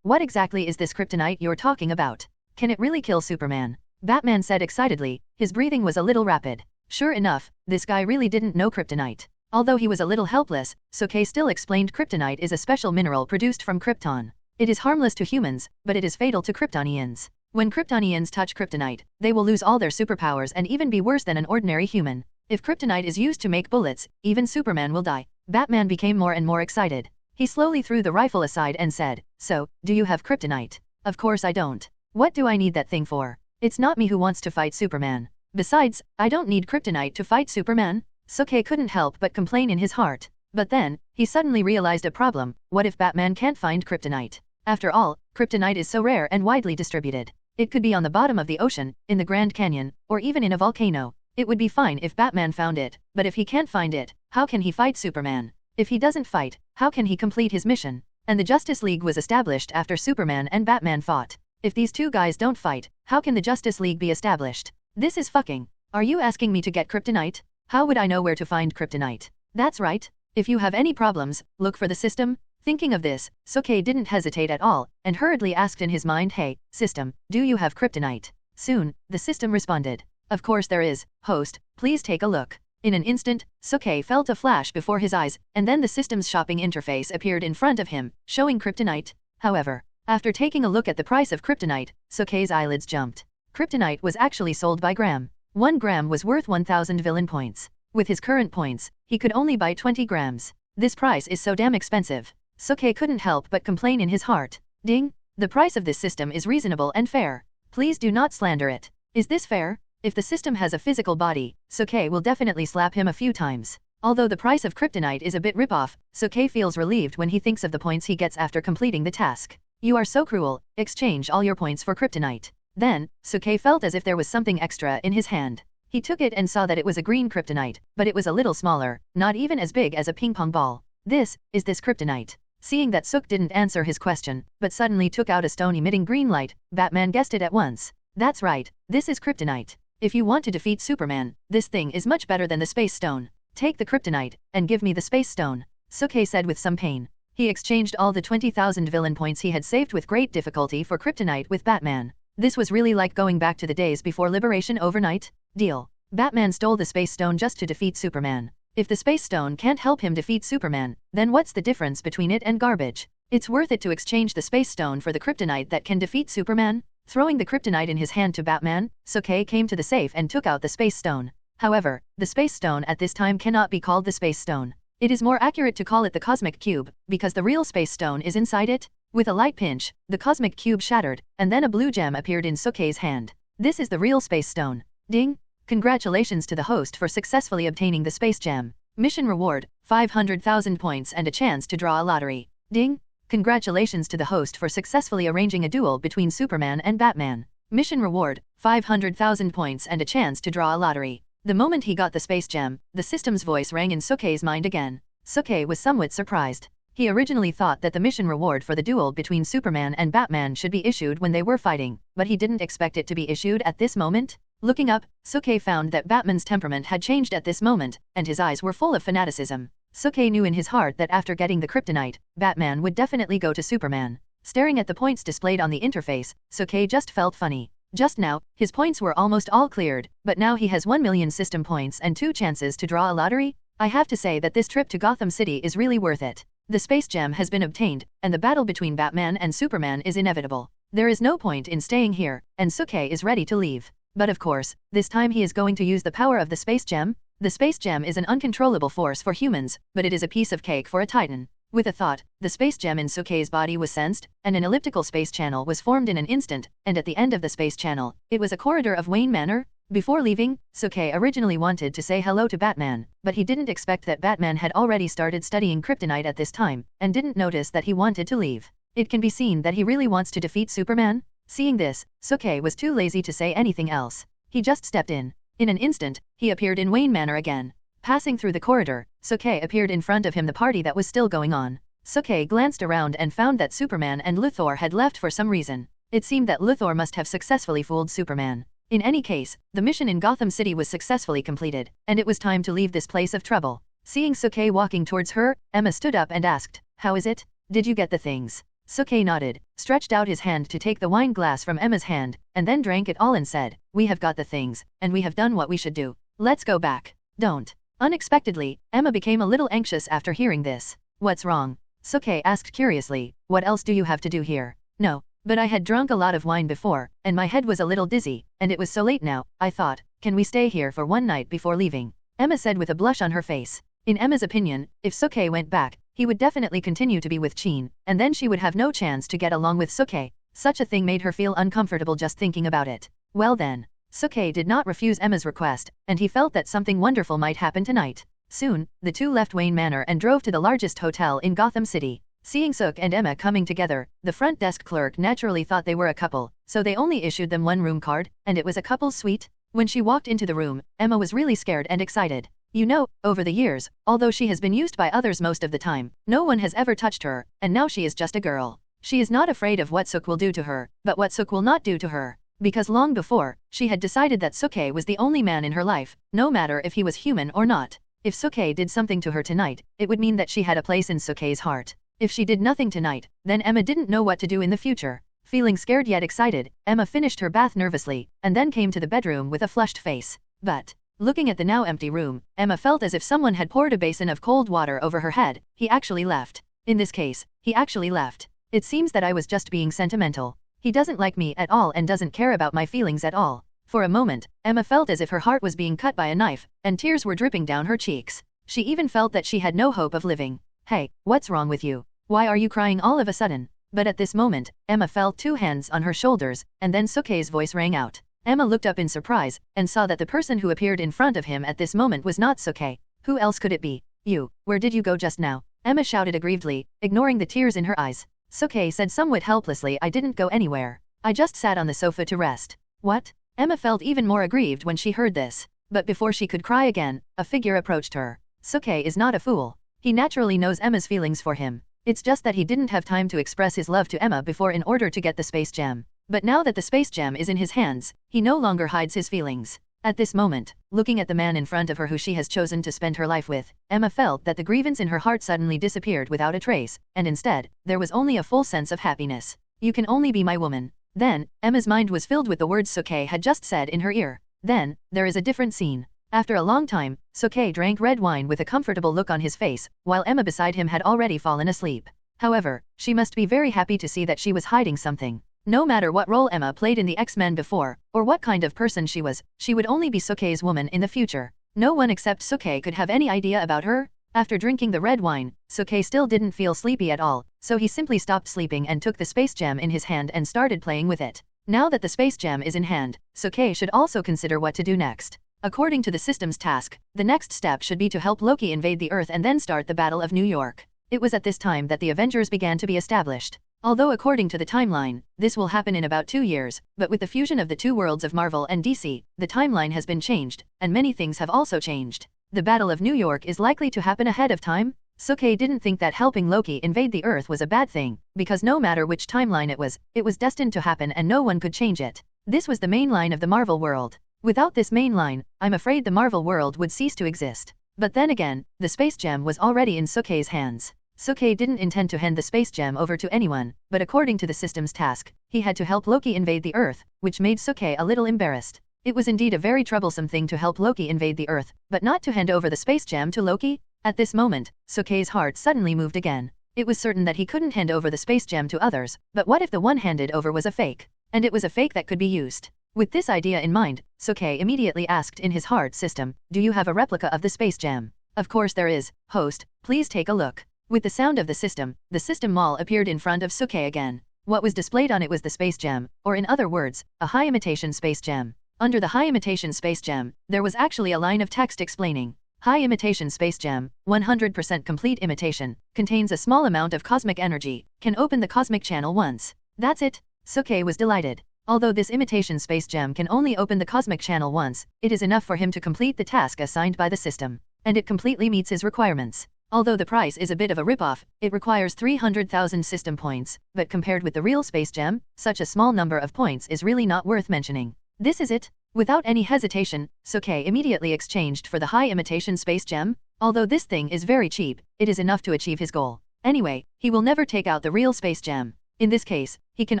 A: What exactly is this kryptonite you're talking about? Can it really kill Superman? Batman said excitedly, his breathing was a little rapid. Sure enough, this guy really didn't know kryptonite. Although he was a little helpless, Suke still explained kryptonite is a special mineral produced from krypton. It is harmless to humans, but it is fatal to Kryptonians. When Kryptonians touch kryptonite, they will lose all their superpowers and even be worse than an ordinary human. If kryptonite is used to make bullets, even Superman will die. Batman became more and more excited. He slowly threw the rifle aside and said, "So, do you have kryptonite?" "Of course I don't. What do I need that thing for? It's not me who wants to fight Superman. Besides, I don't need kryptonite to fight Superman." Suke couldn't help but complain in his heart. But then, he suddenly realized a problem. What if Batman can't find kryptonite? After all, kryptonite is so rare and widely distributed. It could be on the bottom of the ocean, in the Grand Canyon, or even in a volcano. It would be fine if Batman found it, but if he can't find it, how can he fight Superman? If he doesn't fight, how can he complete his mission? And the Justice League was established after Superman and Batman fought. If these two guys don't fight, how can the Justice League be established? This is fucking. Are you asking me to get kryptonite? How would I know where to find kryptonite? That's right. If you have any problems, look for the system. Thinking of this, Suke didn't hesitate at all, and hurriedly asked in his mind, "Hey, system, do you have kryptonite?" Soon, the system responded. "Of course there is, host, please take a look." In an instant, Suke felt a flash before his eyes, and then the system's shopping interface appeared in front of him, showing kryptonite. However, after taking a look at the price of kryptonite, Suke's eyelids jumped. Kryptonite was actually sold by gram. 1 gram was worth 1,000 villain points. With his current points, he could only buy 20 grams. This price is so damn expensive. Suke couldn't help but complain in his heart. Ding! The price of this system is reasonable and fair. Please do not slander it. Is this fair? If the system has a physical body, Suke will definitely slap him a few times. Although the price of kryptonite is a bit ripoff, Suke feels relieved when he thinks of the points he gets after completing the task. You are so cruel, exchange all your points for kryptonite. Then, Suke felt as if there was something extra in his hand. He took it and saw that it was a green kryptonite, but it was a little smaller, not even as big as a ping-pong ball. Is this kryptonite? Seeing that Suk didn't answer his question, but suddenly took out a stone emitting green light, Batman guessed it at once. That's right, this is kryptonite. If you want to defeat Superman, this thing is much better than the Space Stone. Take the kryptonite, and give me the Space Stone, Suke said with some pain. He exchanged all the 20,000 villain points he had saved with great difficulty for kryptonite with Batman. This was really like going back to the days before Liberation Overnight. Deal. Batman stole the Space Stone just to defeat Superman. If the Space Stone can't help him defeat Superman, then what's the difference between it and garbage? It's worth it to exchange the Space Stone for the kryptonite that can defeat Superman? Throwing the kryptonite in his hand to Batman, Suke came to the safe and took out the Space Stone. However, the Space Stone at this time cannot be called the Space Stone. It is more accurate to call it the Cosmic Cube, because the real Space Stone is inside it. With a light pinch, the Cosmic Cube shattered, and then a blue gem appeared in Suke's hand. This is the real Space Stone. Ding! Congratulations to the host for successfully obtaining the Space Gem. Mission reward, 500,000 points and a chance to draw a lottery. Ding! Congratulations to the host for successfully arranging a duel between Superman and Batman. Mission reward, 500,000 points and a chance to draw a lottery. The moment he got the Space Gem, the system's voice rang in Suke's mind again. Suke was somewhat surprised. He originally thought that the mission reward for the duel between Superman and Batman should be issued when they were fighting, but he didn't expect it to be issued at this moment. Looking up, Suke found that Batman's temperament had changed at this moment, and his eyes were full of fanaticism. Suke knew in his heart that after getting the kryptonite, Batman would definitely go to Superman. Staring at the points displayed on the interface, Suke just felt funny. Just now, his points were almost all cleared, but now he has 1 million system points and 2 chances to draw a lottery? I have to say that this trip to Gotham City is really worth it. The Space Gem has been obtained, and the battle between Batman and Superman is inevitable. There is no point in staying here, and Suke is ready to leave. But of course, this time he is going to use the power of the Space Gem. The Space Gem is an uncontrollable force for humans, but it is a piece of cake for a Titan. With a thought, the Space Gem in Suke's body was sensed, and an elliptical space channel was formed in an instant, and at the end of the space channel, it was a corridor of Wayne Manor. Before leaving, Suke originally wanted to say hello to Batman, but he didn't expect that Batman had already started studying kryptonite at this time, and didn't notice that he wanted to leave. It can be seen that he really wants to defeat Superman. Seeing this, Suke was too lazy to say anything else. He just stepped in. In an instant, he appeared in Wayne Manor again. Passing through the corridor, Suke appeared in front of him the party that was still going on. Suke glanced around and found that Superman and Luthor had left for some reason. It seemed that Luthor must have successfully fooled Superman. In any case, the mission in Gotham City was successfully completed, and it was time to leave this place of trouble. Seeing Suke walking towards her, Emma stood up and asked, "How is it? Did you get the things?" Suke nodded, stretched out his hand to take the wine glass from Emma's hand, and then drank it all and said, "We have got the things, and we have done what we should do. Let's go back." "Don't." Unexpectedly, Emma became a little anxious after hearing this. "What's wrong?" Suke asked curiously, "What else do you have to do here?" "No, but I had drunk a lot of wine before, and my head was a little dizzy, and it was so late now, I thought, can we stay here for one night before leaving?" Emma said with a blush on her face. In Emma's opinion, if Suke went back, he would definitely continue to be with Chin, and then she would have no chance to get along with Suke. Such a thing made her feel uncomfortable just thinking about it. Well then, Suke did not refuse Emma's request, and he felt that something wonderful might happen tonight. Soon, the two left Wayne Manor and drove to the largest hotel in Gotham City. Seeing Suk and Emma coming together, the front desk clerk naturally thought they were a couple, so they only issued them one room card, and it was a couple's suite. When she walked into the room, Emma was really scared and excited. You know, over the years, although she has been used by others most of the time, no one has ever touched her, and now she is just a girl. She is not afraid of what Suk will do to her, but what Suk will not do to her. Because long before, she had decided that Suke was the only man in her life, no matter if he was human or not. If Suke did something to her tonight, it would mean that she had a place in Suke's heart. If she did nothing tonight, then Emma didn't know what to do in the future. Feeling scared yet excited, Emma finished her bath nervously, and then came to the bedroom with a flushed face. But, looking at the now empty room, Emma felt as if someone had poured a basin of cold water over her head. He actually left. In this case, he actually left. It seems that I was just being sentimental. He doesn't like me at all and doesn't care about my feelings at all. For a moment, Emma felt as if her heart was being cut by a knife, and tears were dripping down her cheeks. She even felt that she had no hope of living. Hey, what's wrong with you? Why are you crying all of a sudden? But at this moment, Emma felt two hands on her shoulders, and then Suke's voice rang out. Emma looked up in surprise, and saw that the person who appeared in front of him at this moment was not Suke. Who else could it be? You, where did you go just now? Emma shouted aggrievedly, ignoring the tears in her eyes. Suke said somewhat helplessly, I didn't go anywhere. I just sat on the sofa to rest. What? Emma felt even more aggrieved when she heard this. But before she could cry again, a figure approached her. Suke is not a fool. He naturally knows Emma's feelings for him. It's just that he didn't have time to express his love to Emma before in order to get the space gem. But now that the space gem is in his hands, he no longer hides his feelings. At this moment, looking at the man in front of her who she has chosen to spend her life with, Emma felt that the grievance in her heart suddenly disappeared without a trace, and instead, there was only a full sense of happiness. You can only be my woman. Then, Emma's mind was filled with the words Suke had just said in her ear. Then, there is a different scene. After a long time, Suke drank red wine with a comfortable look on his face, while Emma beside him had already fallen asleep. However, she must be very happy to see that she was hiding something. No matter what role Emma played in the X-Men before, or what kind of person she would only be Suke's woman in the future. No one except Suke could have any idea about her. After drinking the red wine, Suke still didn't feel sleepy at all, so he simply stopped sleeping and took the space gem in his hand and started playing with it. Now that the space gem is in hand, Suke should also consider what to do next. According to the system's task, the next step should be to help Loki invade the Earth and then start the Battle of New York. It was at this time that the Avengers began to be established. Although according to the timeline, this will happen in about 2 years, but with the fusion of the two worlds of Marvel and DC, the timeline has been changed, and many things have also changed. The Battle of New York is likely to happen ahead of time. Suke didn't think that helping Loki invade the Earth was a bad thing, because no matter which timeline it was destined to happen and no one could change it. This was the main line of the Marvel world. Without this main line, I'm afraid the Marvel world would cease to exist. But then again, the space gem was already in Suke's hands. Suke didn't intend to hand the space gem over to anyone, but according to the system's task, he had to help Loki invade the Earth, which made Suke a little embarrassed. It was indeed a very troublesome thing to help Loki invade the Earth, but not to hand over the space gem to Loki? At this moment, Suke's heart suddenly moved again. It was certain that he couldn't hand over the space gem to others, but what if the one handed over was a fake? And it was a fake that could be used. With this idea in mind, Suke immediately asked in his heart system, do you have a replica of the space gem? Of course there is, host, please take a look. With the sound of the system mall appeared in front of Suke again. What was displayed on it was the space gem, or in other words, a high imitation space gem. Under the high imitation space gem, there was actually a line of text explaining, high imitation space gem, 100% complete imitation, contains a small amount of cosmic energy, can open the cosmic channel once. That's it. Suke was delighted. Although this imitation space gem can only open the cosmic channel once, it is enough for him to complete the task assigned by the system. And it completely meets his requirements. Although the price is a bit of a ripoff, it requires 300,000 system points, but compared with the real space gem, such a small number of points is really not worth mentioning. This is it. Without any hesitation, Suke immediately exchanged for the high imitation space gem. Although this thing is very cheap, it is enough to achieve his goal. Anyway, he will never take out the real space gem. In this case, he can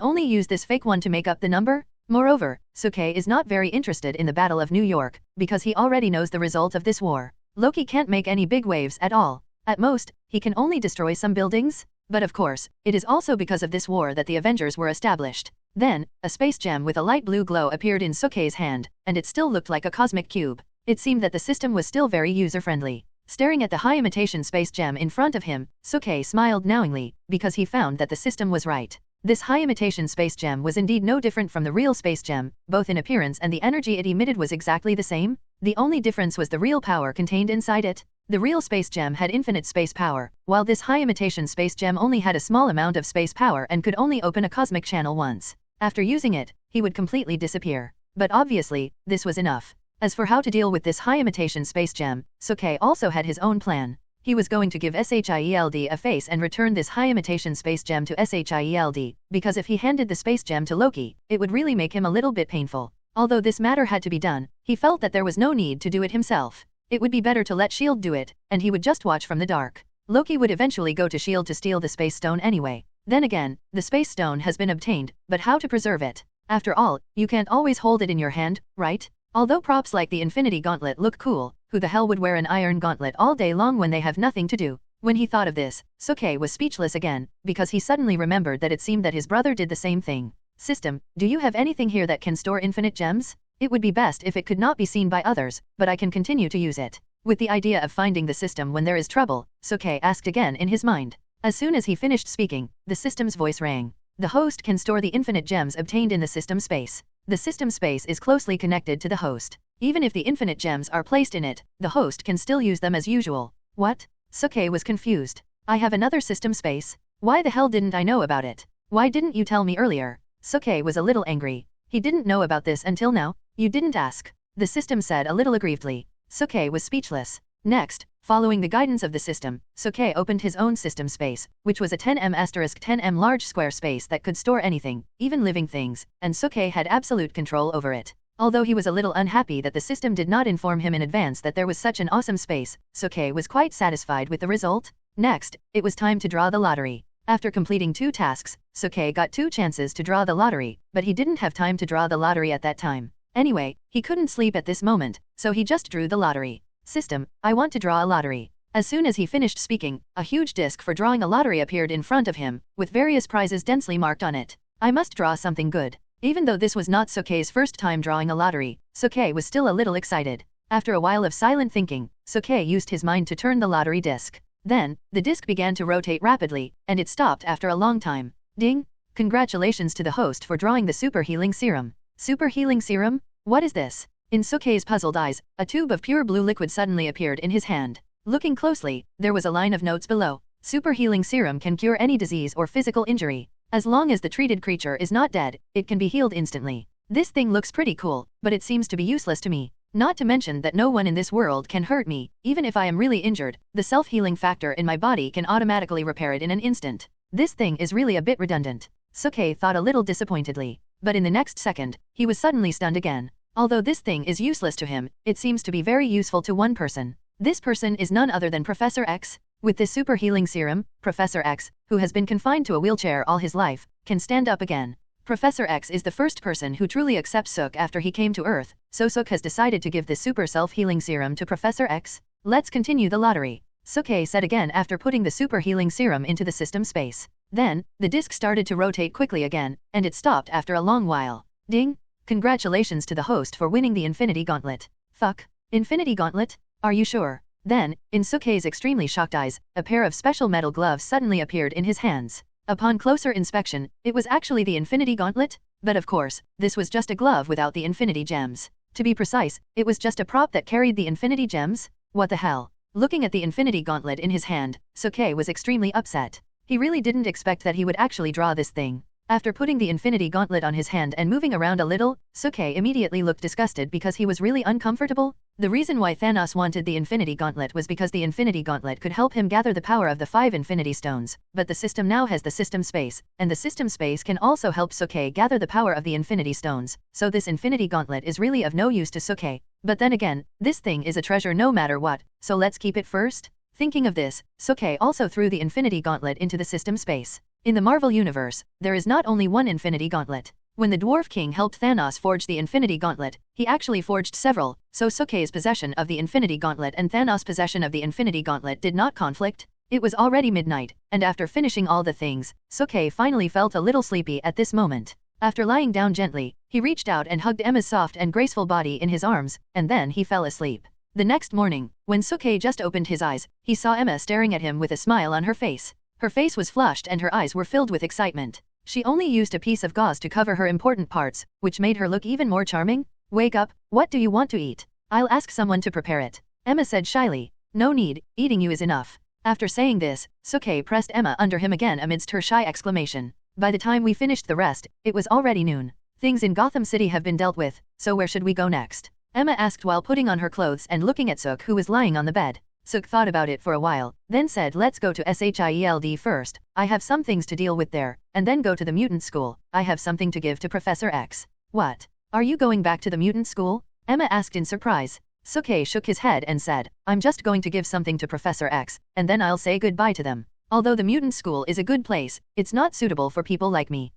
A: only use this fake one to make up the number. Moreover, Suke is not very interested in the Battle of New York, because he already knows the result of this war. Loki can't make any big waves at all. At most, he can only destroy some buildings. But of course, it is also because of this war that the Avengers were established. Then, a space gem with a light blue glow appeared in Suke's hand, and it still looked like a cosmic cube. It seemed that the system was still very user-friendly. Staring at the high imitation space gem in front of him, Suke smiled knowingly, because he found that the system was right. This high imitation space gem was indeed no different from the real space gem, both in appearance and the energy it emitted was exactly the same. The only difference was the real power contained inside it. The real space gem had infinite space power, while this high imitation space gem only had a small amount of space power and could only open a cosmic channel once. After using it, he would completely disappear. But obviously, this was enough. As for how to deal with this high imitation space gem, Suke also had his own plan. He was going to give Shield a face and return this high imitation space gem to Shield, because if he handed the space gem to Loki, it would really make him a little bit painful. Although this matter had to be done, he felt that there was no need to do it himself. It would be better to let S.H.I.E.L.D. do it, and he would just watch from the dark. Loki would eventually go to S.H.I.E.L.D. to steal the space stone anyway. Then again, the space stone has been obtained, but how to preserve it? After all, you can't always hold it in your hand, right? Although props like the Infinity Gauntlet look cool, who the hell would wear an iron gauntlet all day long when they have nothing to do? When he thought of this, Suke was speechless again, because he suddenly remembered that it seemed that his brother did the same thing. System, do you have anything here that can store infinite gems? It would be best if it could not be seen by others, but I can continue to use it. With the idea of finding the system when there is trouble, Suke asked again in his mind. As soon as he finished speaking, the system's voice rang. The host can store the infinite gems obtained in the system space. The system space is closely connected to the host. Even if the infinite gems are placed in it, the host can still use them as usual. What? Suke was confused. I have another system space? Why the hell didn't I know about it? Why didn't you tell me earlier? Suke was a little angry. He didn't know about this until now. You didn't ask. The system said a little aggrievedly. Suke was speechless. Next, following the guidance of the system, Suke opened his own system space, which was a 10M*10M large square space that could store anything, even living things, and Suke had absolute control over it. Although he was a little unhappy that the system did not inform him in advance that there was such an awesome space, Suke was quite satisfied with the result. Next, it was time to draw the lottery. After completing 2 tasks, Suke got 2 chances to draw the lottery, but he didn't have time to draw the lottery at that time. Anyway, he couldn't sleep at this moment, so he just drew the lottery. System, I want to draw a lottery. As soon as he finished speaking, a huge disc for drawing a lottery appeared in front of him, with various prizes densely marked on it. I must draw something good. Even though this was not Suke's first time drawing a lottery, Suke was still a little excited. After a while of silent thinking, Suke used his mind to turn the lottery disc. Then, the disc began to rotate rapidly, and it stopped after a long time. Ding! Congratulations to the host for drawing the Super Healing Serum. Super Healing Serum? What is this? In Suke's puzzled eyes, a tube of pure blue liquid suddenly appeared in his hand. Looking closely, there was a line of notes below. Super Healing Serum can cure any disease or physical injury. As long as the treated creature is not dead, it can be healed instantly. This thing looks pretty cool, but it seems to be useless to me. Not to mention that no one in this world can hurt me, even if I am really injured, the self-healing factor in my body can automatically repair it in an instant. This thing is really a bit redundant. Suke thought a little disappointedly. But in the next second, he was suddenly stunned again. Although this thing is useless to him, it seems to be very useful to one person. This person is none other than Professor X. With this super healing serum, Professor X, who has been confined to a wheelchair all his life, can stand up again. Professor X is the first person who truly accepts Suk after he came to Earth, so Suk has decided to give this super self-healing serum to Professor X. Let's continue the lottery, Suke said again after putting the super healing serum into the system space. Then, the disc started to rotate quickly again, and it stopped after a long while. Ding! Congratulations to the host for winning the Infinity Gauntlet. Fuck. Infinity Gauntlet? Are you sure? Then, in Suke's extremely shocked eyes, a pair of special metal gloves suddenly appeared in his hands. Upon closer inspection, it was actually the Infinity Gauntlet, but of course, this was just a glove without the Infinity Gems. To be precise, it was just a prop that carried the Infinity Gems? What the hell? Looking at the Infinity Gauntlet in his hand, Suke was extremely upset. He really didn't expect that he would actually draw this thing. After putting the Infinity Gauntlet on his hand and moving around a little, Suke immediately looked disgusted because he was really uncomfortable. The reason why Thanos wanted the Infinity Gauntlet was because the Infinity Gauntlet could help him gather the power of the 5 Infinity Stones, but the system now has the System Space, and the System Space can also help Suke gather the power of the Infinity Stones, so this Infinity Gauntlet is really of no use to Suke. But then again, this thing is a treasure no matter what, so let's keep it first. Thinking of this, Suke also threw the Infinity Gauntlet into the System Space. In the Marvel Universe, there is not only one Infinity Gauntlet. When the Dwarf King helped Thanos forge the Infinity Gauntlet, he actually forged several, so Suke's possession of the Infinity Gauntlet and Thanos' possession of the Infinity Gauntlet did not conflict. It was already midnight, and after finishing all the things, Suke finally felt a little sleepy at this moment. After lying down gently, he reached out and hugged Emma's soft and graceful body in his arms, and then he fell asleep. The next morning, when Suk-hye just opened his eyes, he saw Emma staring at him with a smile on her face. Her face was flushed and her eyes were filled with excitement. She only used a piece of gauze to cover her important parts, which made her look even more charming. Wake up, what do you want to eat? I'll ask someone to prepare it. Emma said shyly. No need, eating you is enough. After saying this, Suk-hye pressed Emma under him again amidst her shy exclamation. By the time we finished the rest, it was already noon. Things in Gotham City have been dealt with, so where should we go next? Emma asked while putting on her clothes and looking at Suk, who was lying on the bed. Suk thought about it for a while, then said let's go to SHIELD first. I have some things to deal with there, and then go to the mutant school. I have something to give to Professor X. What? Are you going back to the mutant school? Emma asked in surprise. Suk-hye shook his head and said, I'm just going to give something to Professor X, and then I'll say goodbye to them. Although the mutant school is a good place, it's not suitable for people like me.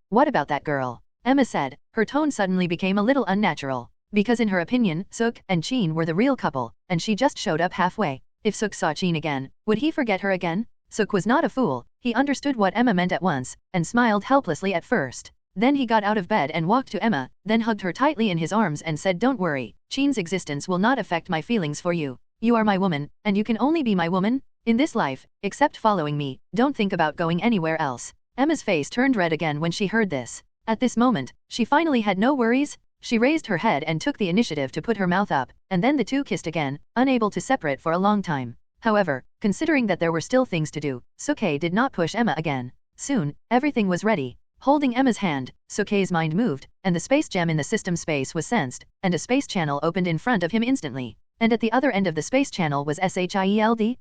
A: What about that girl? Emma said, her tone suddenly became a little unnatural. Because in her opinion, Suk and Chin were the real couple, and she just showed up halfway. If Suk saw Chin again, would he forget her again? Suk was not a fool, he understood what Emma meant at once, and smiled helplessly at first. Then he got out of bed and walked to Emma, then hugged her tightly in his arms and said don't worry, Chin's existence will not affect my feelings for you. You are my woman, and you can only be my woman, in this life, except following me, don't think about going anywhere else. Emma's face turned red again when she heard this. At this moment, she finally had no worries. She raised her head and took the initiative to put her mouth up, and then the two kissed again, unable to separate for a long time. However, considering that there were still things to do, Suk-hye did not push Emma again. Soon, everything was ready. Holding Emma's hand, Suk-hye's mind moved, and the space gem in the system space was sensed, and a space channel opened in front of him instantly. And at the other end of the space channel was SHIELD.